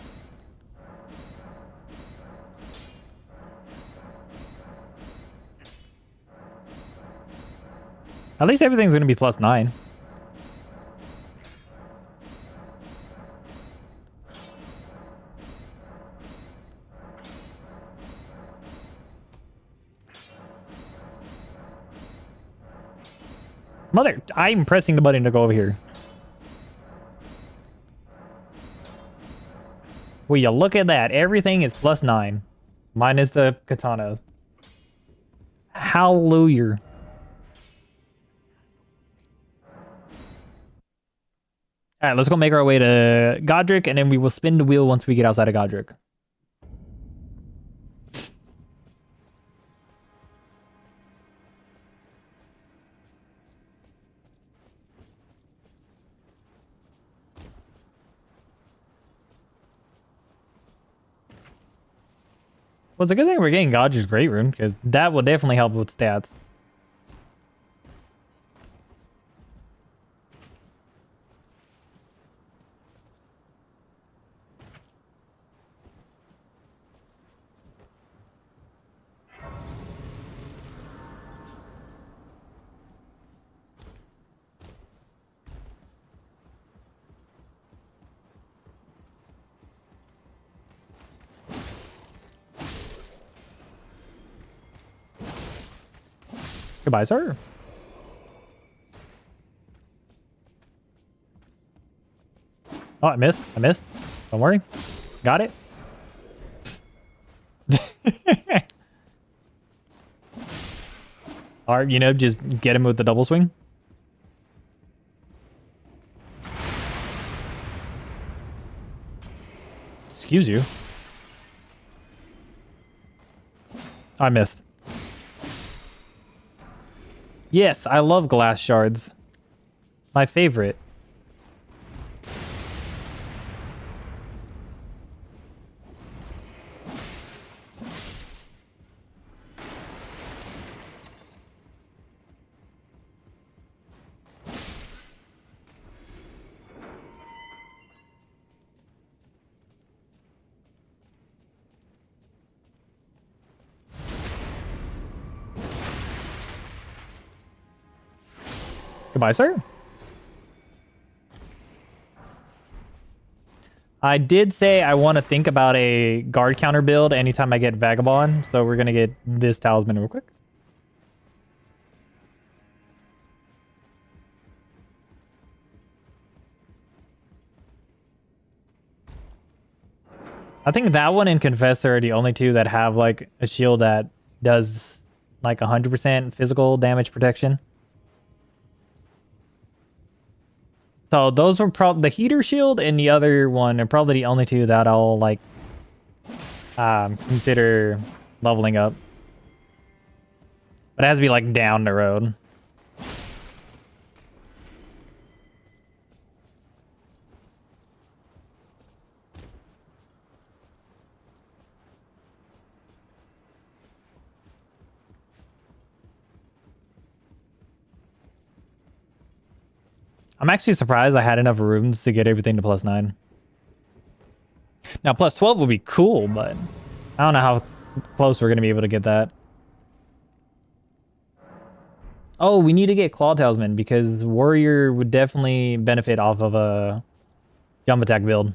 At least everything's going to be +9. Mother, I'm pressing the button to go over here. Will you look at that? Everything is +9. Minus the katana. Hallelujah. Alright, let's go make our way to Godric, and then we will spin the wheel once we get outside of Godric. Well, it's a good thing we're getting Godric's Great Rune, because that will definitely help with stats. Goodbye, sir. Oh, I missed. I missed. Don't worry. Got it. Or, you know, just get him with the double swing. Excuse you. I missed. Yes, I love glass shards. My favorite. Goodbye, sir. I did say I want to think about a guard counter build anytime I get Vagabond, so we're going to get this talisman real quick. I think that one and Confessor are the only two that have like a shield that does like 100% physical damage protection. So those were probably the heater shield and the other one are probably the only two that I'll like consider leveling up. But it has to be like down the road. I'm actually surprised I had enough rooms to get everything to +9. Now, +12 would be cool, but I don't know how close we're going to be able to get that. Oh, we need to get Claw Talisman because Warrior would definitely benefit off of a jump attack build.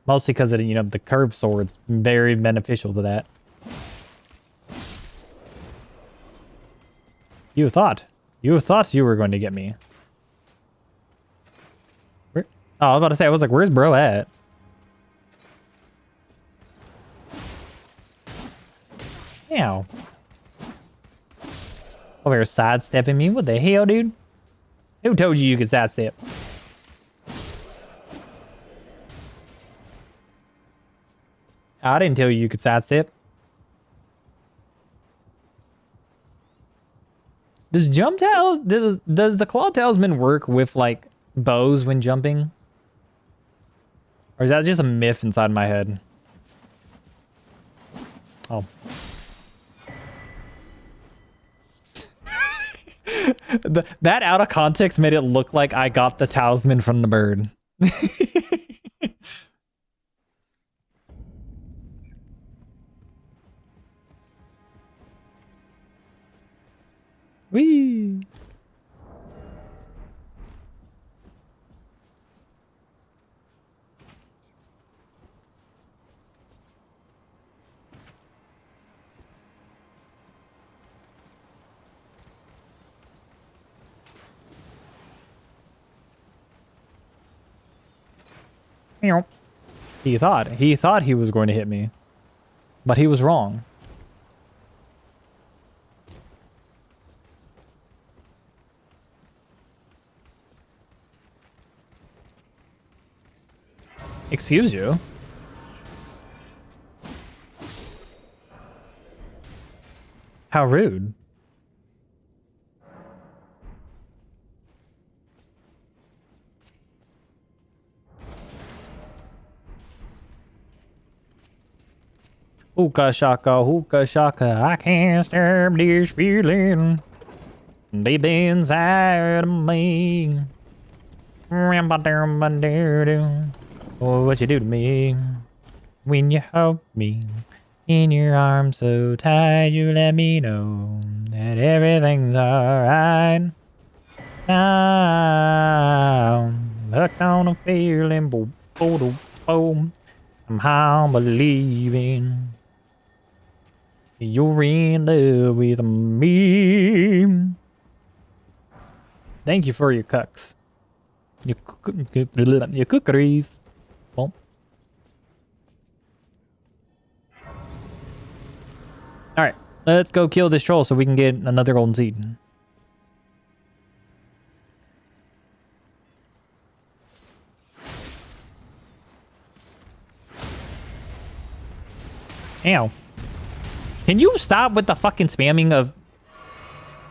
Mostly because of, you know, the curved sword's very beneficial to that. You thought you were going to get me. Where? Oh, I was about to say, I was like, where's bro at? Ow. Over here sidestepping me. What the hell, dude? Who told you could sidestep? I didn't tell you could sidestep. Does does the Claw Talisman work with like bows when jumping? Or is that just a myth inside my head? Oh. That out of context made it look like I got the talisman from the bird. Whee! He thought he was going to hit me, but he was wrong. Excuse you? How rude. Hookah shaka, I can't stop this feeling deep inside of me. Oh, what you do to me when you hold me in your arms so tight, you let me know that everything's alright. Now I'm hooked on a feeling, boom, boom, boom. I'm how believing you're in love with me. Thank you for your cucks. Your cookeries. Well. Alright, let's go kill this troll so we can get another golden seed. Ow. Can you stop with the fucking spamming of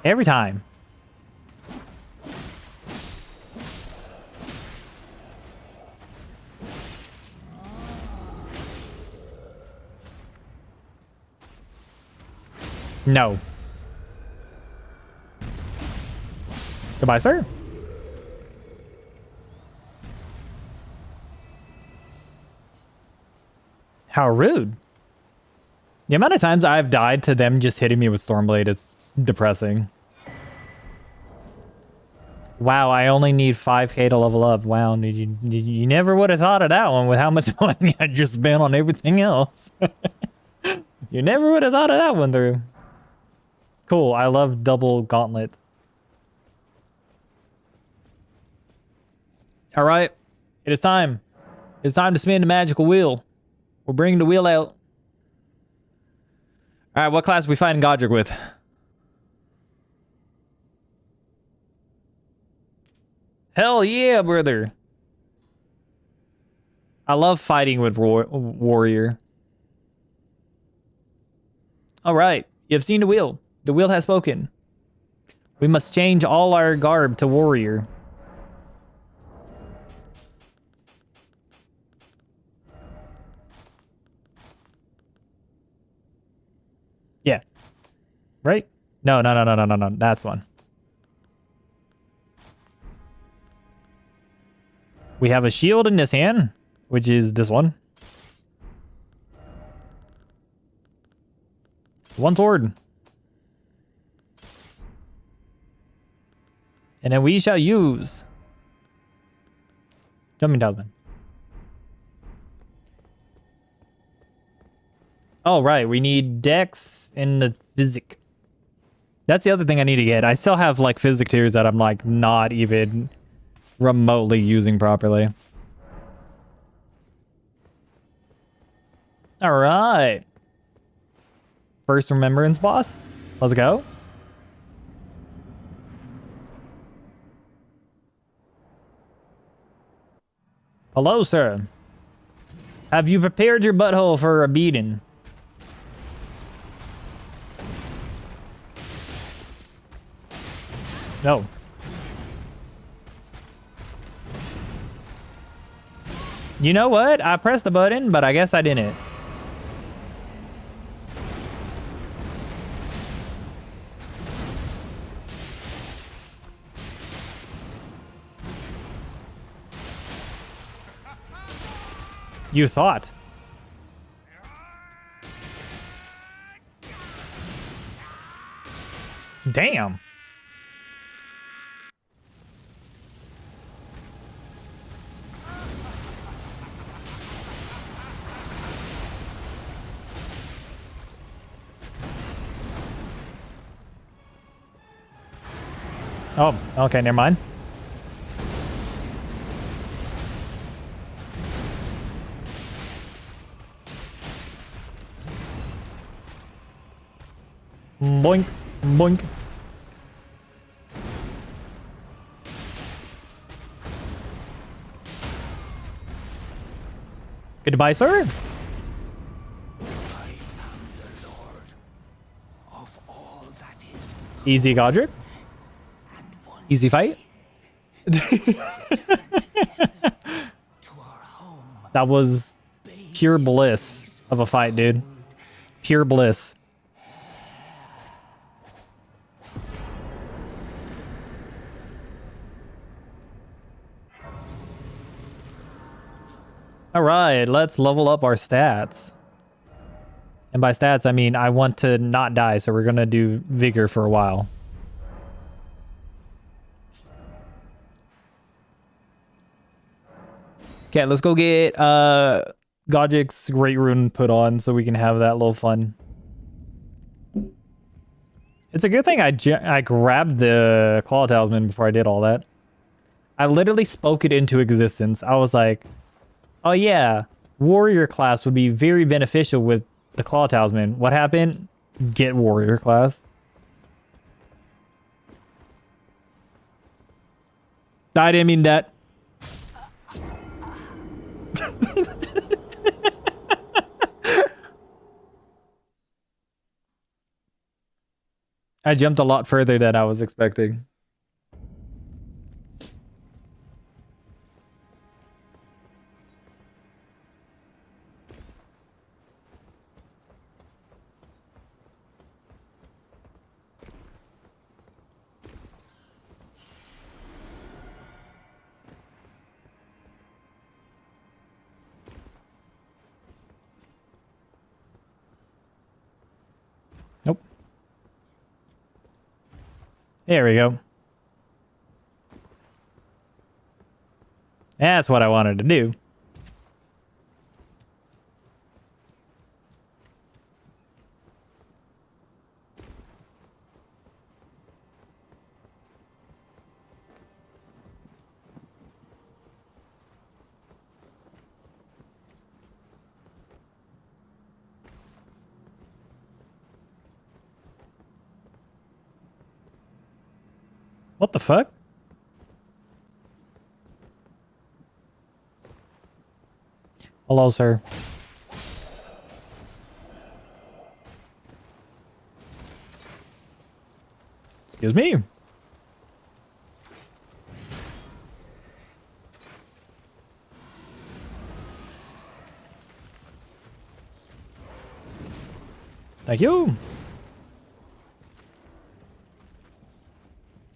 every time? No. Goodbye, sir. How rude. The amount of times I've died to them just hitting me with Stormblade is depressing. Wow, I only need 5k to level up. Wow, you never would have thought of that one with how much money I just spent on everything else. You never would have thought of that one through. Cool, I love double gauntlets. All right, it is time. It's time to spin the magical wheel. We're bringing the wheel out. All right, what class are we fighting Godric with? Hell yeah, brother. I love fighting with warrior. All right, you have seen the wheel. The wheel has spoken. We must change all our garb to warrior. Yeah. Right? No. That's one. We have a shield in this hand, which is this one. One sword. And then we shall use jumping talisman. Oh, right. We need dex and the physic. That's the other thing I need to get. I still have like physic tiers that I'm like not even remotely using properly. All right. First Remembrance boss. Let's go. Hello, sir. Have you prepared your butthole for a beating? No. You know what? I pressed the button, but I guess I didn't. You thought. Damn. Oh, okay, never mind. Boink, boink. Goodbye, sir. I am the Lord of all that is Easy, Godric. and one Easy fight. to our home. That was pure bliss of a fight, dude. Pure bliss. All right, let's level up our stats. And by stats, I mean I want to not die, so we're going to do Vigor for a while. Okay, let's go get Godric's Great Rune put on so we can have that little fun. It's a good thing I grabbed the Claw Talisman before I did all that. I literally spoke it into existence. I was like, oh yeah, Warrior class would be very beneficial with the Claw Talisman. What happened? Get Warrior class. I didn't mean that. I jumped a lot further than I was expecting. There we go. That's what I wanted to do. What the fuck? Hello, sir. Excuse me. Thank you.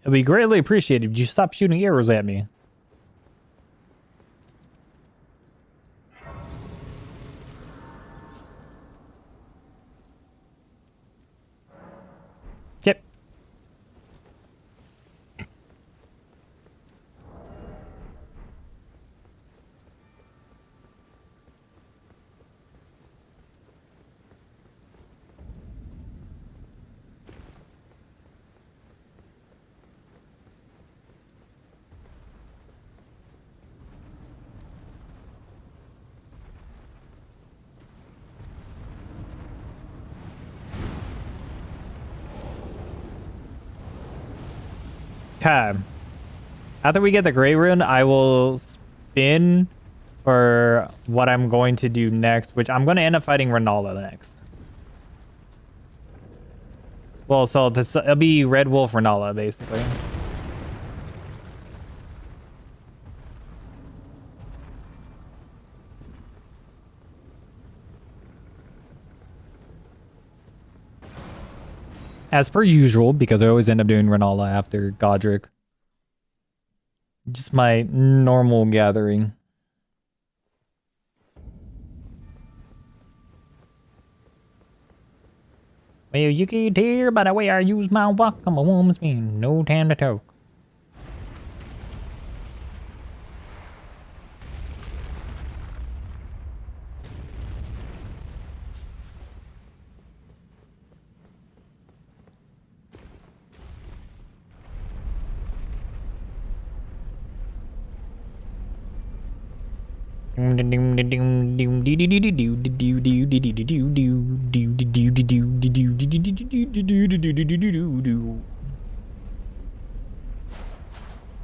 It'd be greatly appreciated if you stop shooting arrows at me. Yep. Okay. After we get the gray rune, I will spin for what I'm going to do next, which I'm going to end up fighting Renala next. Well, so this, it'll be Red Wolf Renala, basically. As per usual, because I always end up doing Renala after Godric. Just my normal gathering. Well, you can hear by the way I use my walk. I'm a woman's being no time to talk.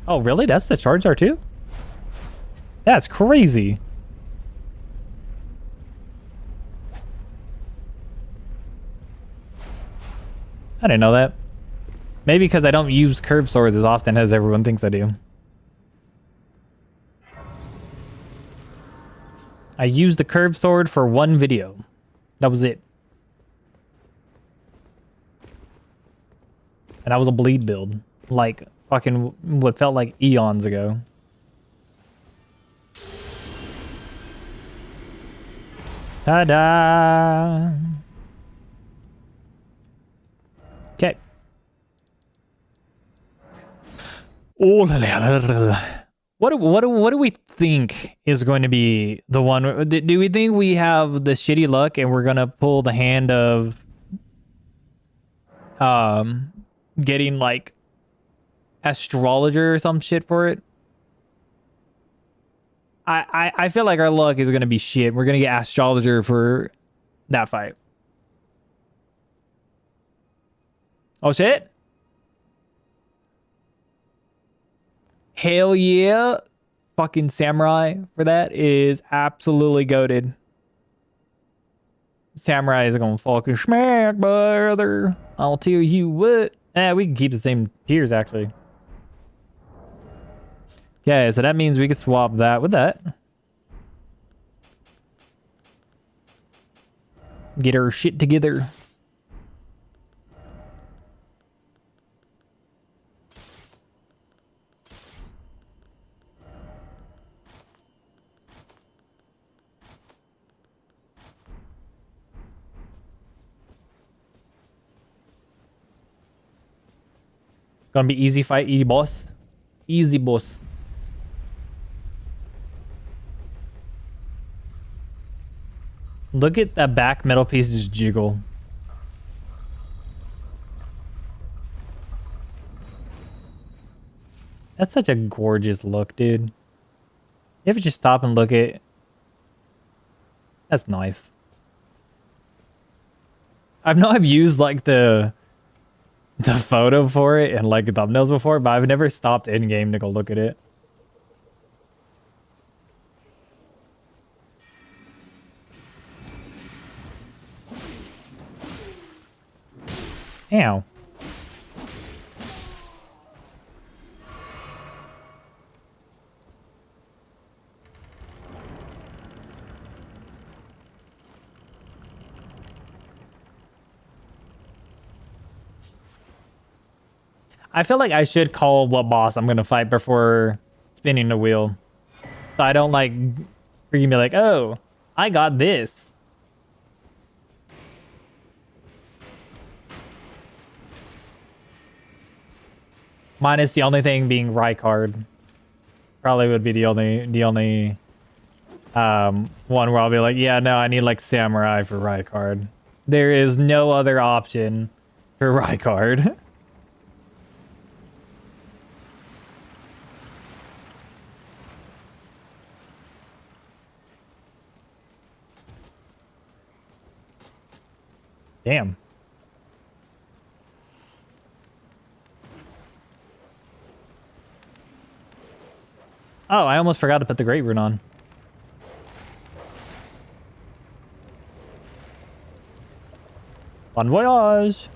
Oh, really? That's the charge R2? That's crazy. I didn't know that. Maybe because I don't use curved swords as often as everyone thinks I do. I used the curved sword for one video. That was it. And that was a bleed build. Like, fucking what felt like eons ago. Ta-da! Okay. Oh, what do we think is going to be the one? Do we think we have the shitty luck and we're gonna pull the hand of getting like astrologer or some shit for it? I feel like our luck is gonna be shit. We're gonna get astrologer for that fight. Oh shit. Hell yeah. Fucking samurai for that is absolutely goated. Samurai is gonna fucking smack, brother. I'll tell you what. We can keep the same tiers, actually. Okay, so that means we can swap that with that. Get our shit together. Gonna be easy fight, easy boss. Easy boss. Look at that back metal piece just jiggle. That's such a gorgeous look, dude. You ever just stop and look at... That's nice. I've used like the photo for it and like thumbnails before, but I've never stopped in game to go look at it. Ow. I feel like I should call what boss I'm gonna fight before spinning the wheel. So I don't like freaking be like, oh, I got this. Minus the only thing being Rykard. Probably would be the only one where I'll be like, yeah, no, I need like Samurai for Rykard. There is no other option for Rykard. Damn. Oh, I almost forgot to put the Great Rune on. Bon voyage!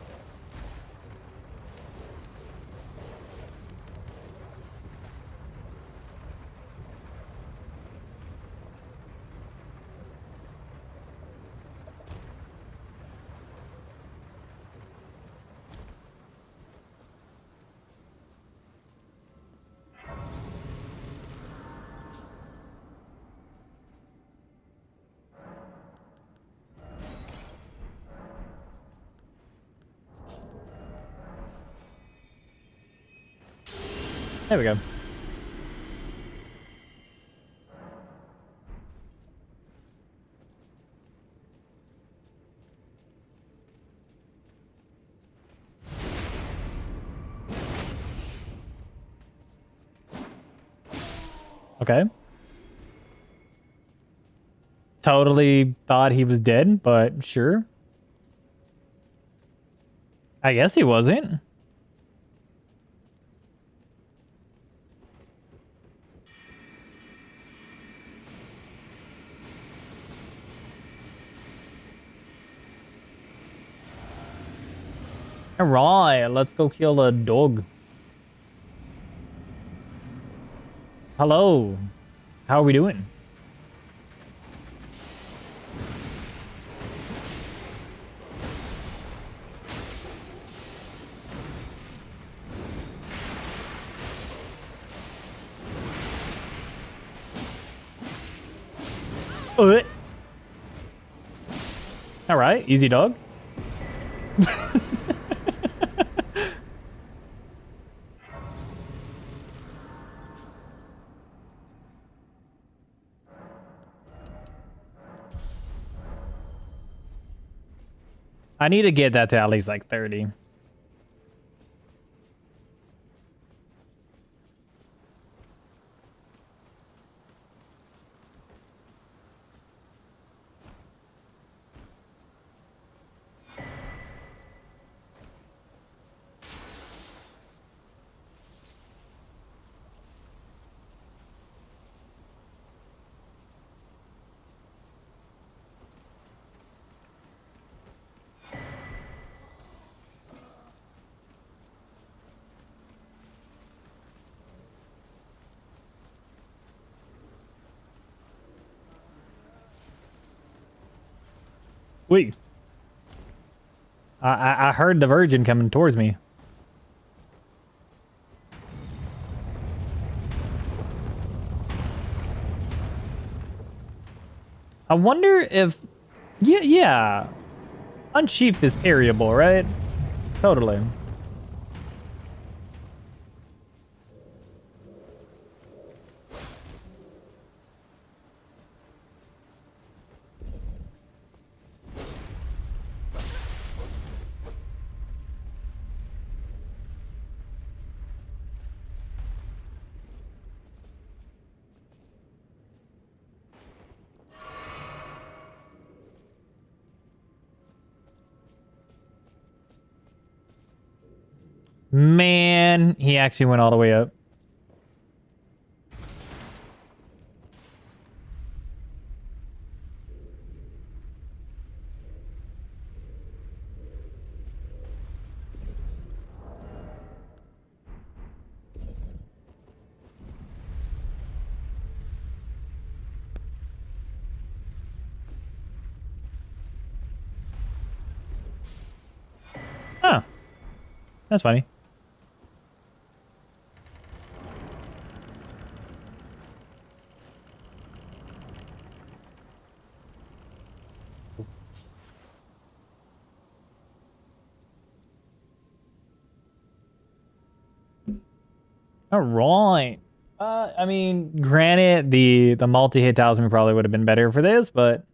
There we go. Okay. Totally thought he was dead, but sure. I guess he wasn't. Alright, let's go kill a dog. Hello. How are we doing? Alright, easy dog. I need to get that to at least like 30. Wait. I heard the Virgin coming towards me. I wonder if... Yeah. Unsheathed is parryable, right? Totally. Man, he actually went all the way up. Huh. That's funny. All right. I mean, granted, the multi-hit talisman probably would have been better for this, but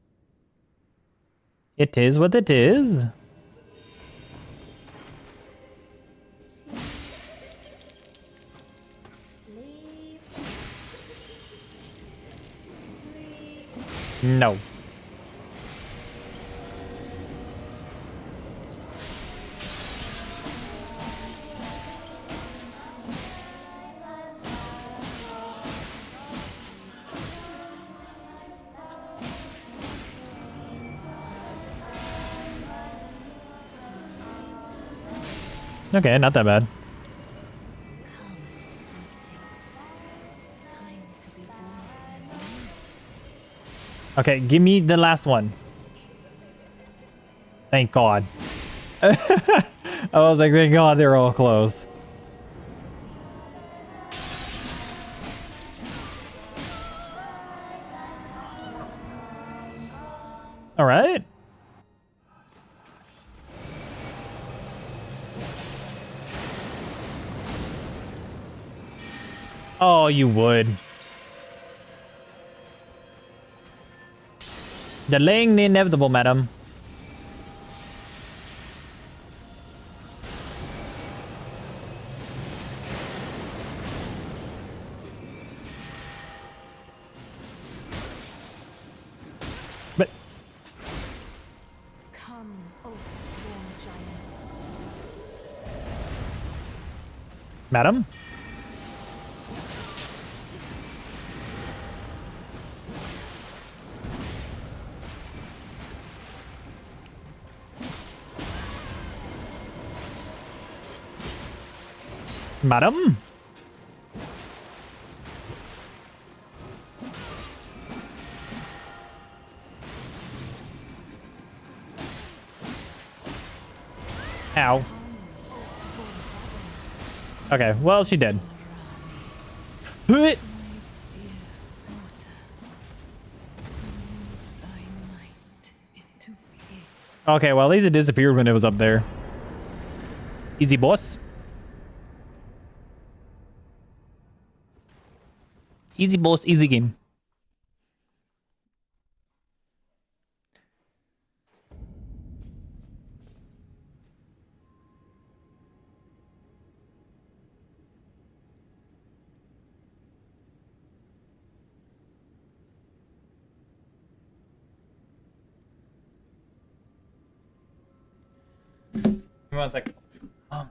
it is what it is. Sleep. Sleep. No. Okay, not that bad. Come, sweetings. It's time to be born anew. Okay, give me the last one. Thank God. I was like, thank God they're all close. All right. Oh, you would. Delaying the inevitable, madam. But, Come, oath-sworn giant. madam? Madam? Ow. Okay, well, she did. Huh. Okay, well, at least it disappeared when it was up there. Easy, boss. Easy, boss. Easy game. Give me 1 second. Oh.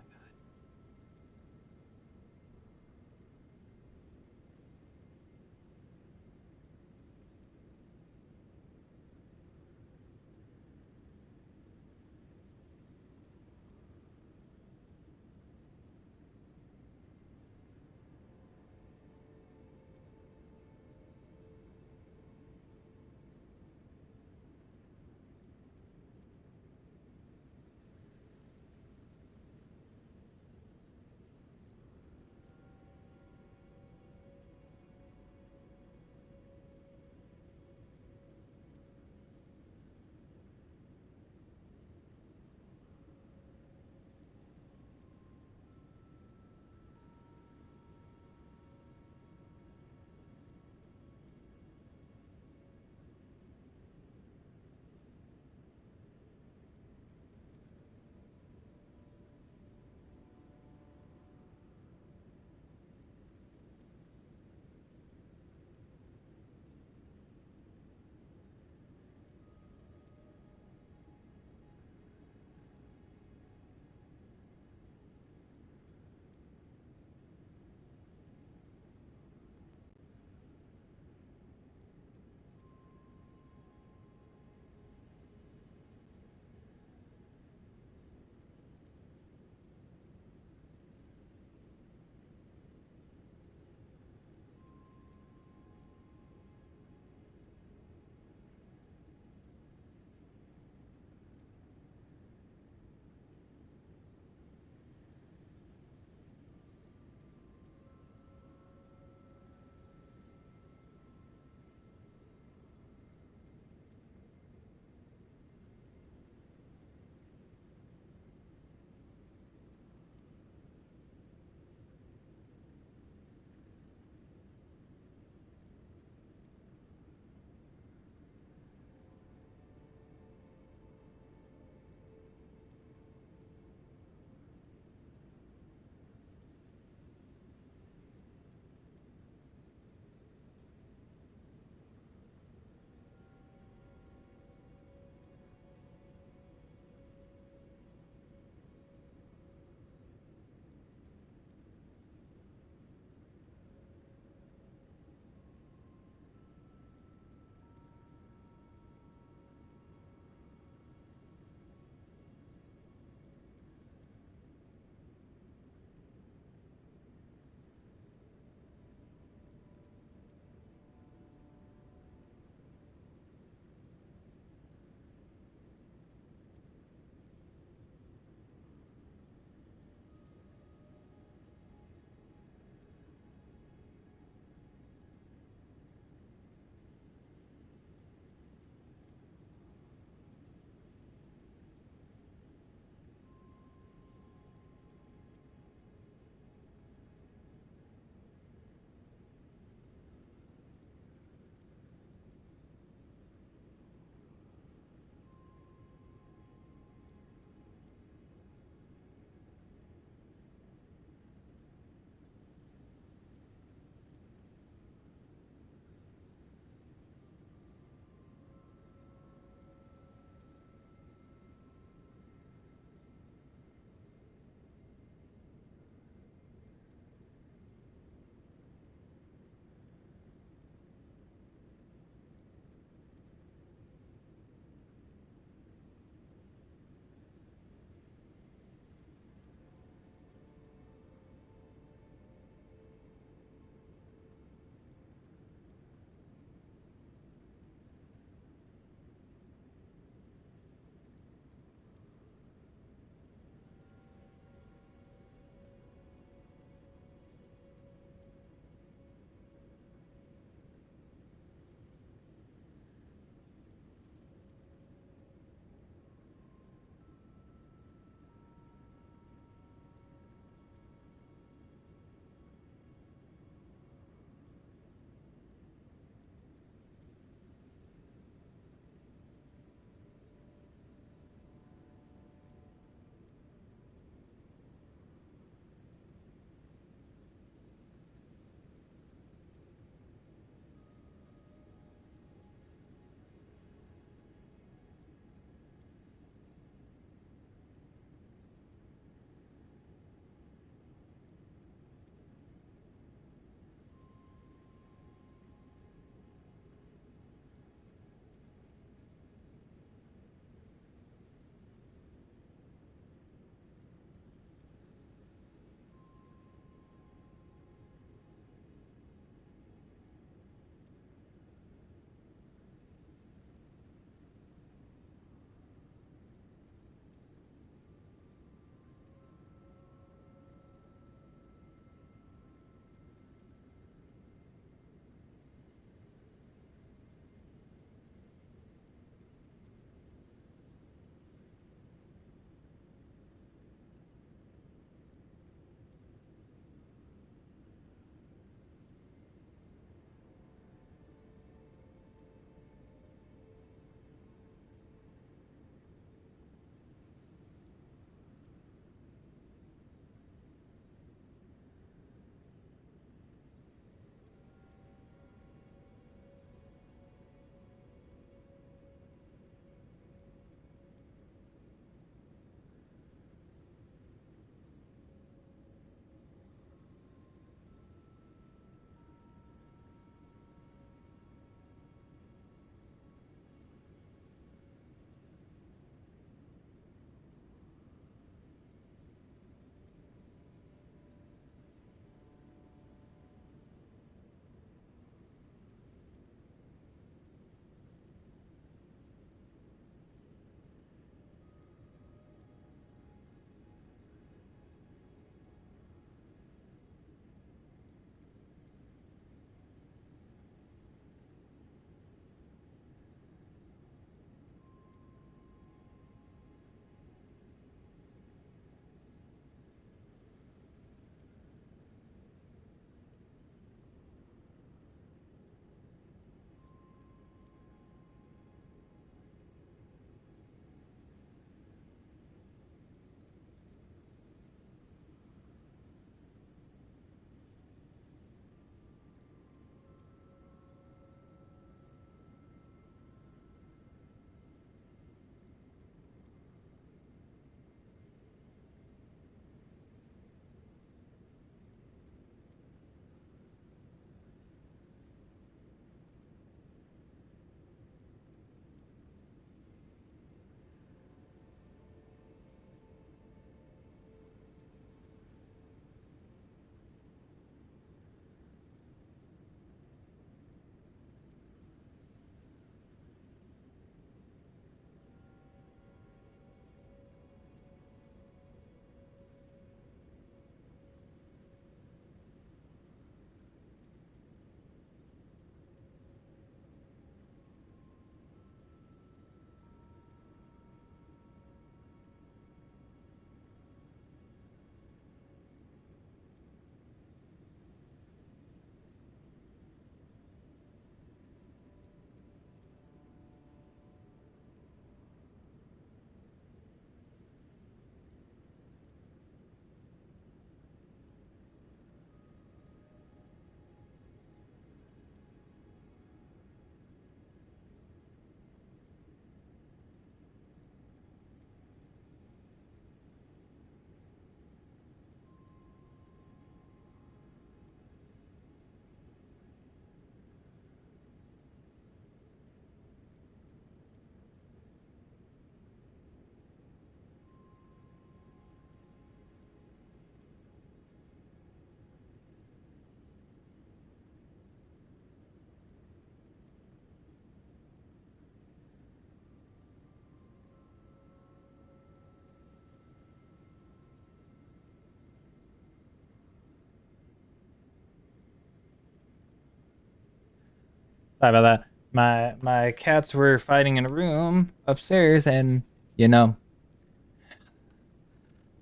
Sorry about that. My cats were fighting in a room upstairs, and you know,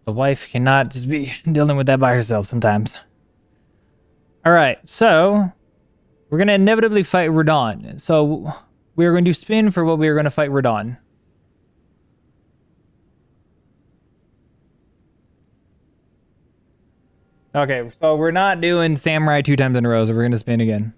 the wife cannot just be dealing with that by herself sometimes. All right, so we're gonna inevitably fight Radon. So we're going to spin for what we are going to fight Radon. Okay, so we're not doing Samurai 2 times in a row, so we're going to spin again.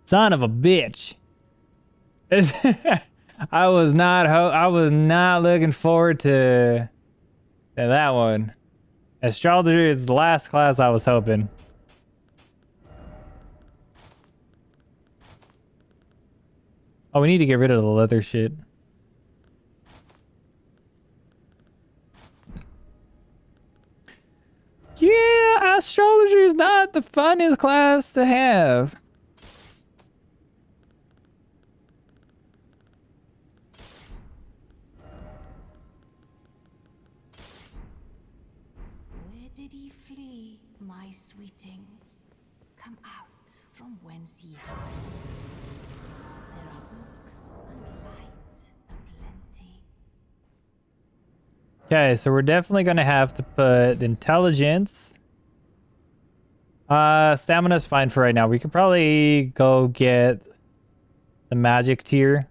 Son of a bitch. I was not looking forward to that one. Astrology is the last class I was hoping. Oh, we need to get rid of the leather shit. Yeah, astrology is not the funnest class to have. Where did he flee, my sweetings? Come out from whence ye hide. There are books and light aplenty. Okay, so we're definitely gonna have to put intelligence. Stamina's fine for right now. We could probably go get the magic tier.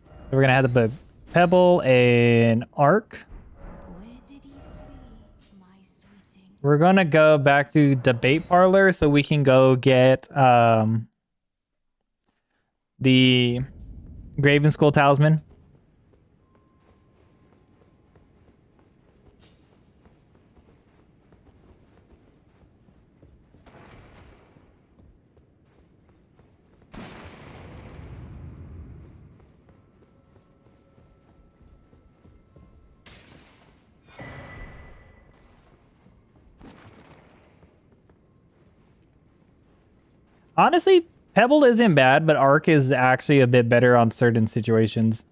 So we're gonna have to put Pebble and Arc. Where did he flee, my sweetings? We're gonna go back to Debate Parlor so we can go get the Graven Skull Talisman. Honestly, Pebble isn't bad, but Arc is actually a bit better on certain situations.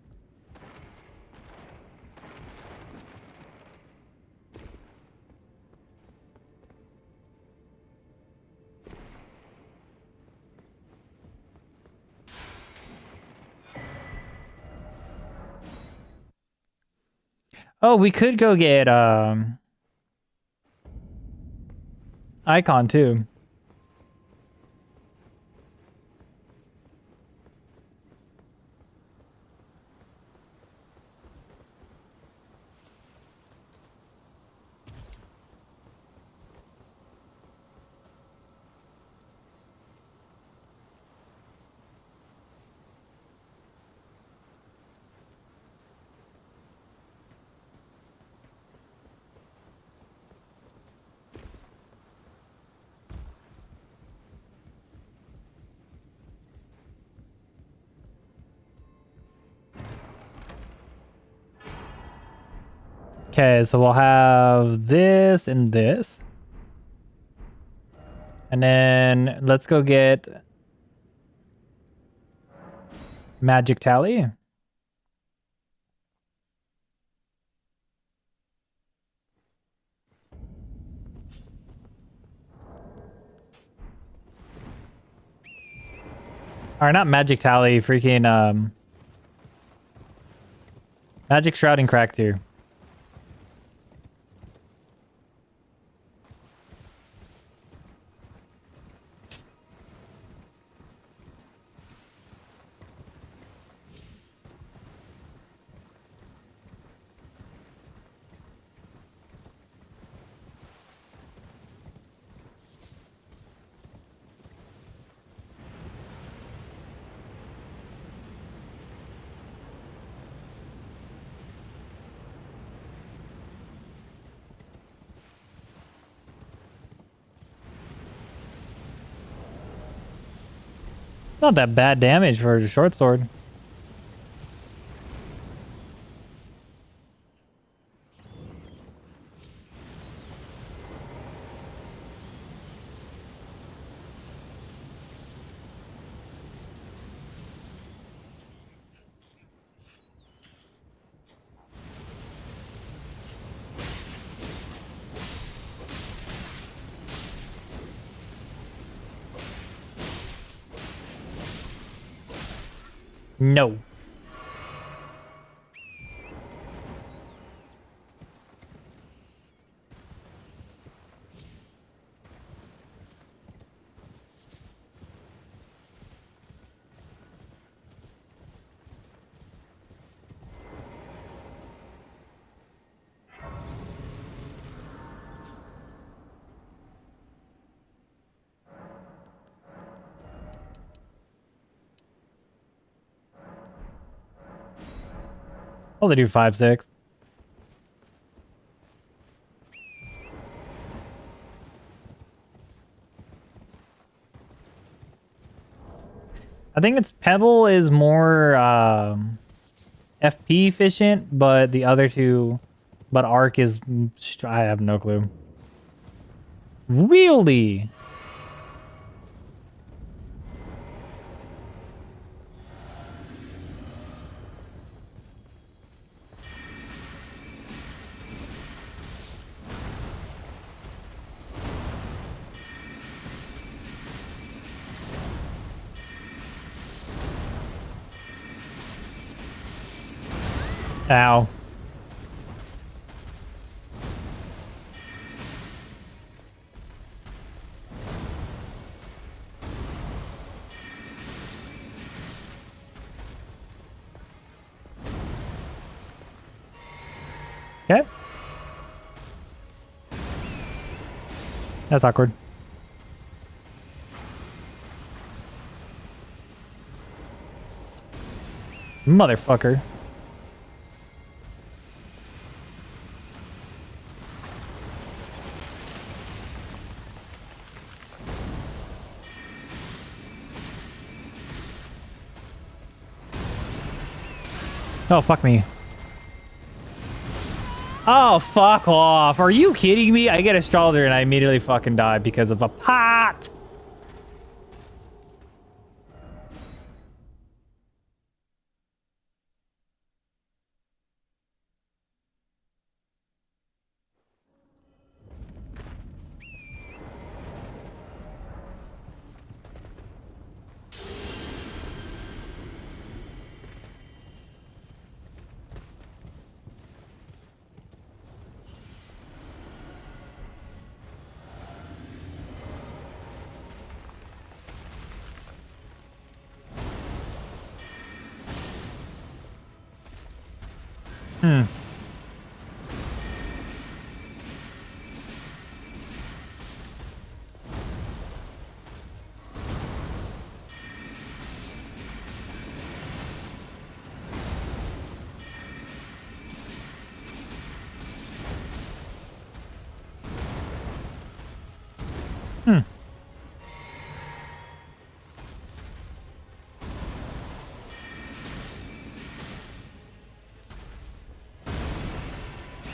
Oh, we could go get Icon too. Okay, so we'll have this and this. And then let's go get Magic Tally. Or not Magic Tally, freaking Magic Shrouding Crack too. Not that bad damage for a short sword. No. Oh, they do 5-6. I think it's Pebble is more FP efficient, but the other two, but Arc is, I have no clue. Wieldy. Ow. Okay. That's awkward. Motherfucker. Oh, fuck me. Oh, fuck off. Are you kidding me? I get a Stralder and I immediately fucking die because of a pot. Hmm. Hmm.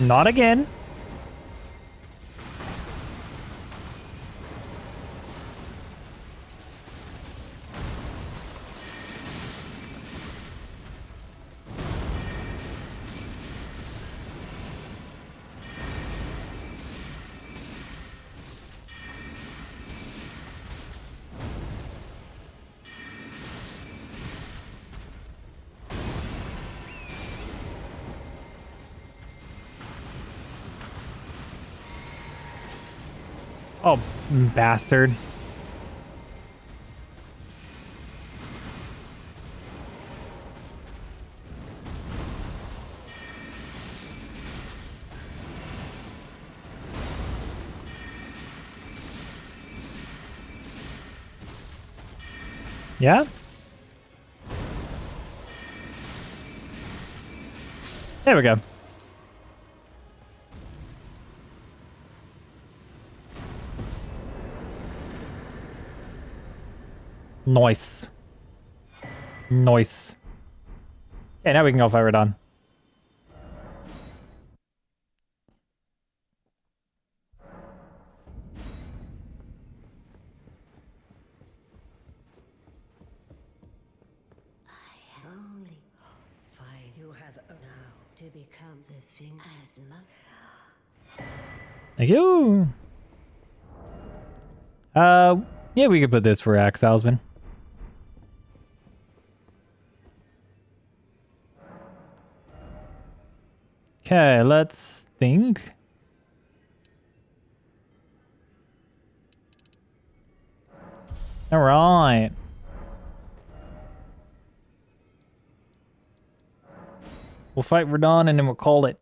Not again. Oh, bastard. Yeah? There we go. Nice. Nice. Okay, now we can go fire it on. Only fine. You have now to become the thing as much. Thank you. Yeah, we could put this for Axe Salesman. Okay, let's think. All right. We'll fight Radon and then we'll call it.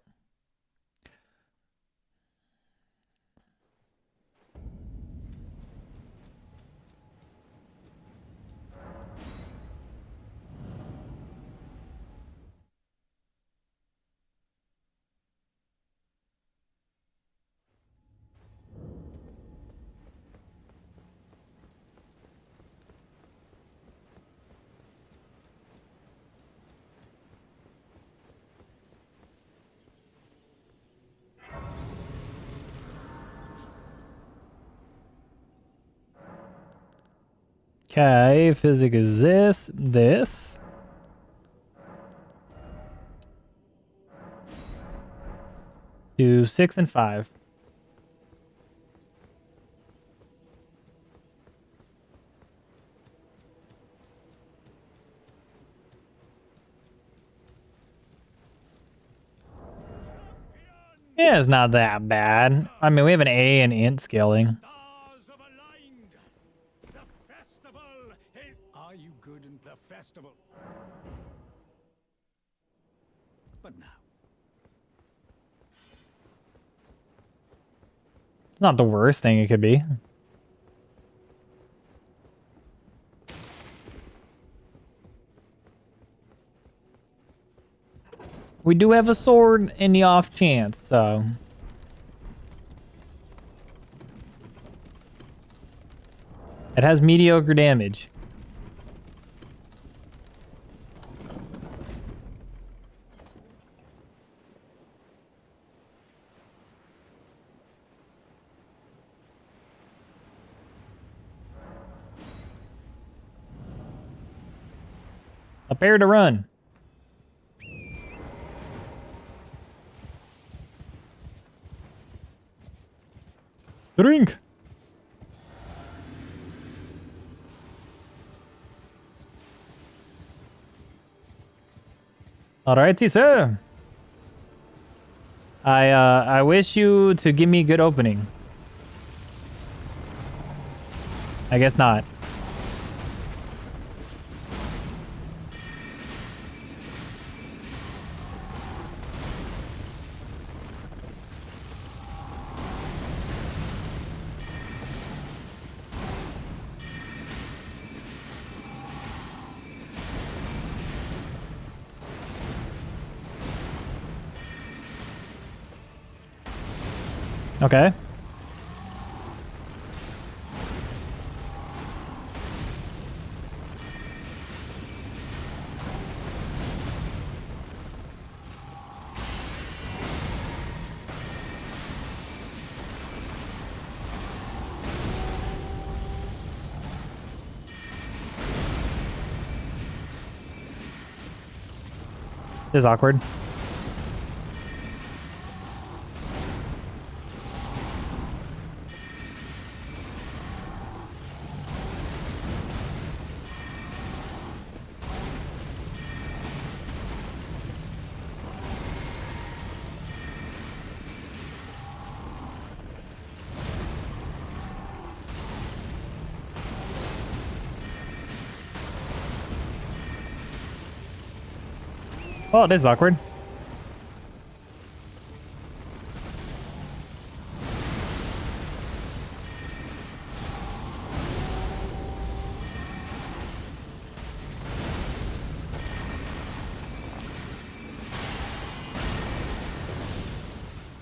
Okay, physics is this. Do 6 and 5. Yeah, it's not that bad. I mean, we have an A in int scaling. Stars have aligned. The festival is. Are you good in the festival? But now. It's not the worst thing it could be. We do have a sword in the off chance, so. It has mediocre damage. Prepare to run. Drink. Alrighty, sir. I wish you to give me a good opening. I guess not. Okay. This is awkward. Oh, this is awkward.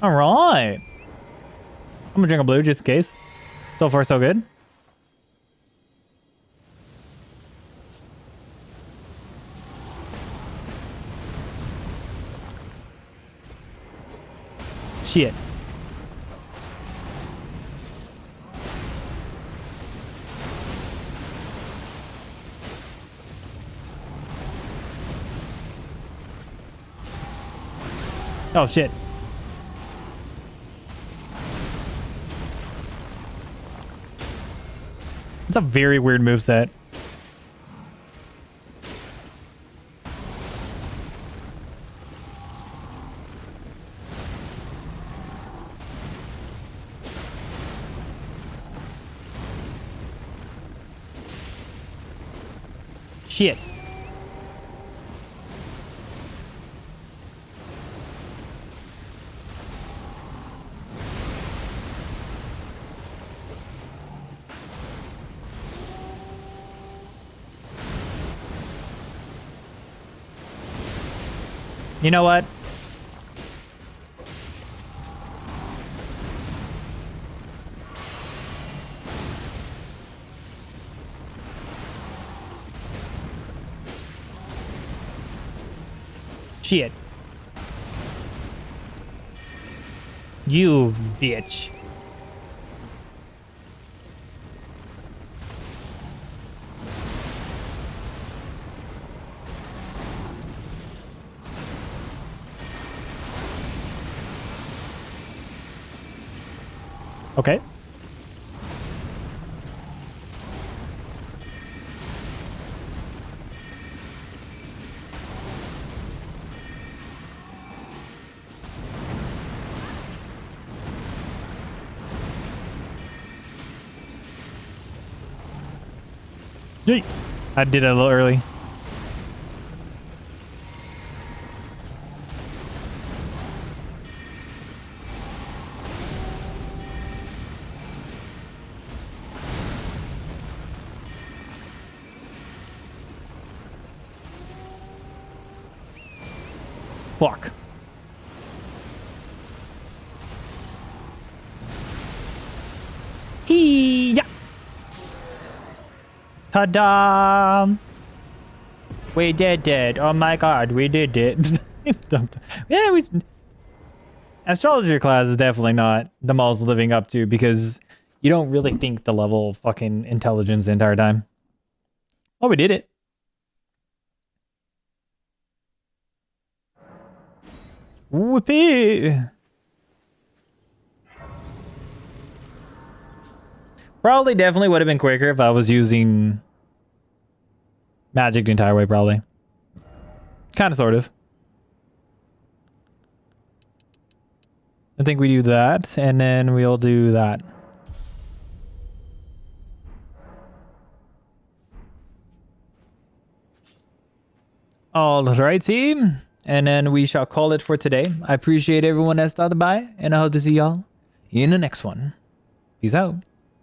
All right. I'm gonna drink a blue just in case. So far, so good. Shit. Oh shit. It's a very weird moveset. Shit. You know what? Shit. You bitch. Okay. Yeet. I did it a little early. Fuck. Hee-ya. Ta-da! We did it. Oh my god, we did it. Yeah, we... Astrologer class is definitely not the most living up to, because you don't really think the level of fucking intelligence the entire time. Oh, we did it. Whoopee! Probably definitely would have been quicker if I was using magic the entire way, probably. Kind of, sort of. I think we do that, and then we'll do that. All right, team. And then we shall call it for today. I appreciate everyone that stopped by, and I hope to see y'all in the next one. Peace out.